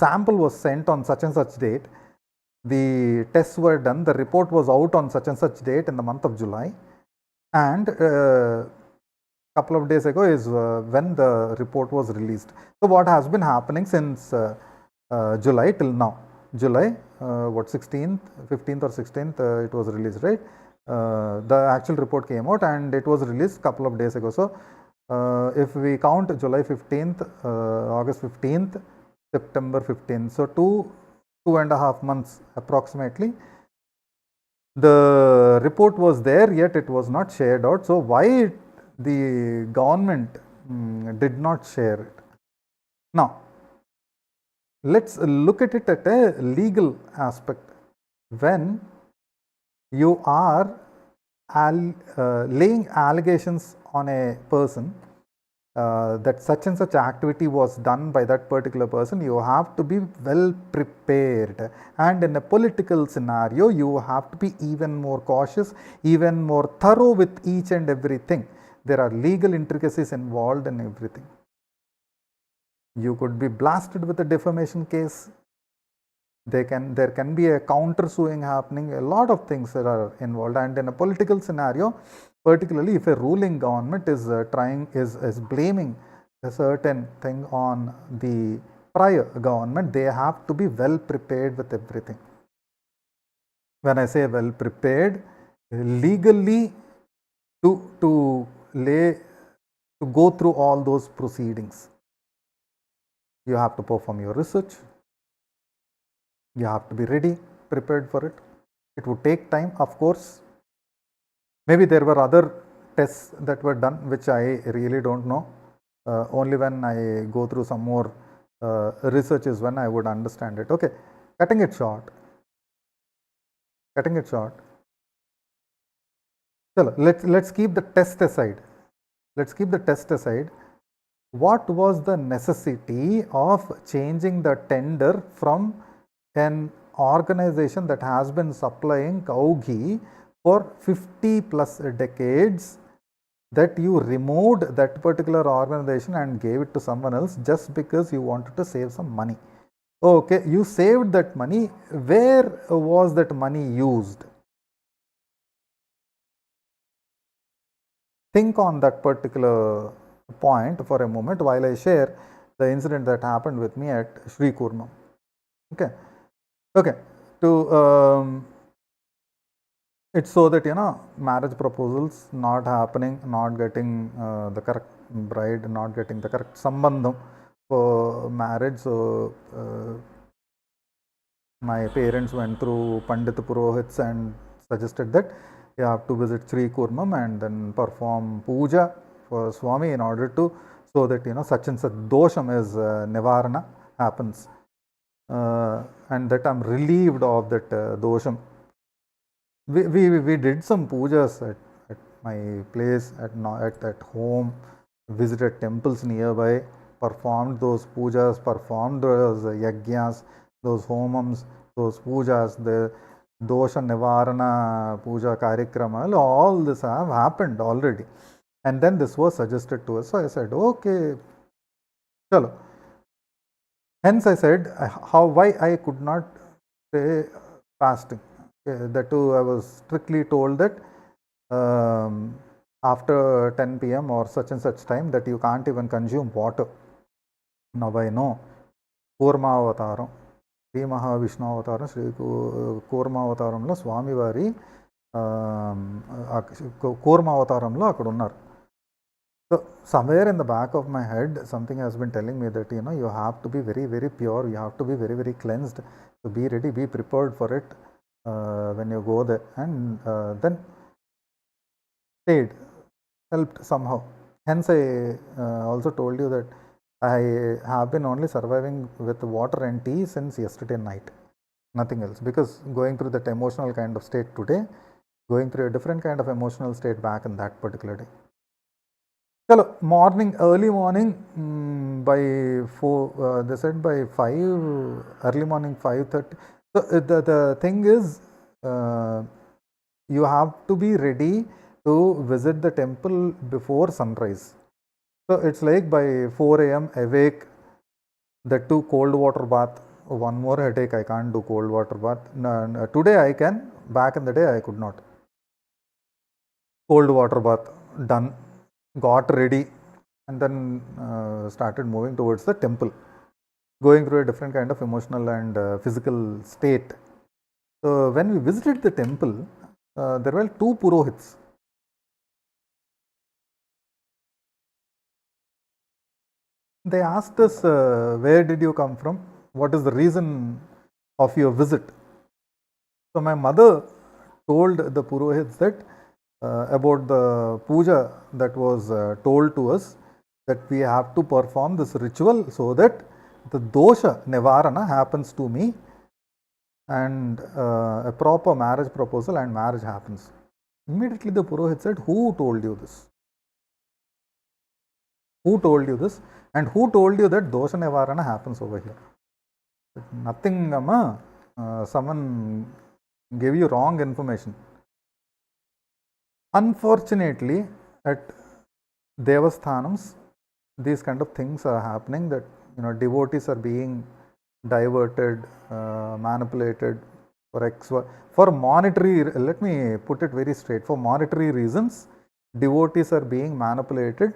sample was sent on such and such date. The tests were done. The report was out on such and such date in the month of July. And couple of days ago is when the report was released. So what has been happening since July till now? July, 16th, 15th or 16th, it was released, right? The actual report came out and it was released couple of days ago. So if we count July 15th, August 15th, September 15th, so 2.5 months approximately, the report was there, yet it was not shared out. So why the government did not share it? Now, let's look at it at a legal aspect. When you are laying allegations on a person that such and such activity was done by that particular person, you have to be well prepared, and in a political scenario you have to be even more cautious, even more thorough with each and everything. There are legal intricacies involved in everything. You could be blasted with a defamation case. There can be a counter suing happening. A lot of things that are involved, and in a political scenario, particularly if a ruling government is blaming a certain thing on the prior government, they have to be well prepared with everything. When I say well prepared, legally to go through all those proceedings, you have to perform your research. You have to be ready, prepared for it. It would take time, of course. Maybe there were other tests that were done, which I really don't know. Only when I go through some more research is when I would understand it. Okay, cutting it short. Chalo, let's keep the test aside. What was the necessity of changing the tender from an organization that has been supplying cow ghee for 50 plus decades, that you removed that particular organization and gave it to someone else just because you wanted to save some money? Okay, you saved that money. Where was that money used? Think on that particular point for a moment while I share the incident that happened with me at Sri Kurma. Okay. It's so that, marriage proposals not happening, not getting the correct bride, not getting the correct sambandham for marriage. So my parents went through Pandit Purohits and suggested that you have to visit Sri Kurmam and then perform puja for Swami in order to, so that such and such dosham is nivarana happens, and that I'm relieved of that dosham. We did some pujas at my place, at home, visited temples nearby, performed those pujas, performed those yajnas, those homams, those pujas, the dosha nivarana puja karikrama, all this have happened already. And then this was suggested to us. So I said, okay, chalo. Hence I said, why I could not say fasting. That too, I was strictly told that after 10 p.m. or such and such time that you can't even consume water. Now I know Kurma Avataram, Sri Mahavishnu Avataram, Sri Kurma Avataramlo Swami Vari Kurma Avataramlo akkadunnaru. So somewhere in the back of my head, something has been telling me that you have to be very, very pure, you have to be very, very cleansed. So be ready, be prepared for it when you go there, and then stayed, helped somehow. Hence I also told you that I have been only surviving with water and tea since yesterday night, nothing else, because going through that emotional kind of state today, going through a different kind of emotional state back in that particular day. Hello, early morning, by 4, they said by 5, early morning 5:30. So the thing is, you have to be ready to visit the temple before sunrise. So it's like by 4 a.m. awake, that too cold water bath. One more headache, I can't do cold water bath. No, today I can, back in the day I could not. Cold water bath, done. Got ready, and then started moving towards the temple, going through a different kind of emotional and physical state. So when we visited the temple, there were 2 Purohits. They asked us, where did you come from? What is the reason of your visit? So my mother told the Purohits that about the puja that was told to us, that we have to perform this ritual so that the dosha nivarana happens to me, and a proper marriage proposal and marriage happens. Immediately the Purohit said, who told you this? Who told you this? And who told you that dosha nivarana happens over here? Nothing, Amma. Someone gave you wrong information. Unfortunately, at Devasthanams, these kind of things are happening, that devotees are being diverted, manipulated for monetary. Let me put it very straight. For monetary reasons, devotees are being manipulated.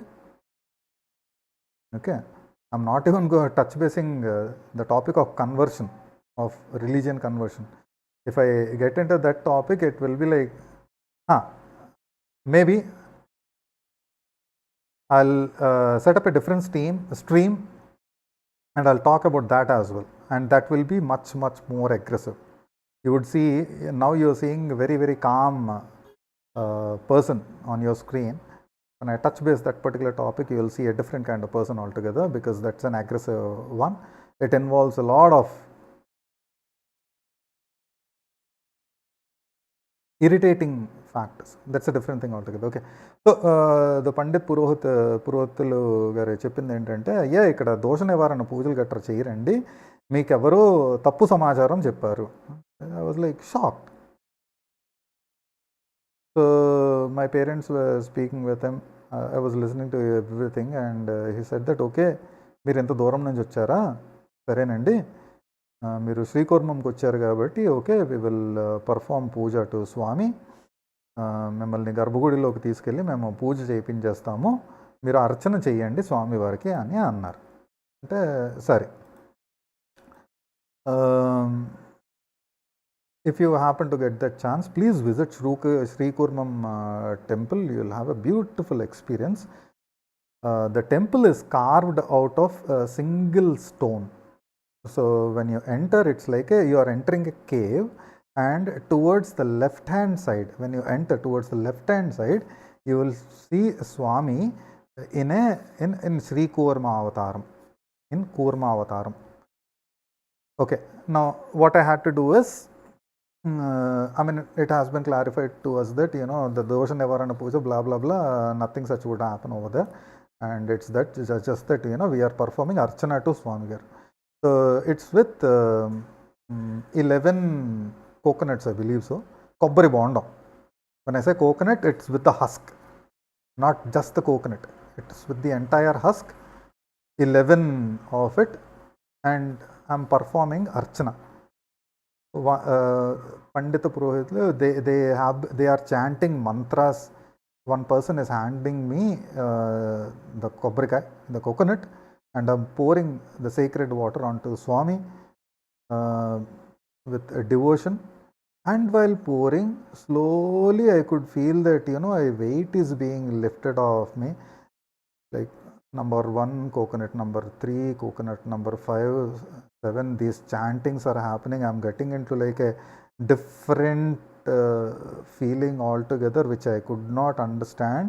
Okay, I'm not even touch basing the topic of conversion, of religion conversion. If I get into that topic, it will be like, maybe I'll set up a different stream, and I'll talk about that as well, and that will be much, much more aggressive. You would see, now you're seeing a very, very calm person on your screen. when I touch base that particular topic, you will see a different kind of person altogether, because that's an aggressive one. It involves a lot of irritating factors. That's a different thing altogether. Okay. So the Pandit పురోహితులు గారు చెప్పింది ఏంటంటే, అయ్యా ఇక్కడ దోష నివారణ పూజలు గట్రా చేయరండి, మీకెవరో తప్పు సమాచారం చెప్పారు. I was like shocked. So my parents were speaking with him. I was listening to everything and he said that, okay, మీరు ఎంత దూరం నుంచి వచ్చారా, సరేనండి, మీరు శ్రీకూర్మంకి వచ్చారు కాబట్టి okay, we will perform puja to Swami, మిమ్మల్ని గర్భగుడిలోకి తీసుకెళ్ళి మేము పూజ చేయించేస్తాము, మీరు అర్చన చేయండి స్వామివారికి అని అన్నారు. అంటే సరే, if you happen to get that chance, please visit Sri Kurmam temple. You will have a beautiful experience. The temple is carved out of a single stone. So when you enter, it's like you are entering a cave, and towards the left hand side, when you enter towards the left hand side, you will see Swami in Sri Kurma Avataram, in Kurma Avataram. Okay, now what I had to do is, I mean, it has been clarified to us that, you know, the dosha nivarana puja, blah blah blah, nothing such would happen over there, and it's just that, you know, we are performing archana to Swami here. So it's with 11 coconuts, I believe so. Kobbari bondam. When I say coconut, it's with the husk, not just the coconut. It's with the entire husk, 11 of it, and I'm performing archana. Pandita Purohitlu, they are chanting mantras. One person is handing me the kobbarikai, the coconut, and I'm pouring the sacred water onto Swami with devotion. And while pouring, slowly I could feel that, you know, a weight is being lifted off me. Like number 1 coconut, number 3 coconut, number 5, 7, these chantings are happening. I'm getting into like a different feeling altogether, which I could not understand.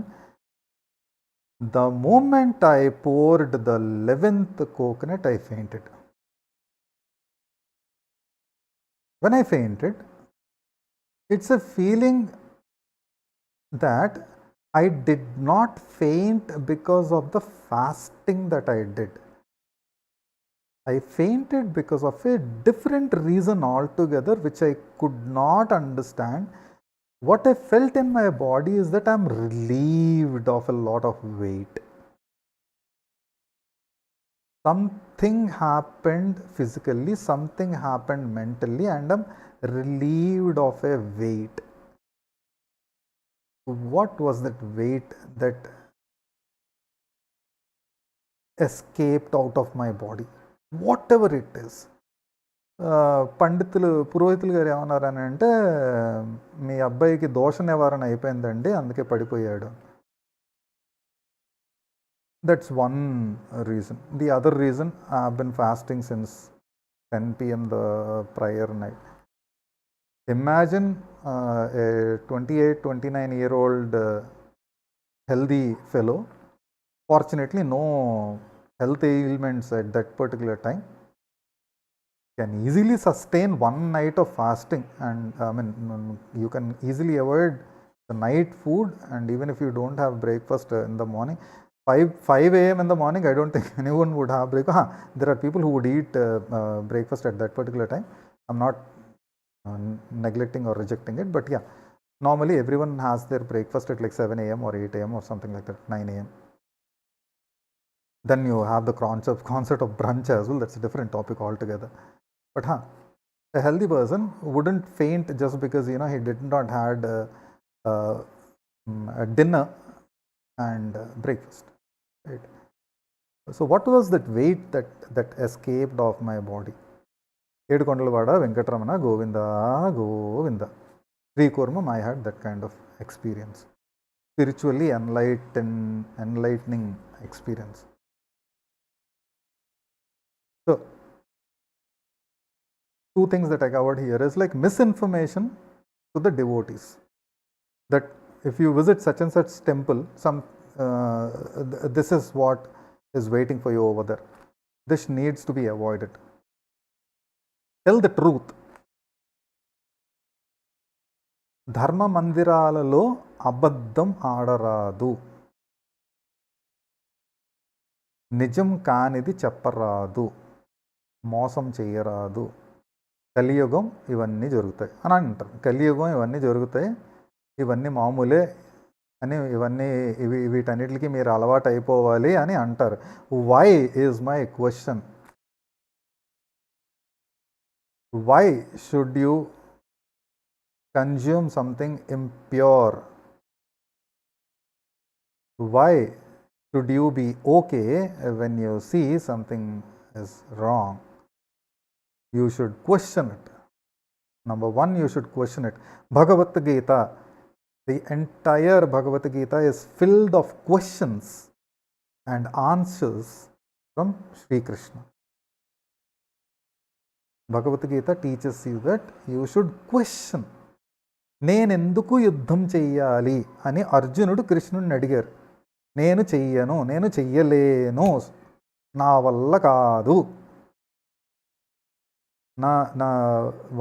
The moment I poured the 11th coconut, I fainted. When I fainted, it's a feeling that I did not faint because of the fasting that I did. I fainted because of a different reason altogether, which I could not understand. What I felt in my body is that I'm relieved of a lot of weight. Something happened physically, something happened mentally, and I'm relieved of a weight. What was that weight that escaped out of my body? Whatever it is. పండితులు పురోహితులు గారు ఏమన్నారని అంటే, మీ అబ్బాయికి దోష నివారణ అయిపోయిందండి, అందుకే పడిపోయాడు. That's one reason. The other reason, I have been fasting since 10 p.m. the prior night. Imagine a 28-29-year-old healthy fellow. Fortunately, no health ailments at that particular time. Can easily sustain one night of fasting, and I mean, you can easily avoid the night food, and even if you don't have breakfast in the morning, 5 a.m. in the morning, I don't think anyone would have breakfast. There are people who would eat breakfast at that particular time. I'm not neglecting or rejecting it, but yeah, normally everyone has their breakfast at like 7 a.m. or 8 a.m. or something like that, 9 a.m. Then you have the concept of brunch as well. That's a different topic altogether. But a healthy person wouldn't faint just because, you know, he did not had a dinner and breakfast, right? So what was that weight that escaped off my body? Edukondalvada Venkatramana Govinda Govinda. Sri Kurmam, I had that kind of experience. Spiritually enlightening experience. So, 2 things that I covered here is like misinformation to the devotees. That if you visit such and such temple, this is what is waiting for you over there. This needs to be avoided. Tell the truth. ధర్మ మందిరాలలో అబద్ధం ఆడరాదు, నిజం కానిది చెప్పరాదు, మోసం చేయరాదు. కలియుగం ఇవన్నీ జరుగుతాయి అని అంటారు. కలియుగం ఇవన్నీ జరుగుతాయి, ఇవన్నీ మామూలే అని, వీటన్నిటికి మీరు అలవాటు అయిపోవాలి అని అంటారు. Why is my question? Why should you consume something impure? Why should you be okay when you see something is wrong? You should question it. Number one, you should question it. Bhagavad Gita, the entire Bhagavad Gita is filled of questions and answers from Sri Krishna. Bhagavad Gita teaches you that you should question. నేనెందుకు యుద్ధం చెయ్యాలి అని అర్జునుడు కృష్ణుడిని అడిగారు. నేను చెయ్యను, నేను చెయ్యలేను, నా వల్ల కాదు, నా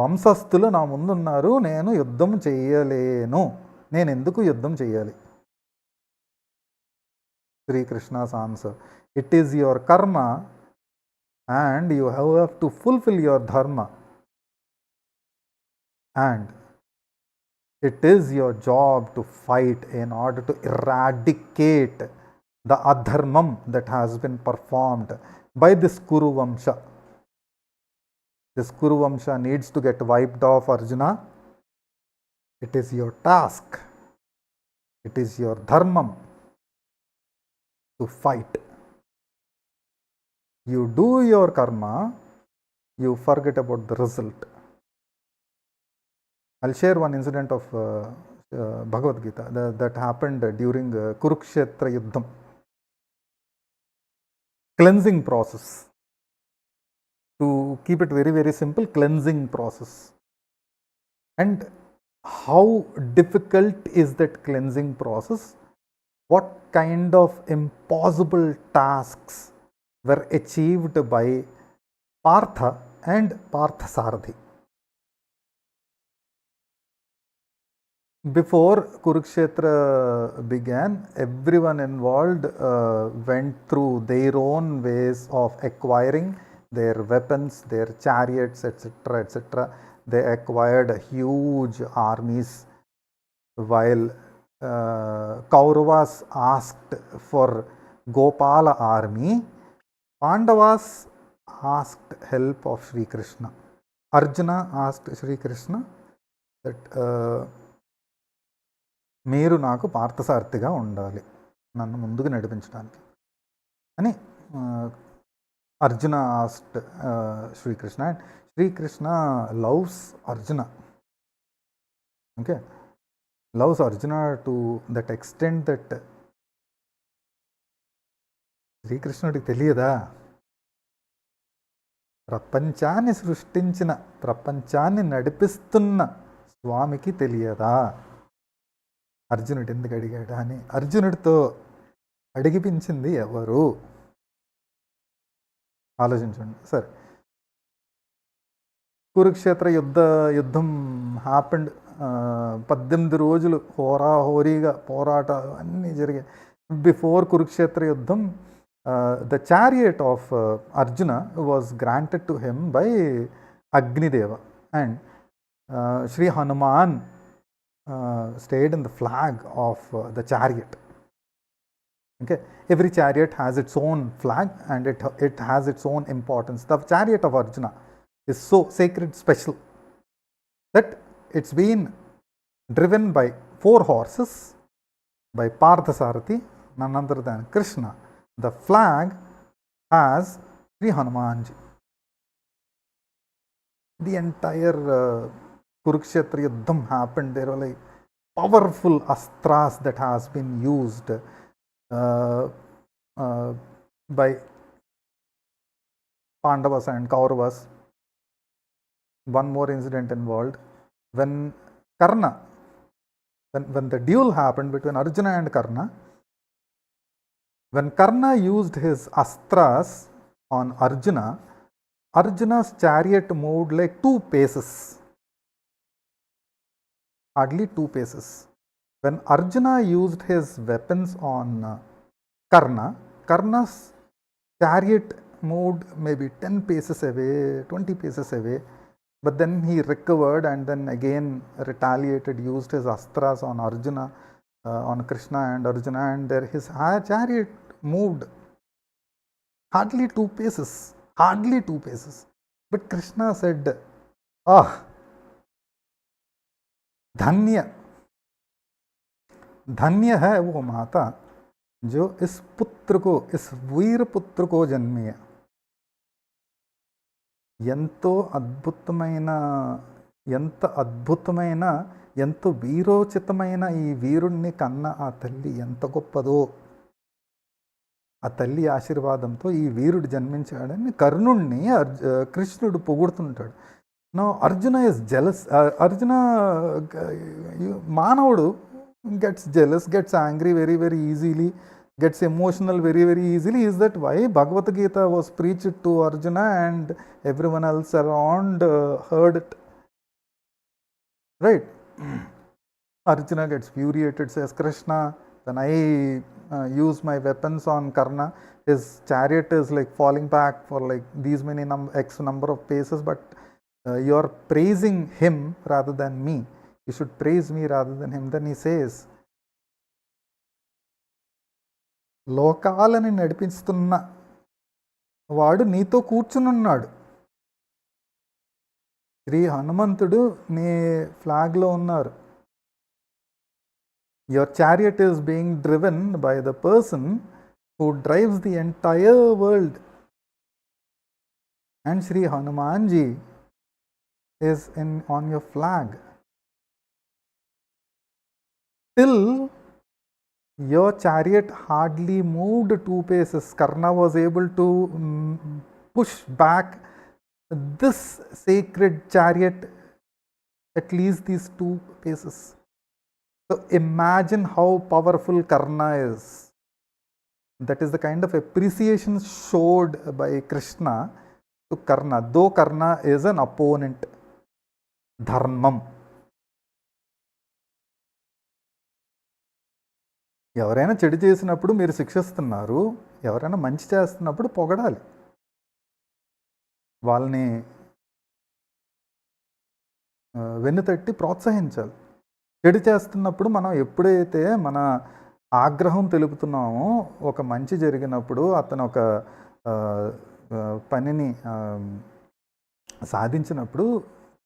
వంశస్థులు నా ముందున్నారు, నేను యుద్ధం చెయ్యలేను, నేను ఎందుకు యుద్ధం చెయ్యాలి? శ్రీకృష్ణ's answer, it is your karma and you have to fulfill your dharma, and it is your job to fight in order to eradicate the adharmam that has been performed by this Kuru Vamsha. This Kuru Vamsha needs to get wiped off, Arjuna. It is your task, it is your dharmam to fight. You do your karma, you forget about the result. I'll share one incident of Bhagavad Gita that happened during Kurukshetra Yuddham. Cleansing process. To keep it very, very simple, cleansing process. And how difficult is that cleansing process? What kind of impossible tasks were achieved by Partha and Parthasarathi? Before Kurukshetra began, everyone involved went through their own ways of acquiring their weapons, their chariots, etc., etc. They acquired huge armies, while Kauravas asked for Gopala army. Pandavas asked help of Sri Krishna. Arjuna asked Sri Krishna that మీరు నాకు పార్థసారథిగా ఉండాలి, నన్ను ముందుకు నడిపించడానికి అని Arjuna asked Sri Krishna. And Sri Krishna loves Arjuna. Okay, loves Arjuna to that extent that శ్రీకృష్ణుడికి తెలియదా? ప్రపంచాన్ని సృష్టించిన, ప్రపంచాన్ని నడిపిస్తున్న స్వామికి తెలియదా అర్జునుడు ఎందుకు అడిగాడా అని? అర్జునుడితో అడిగిపించింది ఎవరు? ఆలోచించండి. సరే, కురుక్షేత్ర యుద్ధం హ్యాపెండ్. 18 రోజులు హోరాహోరీగా పోరాటాలు అన్నీ జరిగాయి. Before Kurukshetra yuddham, the chariot of Arjuna was granted to him by Agnideva, and Shri Hanuman stayed in the flag of the chariot. Okay, every chariot has its own flag and it has its own importance. The chariot of Arjuna is so sacred, special, that it's been driven by 4 horses by Parthasarathi, none other than Krishna. The flag has Sri Hanumanji. The entire Kurukshetra Yuddham happened. There were like powerful astras that has been used by Pandavas and Kauravas. One more incident involved when Karna, when the duel happened between Arjuna and Karna. When Karna used his astras on Arjuna, Arjuna's chariot moved like 2 paces. Hardly 2 paces. When Arjuna used his weapons on Karna, Karna's chariot moved maybe 10 paces away, 20 paces away, but then he recovered and then again retaliated, used his astras on Arjuna, on Krishna and Arjuna, and there his chariot moved hardly 2 paces, hardly 2 paces. But Krishna said, धन्य धन्य है वो माता जो इस पुत्र को, इस वीर पुत्र को जन्मी है. ఎంతో అద్భుతమైన ఎంతో వీరోచితమైన ఈ వీరుణ్ణి కన్న ఆ తల్లి ఎంత గొప్పదో. ఆ తల్లి ఆశీర్వాదంతో ఈ వీరుడు జన్మించాడని కర్ణుణ్ణి కృష్ణుడు పొగుడుతుంటాడు. No Arjuna is jealous. Arjuna మానవుడు gets jealous, gets angry very very easily, gets emotional very very easily. Is that why Bhagavad Gita was preached to Arjuna and everyone else around heard it, right? Arjuna gets furiated, says, Krishna, when I use my weapons on Karna, his chariot is like falling back for like these many x number of paces, but you are praising him rather than me. You should praise me rather than him. Then he says, లోకాలని నడిపిస్తున్న వాడు నీతో కూర్చునున్నాడు. శ్రీ హనుమంతుడు నీ ఫ్లాగ్లో ఉన్నారు. Your chariot is being driven by the person who drives the entire world. And Sri Hanumanji is on your flag. Till your chariot hardly moved 2 paces. Karna was able to push back this sacred chariot at least these 2 paces. So imagine how powerful Karna is. That is the kind of appreciation showed by Krishna to Karna, though Karna is an opponent. Dharmam. ఎవరైనా చెడు చేసినప్పుడు మీరు శిక్షిస్తున్నారు, ఎవరైనా మంచి చేస్తున్నప్పుడు పొగడాలి, వాళ్ళని వెన్నుతట్టి ప్రోత్సహించాలి. చెడు చేస్తున్నప్పుడు మనం ఎప్పుడైతే మన ఆగ్రహం తెలుపుతున్నామో, ఒక మంచి జరిగినప్పుడు అతను ఒక పనిని సాధించినప్పుడు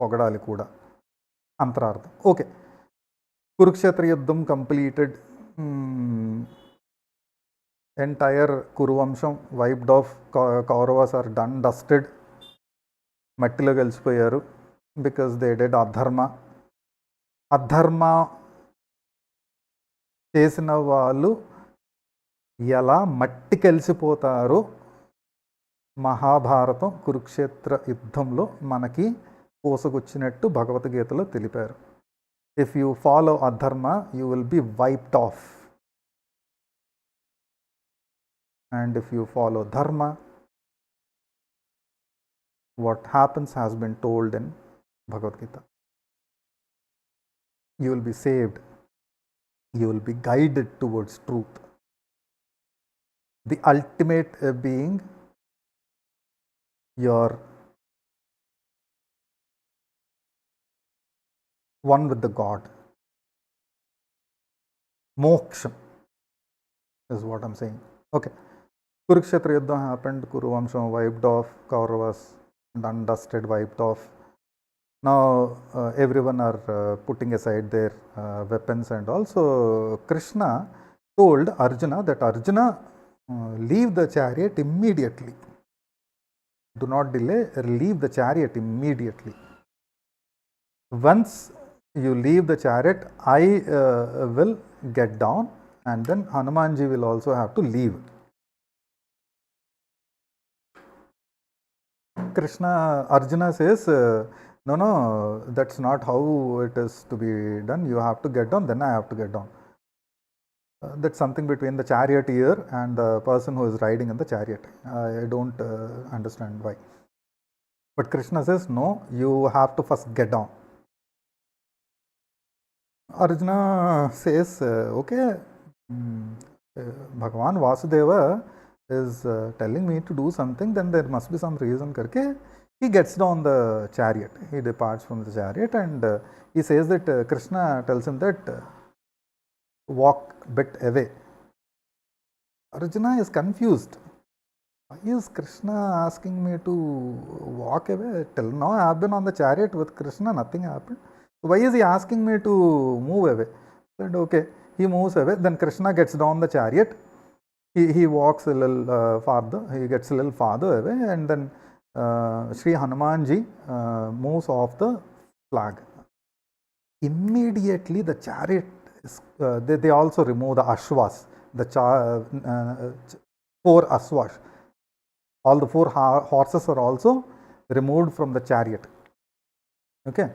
పొగడాలి కూడా. అంతరార్థం. ఓకే. కురుక్షేత్ర యుద్ధం completed. Entire Kuru Vamsham wiped off. Kauravas are done, dusted. మట్టిలో కలిసిపోయారు. Because they did అధర్మ. అధర్మ చేసిన వాళ్ళు ఎలా మట్టి కలిసిపోతారో మహాభారతం కురుక్షేత్ర యుద్ధంలో మనకి పోసకొచ్చినట్టు భగవద్గీతలో తెలిపారు. If you follow adharma, you will be wiped off. And if you follow dharma, what happens has been told in Bhagavad Gita. You will be saved. You will be guided towards truth. The ultimate being your one with the God. Moksha is what I'm saying. Okay. Kurukshetra Yuddha happened. Kuru Vamsham wiped off. Kauravas done, dusted, wiped off. Now everyone are putting aside their weapons, and also Krishna told Arjuna that Arjuna, leave the chariot immediately. Do not delay, leave the chariot immediately. Once you leave the chariot, I will get down, and then Hanumanji will also have to leave. Arjuna says, no, that's not how it is to be done. You have to get down, then I have to get down. That's something between the charioteer and the person who is riding in the chariot. I don't understand why. But Krishna says, no, you have to first get down. Arjuna says, okay, Bhagavan Vasudeva is telling me to do something, then there must be some reason karke. He gets down the chariot. He departs from the chariot, and he says that Krishna tells him that walk bit away. Arjuna is confused. Why is Krishna asking me to walk away? Till now I have been on the chariot with Krishna, nothing happened. Why is he asking me to move away? Said, okay, he moves away. Then Krishna gets down the chariot. He walks a little farther. He gets a little farther away, and then Sri Hanumanji moves off the flag. Immediately the chariot is, they also remove the ashwas, the 4 ashwas. All the 4 horses are also removed from the chariot. Okay.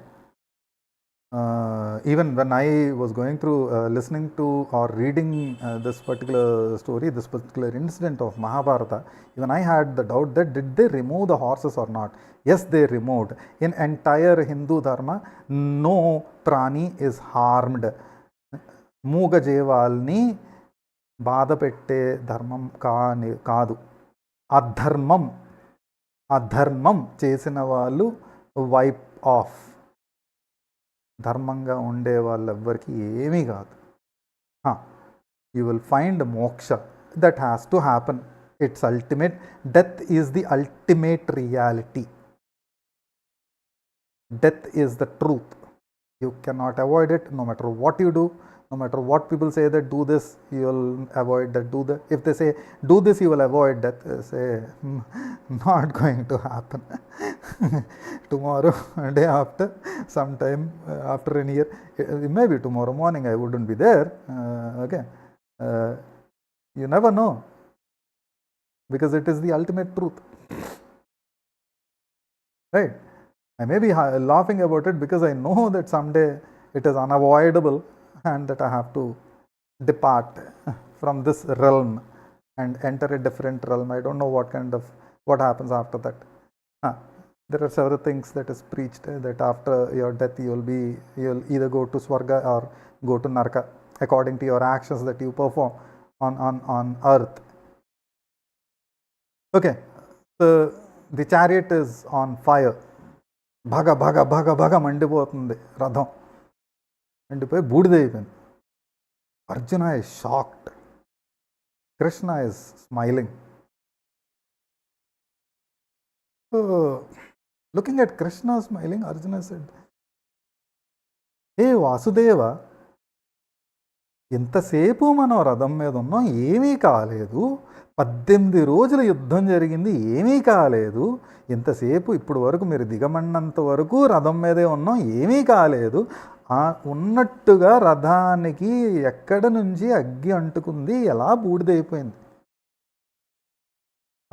Even when I was going through listening to or reading this particular story, this particular incident of Mahabharata, even I had the doubt that did they remove the horses or not. Yes, they removed. In entire Hindu dharma, no prani is harmed. Mooga jevalni బాధ పెట్టే ధర్మం కాదు. అధర్మం చేసిన వాళ్ళు wipe of. ధర్మంగా ఉండే వాళ్ళెవ్వరికి ఏమీ కాదు. You will find moksha. That has to happen. It's ultimate. Death is the ultimate reality. Death is the truth. You cannot avoid it. No matter what you do, no matter what people say that do this, you will avoid that. If they say do this, you will avoid that, say not going to happen. Tomorrow, day after, sometime after a year, maybe tomorrow morning I wouldn't be there. Okay, you never know, because it is the ultimate truth, right? I may be laughing about it because I know that someday it is unavoidable, and that I have to depart from this realm and enter a different realm. I don't know what happens after that. There are several things that is preached that after your death you'll either go to Swarga or go to Naraka according to your actions that you perform on earth. Okay, so the chariot is on fire. Bhaga mandipotundi ratham. అండిపోయి బూడిదైపోయింది. Arjuna is shocked. Krishna is smiling. So, looking at Krishna smiling, Arjuna said, hey Vasudeva, ఇంతసేపు మనం రథం మీద ఉన్నాం, ఏమీ కాలేదు. 18 రోజుల యుద్ధం జరిగింది, ఏమీ కాలేదు. ఇంతసేపు ఇప్పుడు వరకు మీరు దిగమన్నంత వరకు రథం మీదే ఉన్నాం, ఏమీ కాలేదు. ఉన్నట్టుగా రథానికి ఎక్కడ నుంచి అగ్గి అంటుకుంది, ఎలా బూడిదైపోయింది.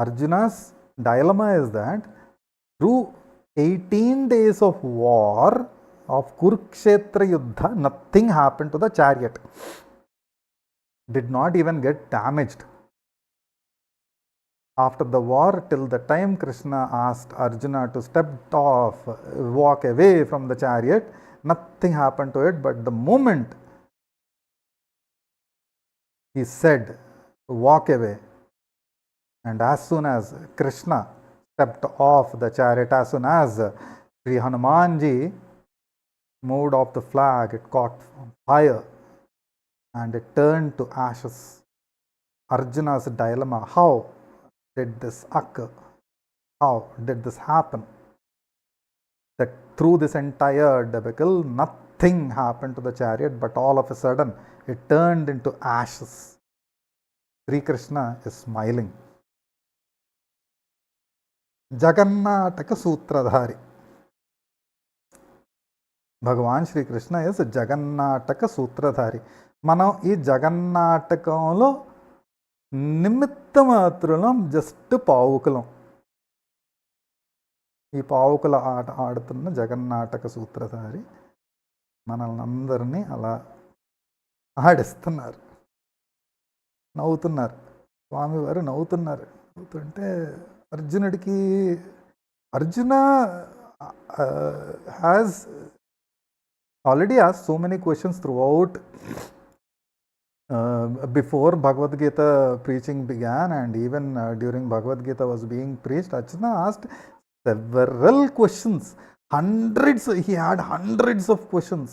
Arjuna's dilemma is that through 18 days of war of Kurukshetra Yuddha, nothing happened to the chariot. Did not even get damaged. After the war, till the time Krishna asked Arjuna to step off, walk away from the chariot, nothing happened to it. But the moment he said, walk away, and as soon as Krishna stepped off the chariot, as soon as Sri Hanumanji moved off the flag, it caught on fire and it turned to ashes. Arjuna's dilemma: how did this occur? How did this happen? That through this entire debacle, nothing happened to the chariot, but all of a sudden it turned into ashes. Sri Krishna is smiling. Jagannataka Sutradhari. Bhagavan Shri Krishna is Jagannataka Sutradhari. మనం ఈ జగన్నాటకంలో నిమిత్త మాత్రం just పావుకులం. ఈ పావుకుల ఆట ఆడుతున్న జగన్నాటక సూత్రధారి మనల్ని అందరినీ అలా ఆడిస్తున్నారు. నవ్వుతున్నారు. స్వామివారు నవ్వుతున్నారు. నవ్వుతుంటే అర్జునుడికి Arjuna has already asked so many questions throughout before Bhagavad Gita preaching began, and even during Bhagavad Gita was being preached. Arjuna asked several questions, hundreds. He had hundreds of questions,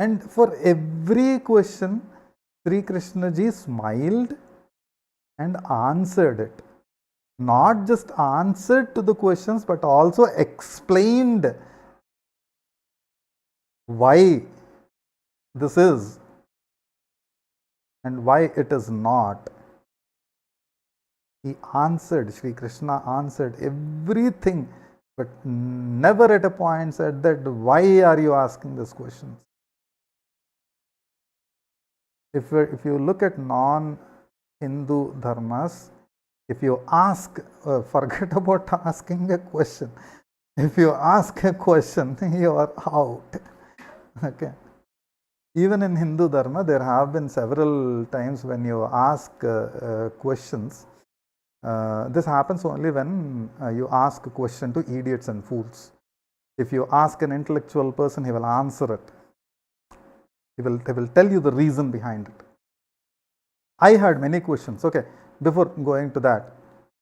and for every question Sri Krishna ji smiled and answered it. Not just answered to the questions, but also explained why this is and why it is not. He answered, Sri Krishna answered everything, but never at a point said that why are you asking this question. If you look at non-Hindu dharmas, if you ask, forget about asking a question. If you ask a question, you are out. Okay. Even in Hindu Dharma, there have been several times when you ask questions. This happens only when you ask a question to idiots and fools. If you ask an intellectual person, he will answer it. He will tell you the reason behind it. I had many questions. Okay, before going to that,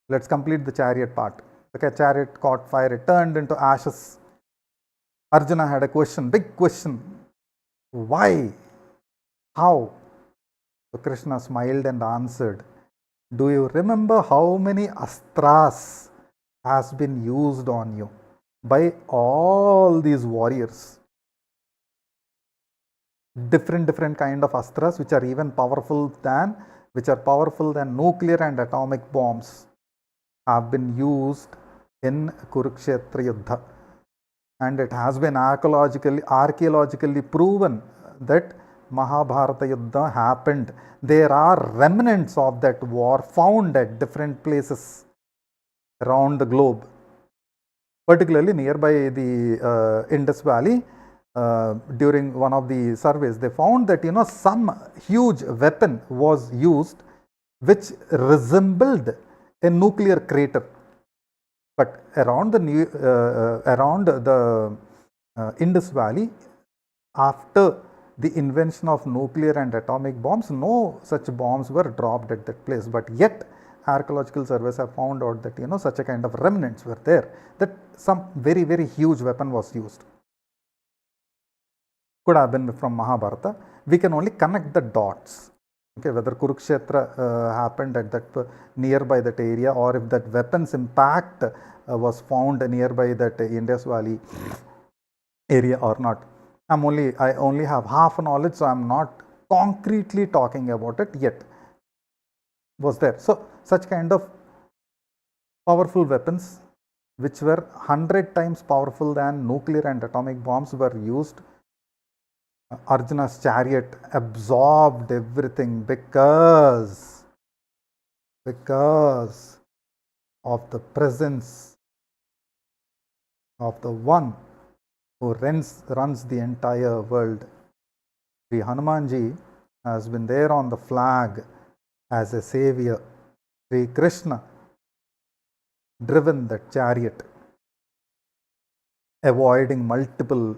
let's complete the chariot part. Okay, chariot caught fire, it turned into ashes. Arjuna had a question, big question. Why? How? So Krishna smiled and answered, do you remember how many astras has been used on you by all these warriors? Different kind of astras which are powerful than nuclear and atomic bombs have been used in Kurukshetra Yuddha. And it has been archaeologically proven that Mahabharata Yuddha happened. There are remnants of that war found at different places around the globe, particularly nearby the Indus Valley. During one of the surveys, they found that some huge weapon was used which resembled a nuclear crater. But around the Indus Valley, after the invention of nuclear and atomic bombs, no such bombs were dropped at that place. But yet, archaeological surveys have found out that such a kind of remnants were there, that some very, very huge weapon was used. Could have been from Mahabharata. We can only connect the dots. Okay, whether Kurukshetra happened at that nearby that area, or if that weapon's impact was found nearby that Indus Valley area or not. I only have half knowledge, so I'm not concretely talking about it yet. Was there? So such kind of powerful weapons, which were 100 times powerful than nuclear and atomic bombs, were used. Arjuna's chariot absorbed everything because of the presence of the one who runs the entire world. Sri Hanumanji has been there on the flag as a savior. Sri Krishna driven that chariot, avoiding multiple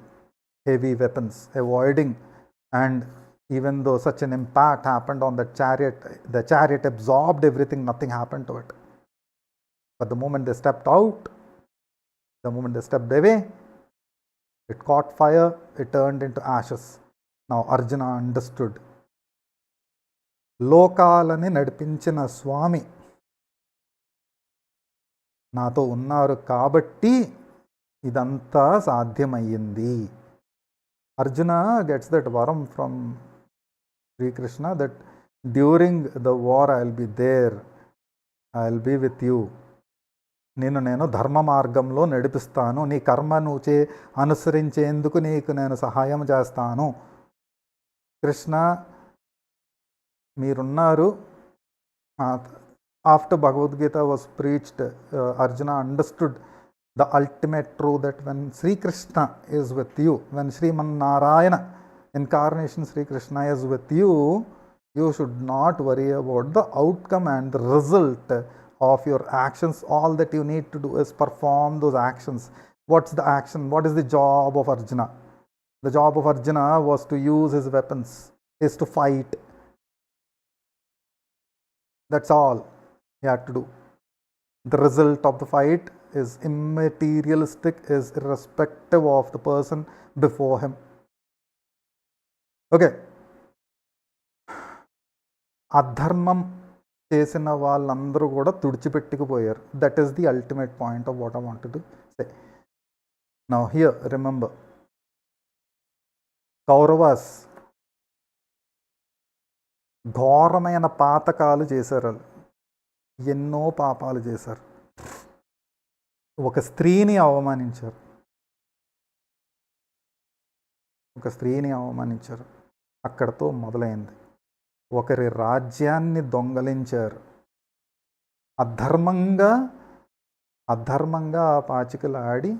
heavy weapons, and even though such an impact happened on the chariot absorbed everything, nothing happened to it. But the moment they stepped out, the moment they stepped away, it caught fire, it turned into ashes. Now Arjuna understood. లోకాలని నడిపించిన స్వామి నాతో ఉన్నారు కాబట్టి ఇదంతా సాధ్యమయ్యింది. Arjuna gets that varam from Sri Krishna that during the war I'll be there, I'll be with you. నేను ధర్మ మార్గంలో నడిపిస్తాను, నీ కర్మ నువ్వు అనుసరించేందుకు నీకు నేను సహాయం చేస్తాను. కృష్ణ మీరున్నారు. After Bhagavad Gita was preached, Arjuna understood the ultimate truth that when Sri Krishna is with you, when Sriman Narayana, incarnation Sri Krishna is with you, You should not worry about the outcome and the result of your actions. All that you need to do is perform those actions. What's the action? What is the job of Arjuna? The job of Arjuna was to use his weapons, is to fight. That's all he had to do. The result of the fight is immaterialistic, is irrespective of the person before him. Okay. అధర్మం చేసిన వాళ్ళందరూ కూడా తుడిచిపెట్టుకుపోయారు. That is the ultimate point of what I wanted to say. Now here remember, Kauravas ఘోరమైన పాతకాలు చేశారు. ఎన్నో పాపాలు చేశారు. ఒక స్త్రీని అవమానించారు. అక్కడతో మొదలైంది. ఒకరి రాజ్యాన్ని దొంగలించారు. అధర్మంగా ఆ పాచికలు ఆడి,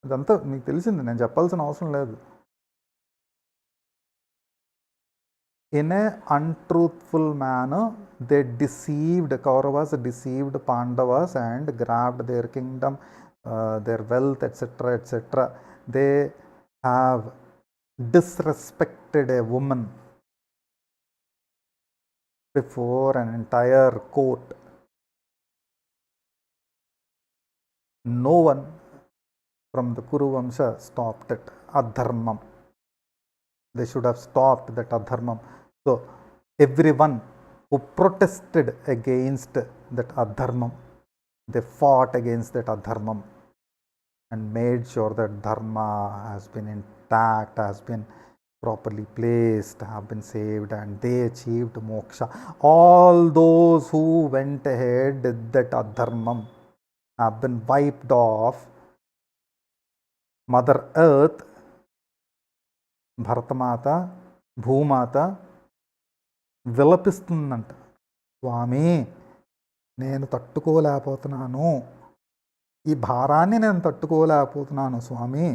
అదంతా మీకు తెలిసింది, నేను చెప్పాల్సిన అవసరం లేదు. In a untruthful manner, they deceived, Kauravas deceived Pandavas and grabbed their kingdom, their wealth, etc., etc. They have disrespected a woman before an entire court. No one from the Kuru Vamsha stopped it. Adharmam. They should have stopped that adharmam. So everyone who protested against that adharmam, they fought against that adharmam and made sure that dharma has been intact, has been properly placed, have been saved, and they achieved moksha. All those who went ahead did that adharmam have been wiped off. Mother Earth, Bharatmata, భూమాత విలపిస్తుందంట, స్వామి నేను తట్టుకోలేకపోతున్నాను, ఈ భారాన్ని నేను తట్టుకోలేకపోతున్నాను, స్వామి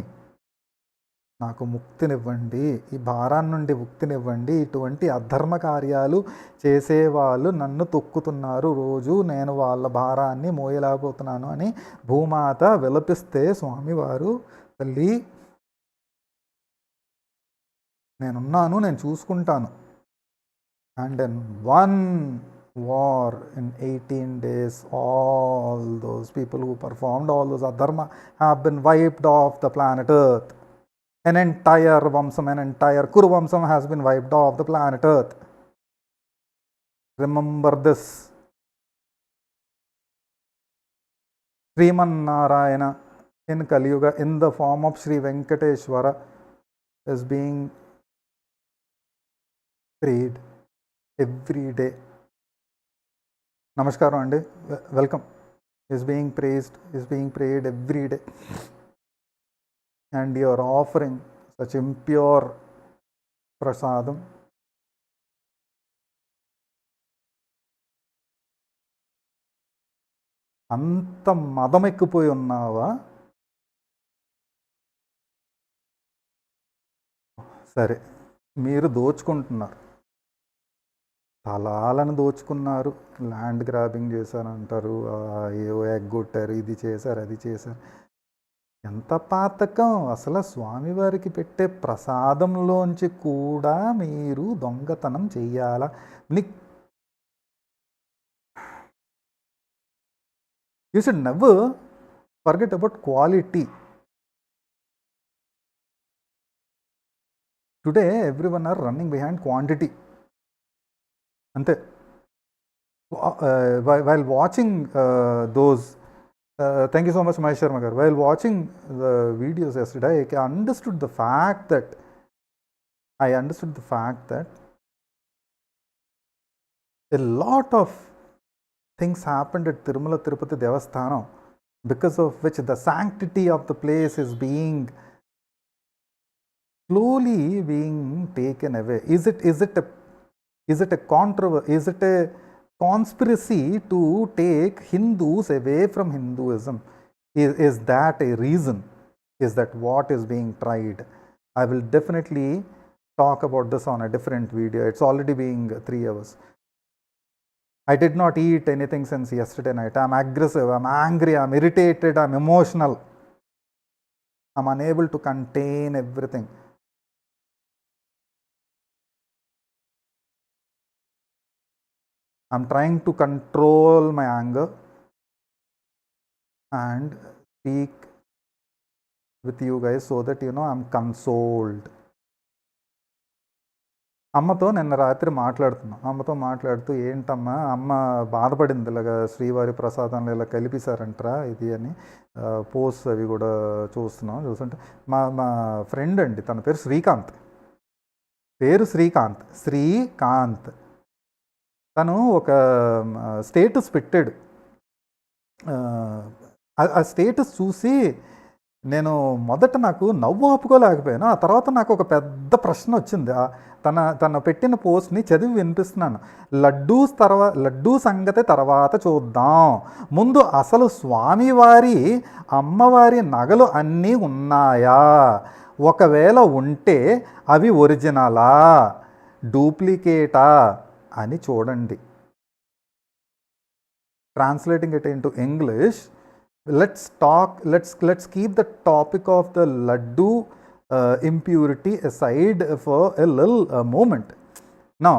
నాకు ముక్తినివ్వండి, ఈ భారాన్ని నుండి ముక్తినివ్వండి. ఇటువంటి అధర్మ కార్యాలు చేసేవాళ్ళు నన్ను తొక్కుతున్నారు రోజు, నేను వాళ్ళ భారాన్ని మోయలేకపోతున్నాను అని భూమాత విలపిస్తే స్వామివారు, తల్లి నేనున్నాను, నేను చూసుకుంటాను. And in 1 war in 18 days, all those people who performed all those adharma have been wiped off the planet Earth. An entire Vamsam, an entire Kuru Vamsam has been wiped off the planet Earth. Remember this. Sriman Narayana in Kali Yuga, in the form of Sri Venkateshwara, is being prayed every day. Namaskaram andi, welcome. Is being praised, is being prayed every day. And you are offering such impure prasadam. అంత మదమెక్కిపోయి ఉన్నావా? సరే, మీరు దోచుకుంటున్నారు, స్థలాలను దోచుకున్నారు, land grabbing చేశారంటారు, ఏవో ఎగ్గొట్టారు, ఇది చేశారు, అది చేశారు. ఎంత పాతకం! అసలు స్వామివారికి పెట్టే ప్రసాదంలోంచి కూడా మీరు దొంగతనం చెయ్యాలా? You should never forget about quality. Today everyone are running behind quantity. అంతే. While watching those, thank you so much, Mahesh Sharma garu. While watching the videos yesterday, I understood the fact that a lot of things happened at Tirumala Tirupati Devasthanam, because of which the sanctity of the place is being slowly being taken away. Is it a conspiracy to take Hindus away from Hinduism? Is that a reason? Is that what is being tried? I will definitely talk about this on a different video. It's already being 3 hours. I did not eat anything since yesterday night. I'm aggressive, I'm angry, I'm irritated, I'm emotional. I'm unable to contain everything. I'm trying to control my anger and speak with you guys so that I'm consoled. అమ్మతో నిన్న రాత్రి మాట్లాడుతున్నాం. అమ్మతో మాట్లాడుతూ, ఏంటమ్మా అమ్మ బాధపడింది, ఇలాగా శ్రీవారి ప్రసాదంలో ఇలా కలిపిసారంటరా ఇది అని. పోస్ట్ అవి కూడా చూస్తుంటే మా ఫ్రెండ్ అండి, తన పేరు శ్రీకాంత్. శ్రీకాంత్ తను ఒక స్టేటస్ పెట్టాడు. ఆ స్టేటస్ చూసి నేను మొదట నాకు నవ్వు ఆపుకోలేకపోయాను. ఆ తర్వాత నాకు ఒక పెద్ద ప్రశ్న వచ్చింది. తన పెట్టిన పోస్ట్ని చదివి వినిపిస్తున్నాను. లడ్డూ సంగతి తర్వాత చూద్దాం, ముందు అసలు స్వామివారి అమ్మవారి నగలు అన్నీ ఉన్నాయా, ఒకవేళ ఉంటే అవి ఒరిజినలా డూప్లికేటా అని చూడండి. Translating it into English, let's keep the topic of the laddu impurity aside for a little moment. Now,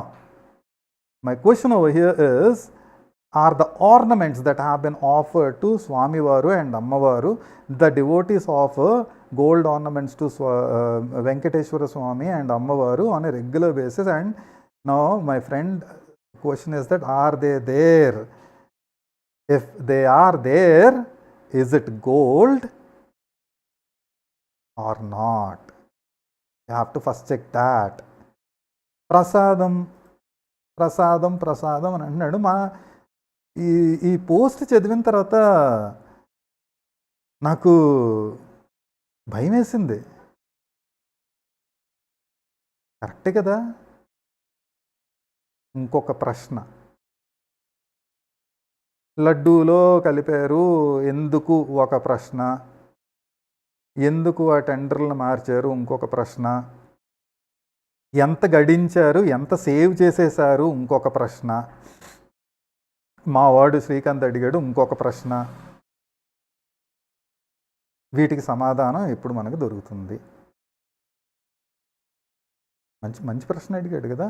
my question over here is, are the ornaments that have been offered to Swamivaru and Ammavaru, the devotees offer gold ornaments to Venkateshwara Swami and Ammavaru on a regular basis, and now my friend question is that, are they there? If they are there, is it gold or not? You have to first check that. ప్రసాదం అని అంటున్నాడు. ఈ post చదివిన తర్వాత నాకు భయం వేసింది. కరెక్టే కదా. ఇంకొక ప్రశ్న, లడ్డూలో కలిపారు ఎందుకు ఒక ప్రశ్న, ఎందుకు ఆ టెండర్లను మార్చారు ఇంకొక ప్రశ్న, ఎంత గడించారు, ఎంత సేవ్ చేసేసారు ఇంకొక ప్రశ్న, మా వాడు శ్రీకాంత్ అడిగాడు ఇంకొక ప్రశ్న. వీటికి సమాధానం ఇప్పుడు మనకు దొరుకుతుంది. మంచి ప్రశ్న అడిగాడు కదా.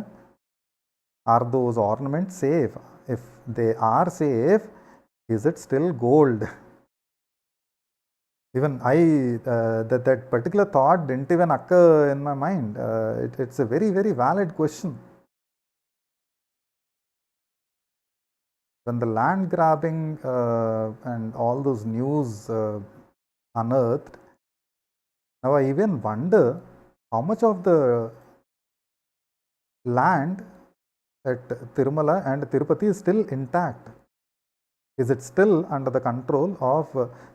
Are those ornaments safe? If they are safe, is it still gold? Even that particular thought didn't even occur in my mind. It's a very, very valid question. When the land grabbing and all those news unearthed, now I even wonder how much of the land at Tirumala and Tirupati is still intact. Is it still under the control of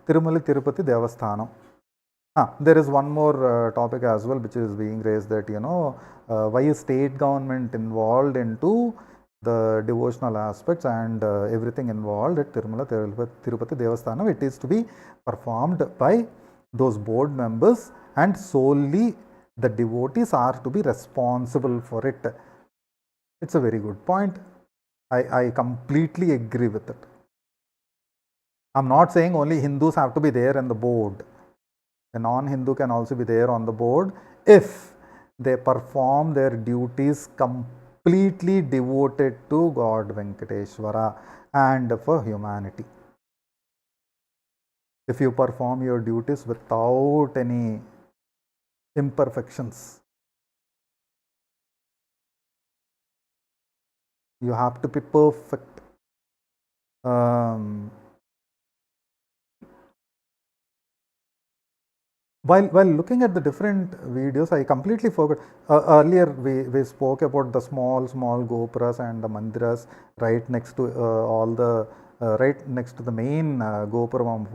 Tirumala Tirupati Devasthanam? There is one more topic as well which is being raised, that why is state government involved into the devotional aspects and everything involved at Tirumala Tirupati Devasthanam. It is to be performed by those board members, and solely the devotees are to be responsible for it. It's a very good point. I completely agree with it. I'm not saying only Hindus have to be there in the board. A non-Hindu can also be there on the board if they perform their duties completely devoted to God Venkateshwara and for humanity. If you perform your duties without any imperfections, you have to be perfect. While looking at the different videos, I completely forgot. Earlier we spoke about the small gopuras and the mandiras right next to right next to the main gopuram of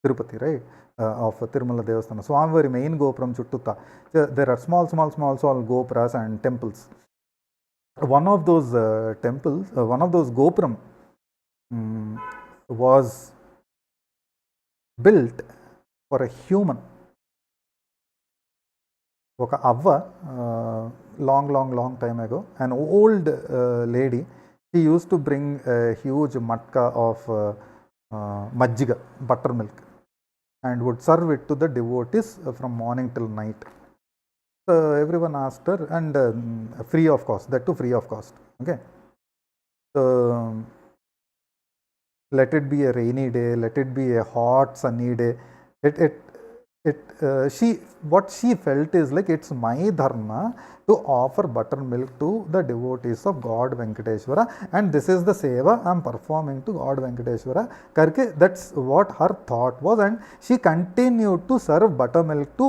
Tirupati, right? Of Tirumala Devasthanam. Swamivari main gopuram chuttutta there are small gopuras and temples. One of those temples, one of those gopuram was built for a human. ఒక అవ్వ long time ago, an old lady, she used to bring a huge matka of majjiga, buttermilk, and would serve it to the devotees from morning till night. So everyone asked her, and free of cost, that too free of cost. Okay. So let it be a rainy day, let it be a hot sunny day, what she felt is like, it's my dharma to offer buttermilk to the devotees of God Venkateshwara, and this is the seva I'm performing to God Venkateshwara karke. That's what her thought was, and she continued to serve buttermilk to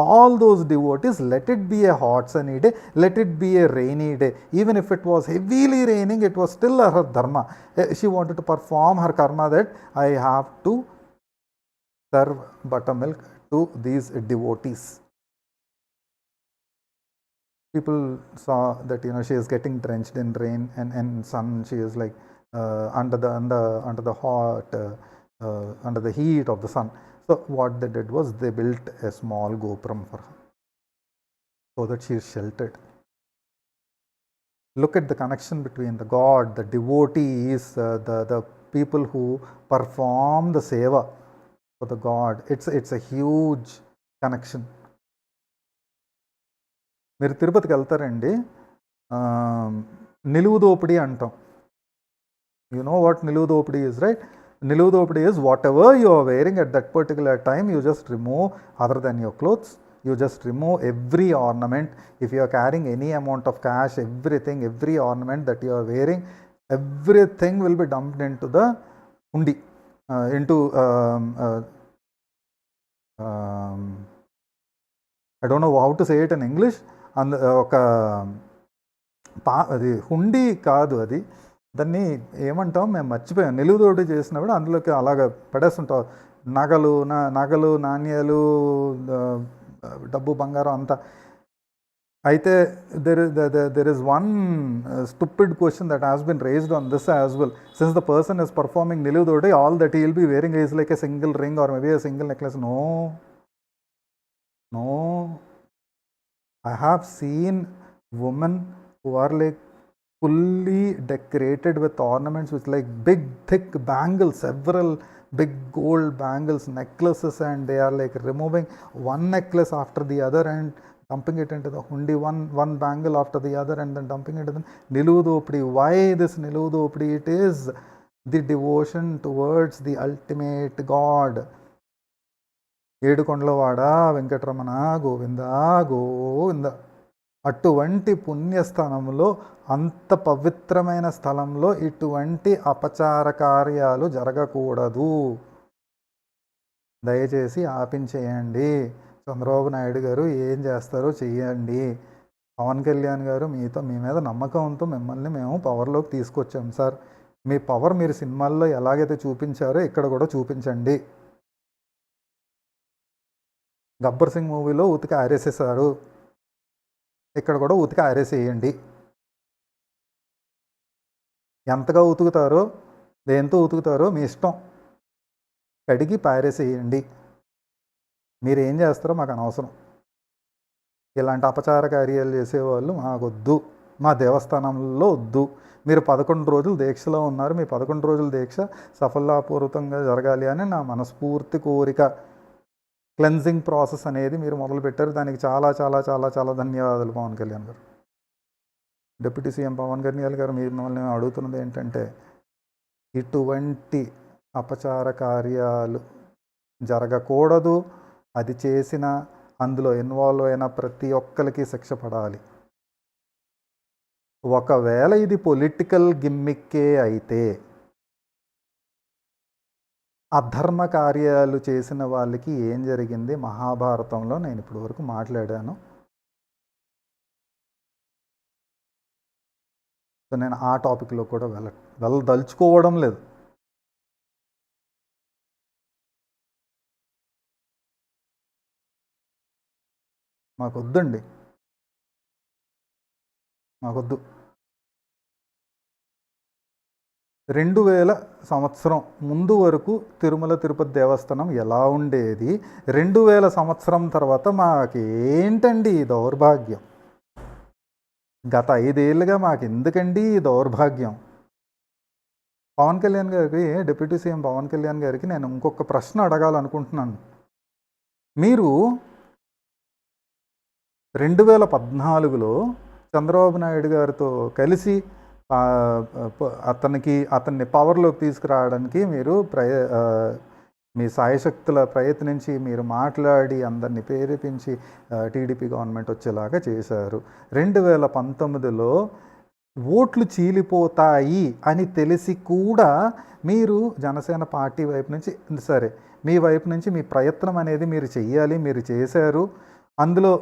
all those devotees. Let it be a hot sunny day, let it be a rainy day, even if it was heavily raining, it was still her dharma. She wanted to perform her karma, that I have to serve buttermilk to these devotees. People saw that, she is getting drenched in rain and sun. She is like under the hot under the heat of the sun. So what they did was, they built a small gopuram for her so that she is sheltered. Look at the connection between the God, the devotees, the people who perform the seva for the God. It's a huge connection. మీరు తిరుపతికి వెళ్తారండి, నిలువు దోపిడీ అంటాం. You know what నిలువు దోపిడీ is, right? నిలువు దోపిడీ is whatever you are wearing at that particular time, you just remove, other than your clothes, you just remove every ornament. If you are carrying any amount of cash, everything, every ornament that you are wearing, everything will be dumped into the hundi, into I don't know how to say it in English. ఒక అది హుండీ కాదు, అది దాన్ని ఏమంటాం మేము మర్చిపోయాం. నిలువుదోటి చేసినప్పుడు అందులోకి అలాగ పడేస్తుంటాం నగలు నాణ్యాలు, డబ్బు బంగారం అంతా. అయితే there is one stupid question that has been raised on this as well. Since the person is performing niludodi, all that he will be wearing is like a single ring or maybe a single necklace. No, I have seen women who are like fully decorated with ornaments, with like big thick bangles, several big gold bangles, necklaces, and they are like removing one necklace after the other and dumping it into the hundi, one bangle after the other, and then dumping it into the niludopdi. Why this niludopdi? It is the devotion towards the ultimate God. ఏడుకొండలవాడ వెంకటరమణ గోవింద గోవింద. అటువంటి పుణ్యస్థానంలో, అంత పవిత్రమైన స్థలంలో ఇటువంటి అపచార కార్యాలు జరగకూడదు. దయచేసి ఆపించేయండి. చంద్రబాబు నాయుడు గారు ఏం చేస్తారో చెయ్యండి. పవన్ కళ్యాణ్ గారు, మీ మీద నమ్మకంతో మిమ్మల్ని మేము పవర్లోకి తీసుకొచ్చాం సార్. మీ పవర్ మీరు సినిమాల్లో ఎలాగైతే చూపించారో ఇక్కడ కూడా చూపించండి. గబ్బర్ సింగ్ మూవీలో ఉతికి ఆరేసేసారు, ఇక్కడ కూడా ఉతికి ఆరేసేయండి. ఎంతగా ఉతుకుతారో, దేంతో ఉతుకుతారో మీ ఇష్టం, కడిగి పారేసేయండి. మీరు ఏం చేస్తారో మాకు అనవసరం. ఇలాంటి అపచార కార్యాలు చేసేవాళ్ళు మాకొద్దు, మా దేవస్థానంలో వద్దు. మీరు 11 రోజులు దీక్షలో ఉన్నారు, మీ 11 రోజుల దీక్ష సఫలపూర్వకంగా జరగాలి అని నా మనస్ఫూర్తి కోరిక. క్లెన్జింగ్ ప్రాసెస్ అనేది మీరు మొదలుపెట్టారు, దానికి చాలా చాలా చాలా చాలా ధన్యవాదాలు పవన్ కళ్యాణ్ గారు. డిప్యూటీ సీఎం పవన్ కళ్యాణ్ గారు, మిమ్మల్ని అడుగుతున్నది ఏంటంటే, ఇటువంటి అపచార కార్యాలు జరగకూడదు. అది చేసిన, అందులో ఇన్వాల్వ్ అయిన ప్రతి ఒక్కరికి శిక్ష పడాలి. ఒకవేళ ఇది పొలిటికల్ గిమ్మిక్కే అయితే, అధర్మ కార్యాలు చేసిన వాళ్ళకి ఏం జరిగింది మహాభారతంలో నేను ఇప్పటి వరకు మాట్లాడాను. సో నేను ఆ టాపిక్లో కూడా వెళ్ళదలుచుకోవడం లేదు. మాకొద్దండి, మాకొద్దు. 2000 సంవత్సరం ముందు వరకు తిరుమల తిరుపతి దేవస్థానం ఎలా ఉండేది, 2000 సంవత్సరం తర్వాత మాకేంటండి ఈ దౌర్భాగ్యం, గత 5 ఏళ్ళుగా మాకెందుకండి ఈ దౌర్భాగ్యం. పవన్ కళ్యాణ్ గారికి, డిప్యూటీ సీఎం పవన్ కళ్యాణ్ గారికి నేను ఇంకొక ప్రశ్న అడగాలనుకుంటున్నాను. మీరు 2014లో చంద్రబాబు నాయుడు గారితో కలిసి అతన్ని పవర్లోకి తీసుకురావడానికి మీరు మీ సాయశక్తుల ప్రయత్నించి మీరు మాట్లాడి అందరినీ ప్రేరేపించి టీడీపీ గవర్నమెంట్ వచ్చేలాగా చేశారు. 2019లో ఓట్లు చీలిపోతాయి అని తెలిసి కూడా మీరు జనసేన పార్టీ వైపు నుంచి, సరే మీ వైపు నుంచి మీ ప్రయత్నం అనేది మీరు చెయ్యాలి, మీరు చేశారు, అందులో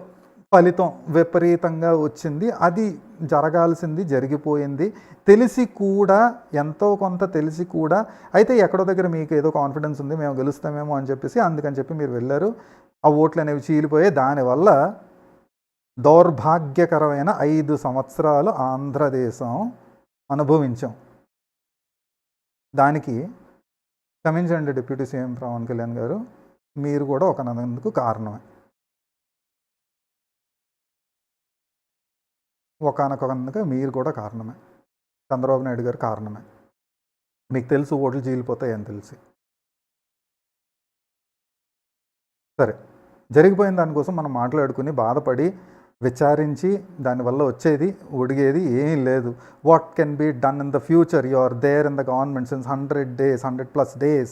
ఫలితం విపరీతంగా వచ్చింది, అది జరగాల్సింది జరిగిపోయింది, తెలిసి కూడా ఎంతో కొంత తెలిసి కూడా, అయితే ఎక్కడో దగ్గర మీకు ఏదో కాన్ఫిడెన్స్ ఉంది మేము గెలుస్తామేమో అని చెప్పేసి అందుకని చెప్పి మీరు వెళ్ళారు, ఆ ఓట్లు అనేవి చీలిపోయాయి. దానివల్ల దౌర్భాగ్యకరమైన 5 సంవత్సరాలు ఆంధ్రదేశం అనుభవించాం. దానికి క్షమించండి డిప్యూటీ సీఎం పవన్ కళ్యాణ్ గారు, మీరు కూడా ఒకనందుకు కారణమే. ఒకనొక మీరు కూడా కారణమే, చంద్రబాబు నాయుడు గారు కారణమే. మీకు తెలుసు ఓట్లు చీలిపోతాయి అని తెలిసి. సరే, జరిగిపోయిన దానికోసం మనం మాట్లాడుకుని బాధపడి విచారించి దానివల్ల వచ్చేది ఒడిగేది ఏమీ లేదు. What can be done in the future? You are there in the government since 100 days, 100+ days.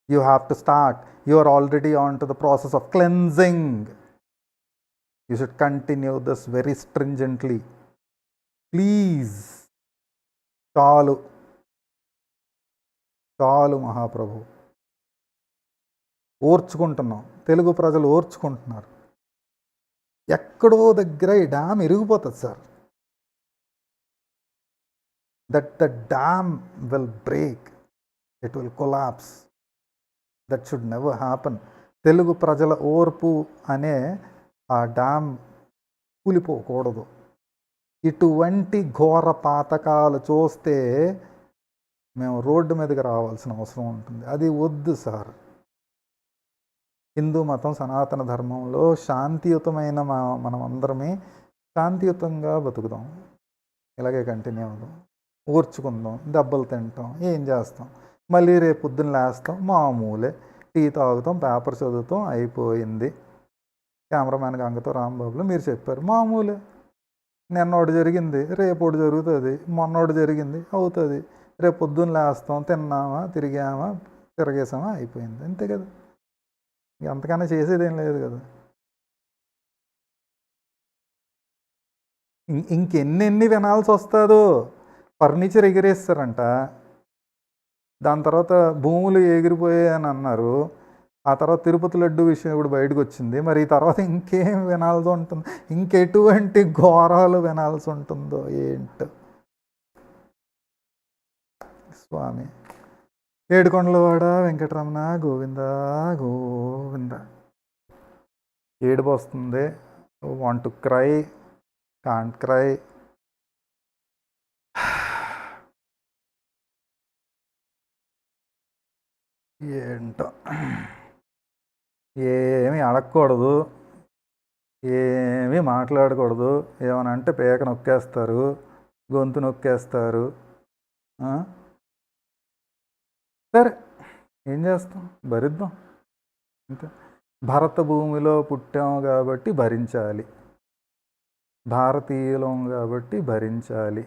You have to start. You are already on to the process of cleansing. You should continue this very stringently. Please, చాలు చాలు మహాప్రభు. ఓర్చుకుంటున్నాం, తెలుగు ప్రజలు ఓర్చుకుంటున్నారు. ఎక్కడో దగ్గర ఈ dam ఇరిగిపోతుంది sir. The dam will break, it will collapse. That should never happen. Telugu ప్రజల ఓర్పు అనే ఆ డ్యామ్ కూలిపోకూడదు. ఇటువంటి ఘోర పాతకాలు చూస్తే మేము రోడ్డు మీదకి రావాల్సిన అవసరం ఉంటుంది. అది వద్దు సార్. హిందూ మతం, సనాతన ధర్మంలో శాంతియుతమైన మనం అందరమే శాంతియుతంగా బతుకుదాం, ఇలాగే కంటిన్యూ అవుదాం, ఓర్చుకుందాం, దెబ్బలు తింటాం, ఏం చేస్తాం, మళ్ళీ రేపు పొద్దున్న లేస్తాం, మామూలే, టీ తాగుతాం, పేపర్ చదువుతాం, అయిపోయింది. కెమెరామ్యాన్ గంగతో రాంబాబులో మీరు చెప్పారు, మామూలే. నిన్నోటి జరిగింది, రేపోటి జరుగుతుంది, మొన్నోటి జరిగింది అవుతుంది, రేపు పొద్దున్న లేస్తాం, తిన్నామా, తిరిగేసామా, అయిపోయింది, అంతే కదా. అంతకన్నా చేసేదేం లేదు కదా. ఇంకెన్ని వినాల్సి వస్తుందో. ఫర్నిచర్ ఎగిరేస్తారంట, దాని తర్వాత భూములు ఎగిరిపోయాయని అన్నారు, ఆ తర్వాత తిరుపతి లడ్డు విషయం ఇప్పుడు బయటకు వచ్చింది. మరి ఈ తర్వాత ఇంకేం వినాల్సి ఉంటుంది, ఇంకెటువంటి ఘోరాలు వినాల్సి ఉంటుందో ఏంటో స్వామి. ఏడుకొండలవాడ వెంకటరమణ గోవింద గోవింద. ఏడుపు వస్తుంది, want to cry, can't cry. ఏంటో ఏమీ అడగకూడదు, ఏమీ మాట్లాడకూడదు. ఏమని అంటే పేక నొక్కేస్తారు, గొంతు నొక్కేస్తారు. సరే, ఏం చేస్తాం, భరిద్దాం అంతే. భరత భూమిలో పుట్టాము కాబట్టి భరించాలి, భారతీయులం కాబట్టి భరించాలి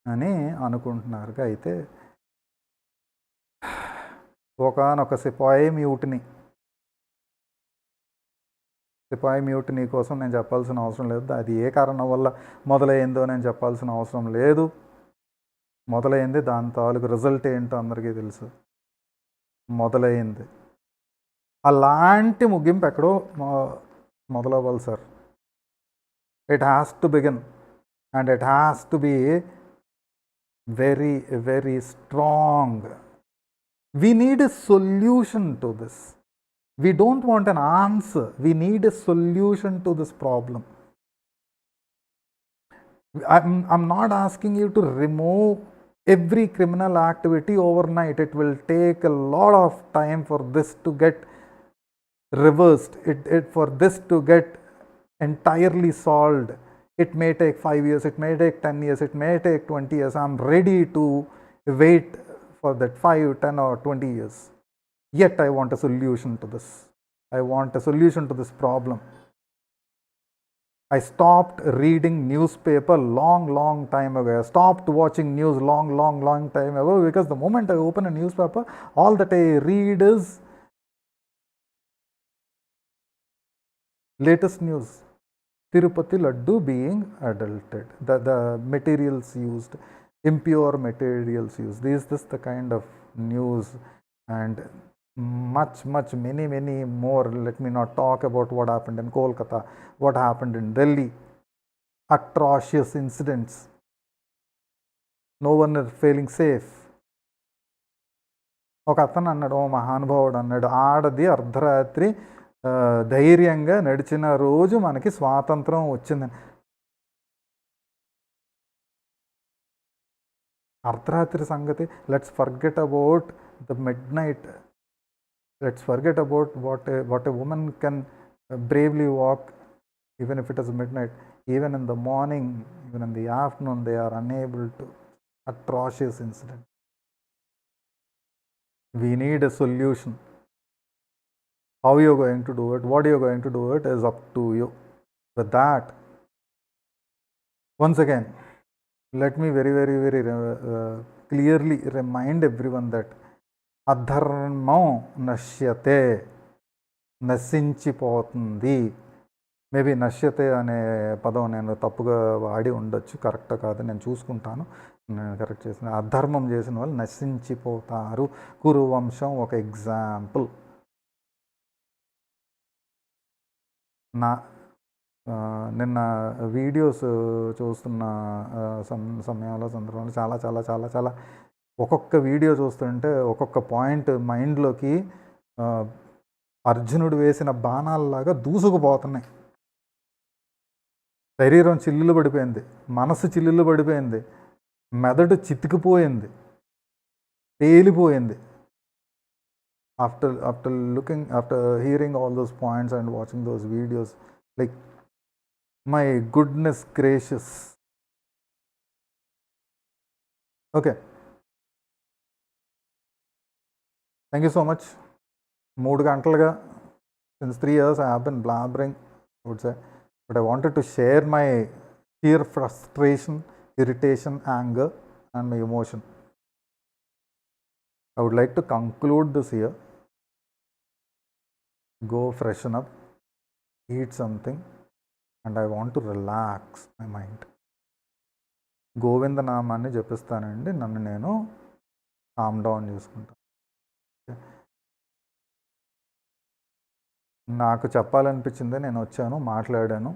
అని అనుకుంటున్నారు. అయితే ఒకానొక సిపాయి మ్యూటినీ కోసం నేను చెప్పాల్సిన అవసరం లేదు. అది ఏ కారణం వల్ల మొదలైందో నేను చెప్పాల్సిన అవసరం లేదు. మొదలైంది, దాని తాలూకు రిజల్ట్ ఏంటో అందరికీ తెలుసు. మొదలైంది, అలాంటి ముగింపు ఎక్కడో మొదలవ్వాలి sir. It has to begin and it has to be very very strong. We need a solution to this. We don't want an answer. We need a solution to this problem. I'm not asking you to remove every criminal activity overnight. It will take a lot of time for this to get reversed, for this to get entirely solved. It may take 5 years, it may take 10 years, it may take 20 years. I'm ready to wait for that 5, 10 or 20 years. Yet I want a solution to this. I want a solution to this problem. I stopped reading newspaper long time ago. I stopped watching news long time ago, because the moment I open a newspaper, all that I read is latest news. Tirupati Laddu being adulterated, the materials used, impure materials used. This the kind of news, and much many more. Let me not talk about what happened in Kolkata, what happened in Delhi. Atrocious incidents. No one is feeling safe. ఒక అతను అన్నాడు, ఓ మహానుభావుడు అన్నాడు, ఆడది అర్ధరాత్రి ధైర్యంగా నడిచిన రోజు మనకి స్వాతంత్రం వచ్చిందని. అర్ధరాత్రి సంగతి, let's forget about the mid night. Let's forget about what a woman can bravely walk, even if it is midnight. Even in the morning, even in the afternoon, they are unable to. Atrocious incident. We need a solution. How you're going to do it, what you're going to do it, is up to you. With that, once again, let me very clearly remind everyone that అధర్మం నశ్యతే, నశించిపోతుంది. Maybe నశ్యతే అనే పదం నేను తప్పుగా వాడి ఉండొచ్చు, correct కాదు, నేను చూసుకుంటాను, నేను కరెక్ట్ చేసిన. అధర్మం చేసిన వాళ్ళు నశించిపోతారు. కురువంశం ఒక ఎగ్జాంపుల్. నిన్న వీడియోస్ చూస్తున్న సమయంలో సందర్భంలో చాలా ఒక్కొక్క వీడియో చూస్తుంటే ఒక్కొక్క పాయింట్ మైండ్లోకి అర్జునుడు వేసిన బాణాలలాగా దూసుకుపోతున్నాయి. శరీరం చిల్లులు పడిపోయింది, మనసు చిల్లులు పడిపోయింది, మెదడు చితికిపోయింది, పేలిపోయింది. after hearing all those points and watching those videos, like, my goodness gracious. Okay, thank you so much. 3 గంటలుగా, since 3 years I have been blabbering, I would say, but I wanted to share my sheer frustration, irritation, anger and my emotion. I would like to conclude this here. Go freshen up, eat something, and I want to relax my mind. Govinda నామాన్ని జపిస్తానండి, నన్ను నేను calm down చేసుకుంటాను. నాకు చెప్పాలనిపించింది, నేను వచ్చాను, మాట్లాడాను.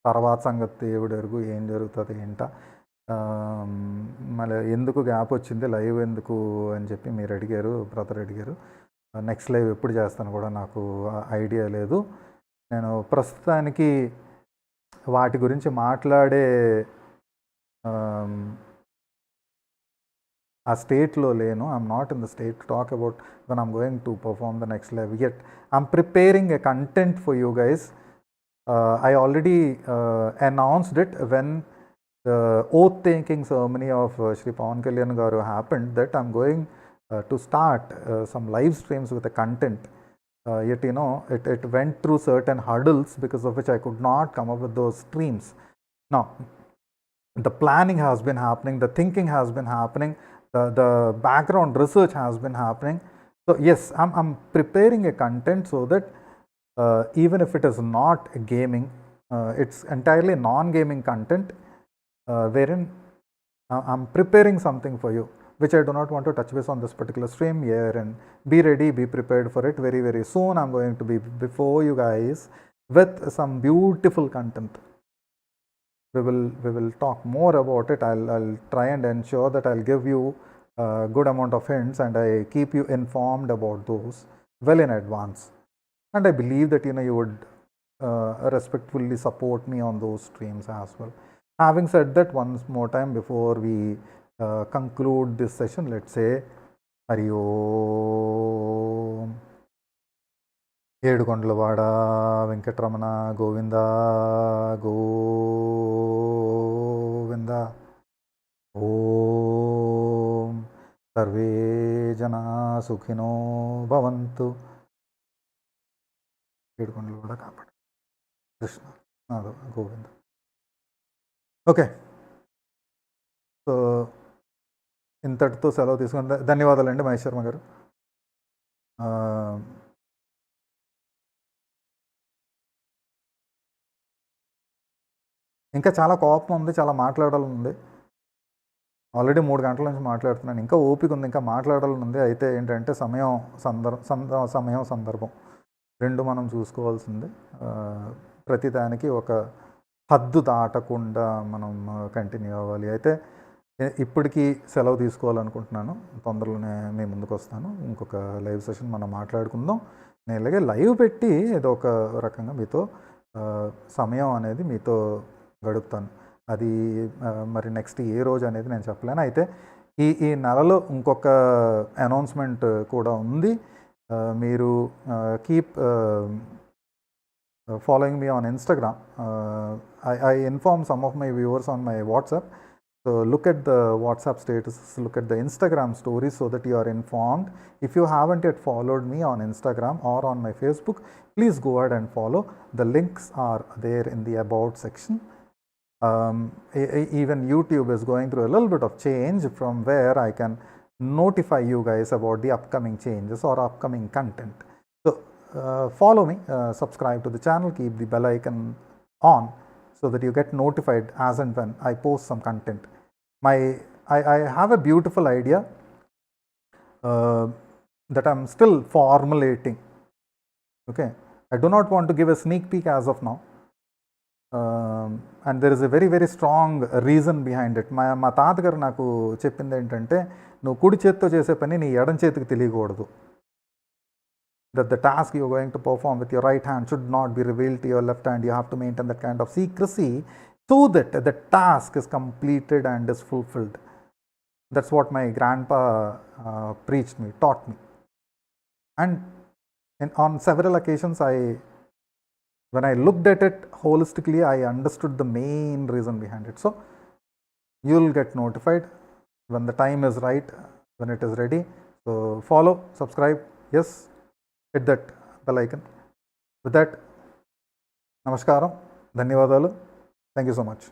తర్వాత సంగతి దేవుడు ఎరుగు, ఏం జరుగుతుంది ఏంట. మళ్ళీ ఎందుకు గ్యాప్ వచ్చింది, లైవ్ ఎందుకు అని చెప్పి మీరు అడిగారు, బ్రదర్ అడిగారు. నెక్స్ట్ లైవ్ ఎప్పుడు చేస్తాను కూడా నాకు ఐడియా లేదు. నేను ప్రస్తుతానికి వాటి గురించి మాట్లాడే ఆ స్టేట్లో లేను. I'm not in the state to talk about when I'm going to perform the next live yet. I'm preparing a content for you guys. I already announced it when the oath taking ceremony of Shri Pawan Kalyan garu happened, that I'm going to start some live streams with a content. Yet, you know, it went through certain hurdles, because of which I could not come up with those streams. Now, the planning has been happening, the thinking has been happening, the background research has been happening. So yes, I'm preparing a content so that even if it is not gaming, it's entirely non-gaming content, wherein I'm preparing something for you, which I do not want to touch base on this particular stream here. And be ready, be prepared for it. Very soon I'm going to be before you guys with some beautiful content. We will talk more about it. I'll try and ensure that I'll give you a good amount of hints, and I keep you informed about those well in advance. And I believe that, you know, you would respectfully support me on those streams as well. Having said that, once more time before we conclude this session, let's say Hari Om. Edukondalavada Venkataramana Govinda Govinda. Om survey జనా సుఖినో భవంతు. ఏడుకొండలవాడ కాపాడు. Krishna Madhava Govinda. Okay, so ఇంతటితో సెలవు తీసుకుని ధన్యవాదాలండి మహేష్ శర్మ గారు. ఇంకా చాలా కోపం ఉంది, చాలా మాట్లాడాలని ఉంది. ఆల్రెడీ 3 గంటల నుంచి మాట్లాడుతున్నాను. ఇంకా ఓపిక ఉంది, ఇంకా మాట్లాడాలని ఉంది. అయితే ఏంటంటే సమయం సందర్భం 2 మనం చూసుకోవాల్సింది. ప్రతిదానికి ఒక హద్దు దాటకుండా మనం కంటిన్యూ అవ్వాలి. అయితే ఇప్పటికీ సెలవు తీసుకోవాలనుకుంటున్నాను. తొందరలోనే మీ ముందుకు వస్తాను. ఇంకొక లైవ్ సెషన్ మనం మాట్లాడుకుందాం. నేను ఇలాగే లైవ్ పెట్టి ఏదో ఒక రకంగా మీతో సమయం అనేది మీతో గడుపుతాను. అది మరి నెక్స్ట్ ఏ రోజు అనేది నేను చెప్పలేను. అయితే ఈ నెలలో ఇంకొక అనౌన్స్మెంట్ కూడా ఉంది. మీరు keep following me on Instagram. I inform some of my viewers on my WhatsApp. So look at the WhatsApp status, look at the Instagram stories so that you are informed. If you haven't yet followed me on Instagram or on my Facebook, please go ahead and follow. The links are there in the about section. Even YouTube is going through a little bit of change from where I can notify you guys about the upcoming changes or upcoming content. So follow me, subscribe to the channel, keep the bell icon on so that you get notified as and when I post some content. I have a beautiful idea that I'm still formulating. Okay, I do not want to give a sneak peek as of now. And there is a very very strong reason behind it. మా తాతగారు నాకు చెప్పింది ఏంటంటే, నువ్వు కుడి చేత్తో చేసే పని నీ ఎడం చేతికి తెలియకూడదు. That the task you're going to perform with your right hand should not be revealed to your left hand. You have to maintain that kind of secrecy so that the task is completed and is fulfilled. That's what my grandpa preached me, taught me. And on several occasions, when I looked at it holistically, I understood the main reason behind it. So you'll get notified when the time is right, when it is ready. So follow, subscribe, yes, hit that bell icon. With that, namaskaram, dhanyavadalu, thank you so much.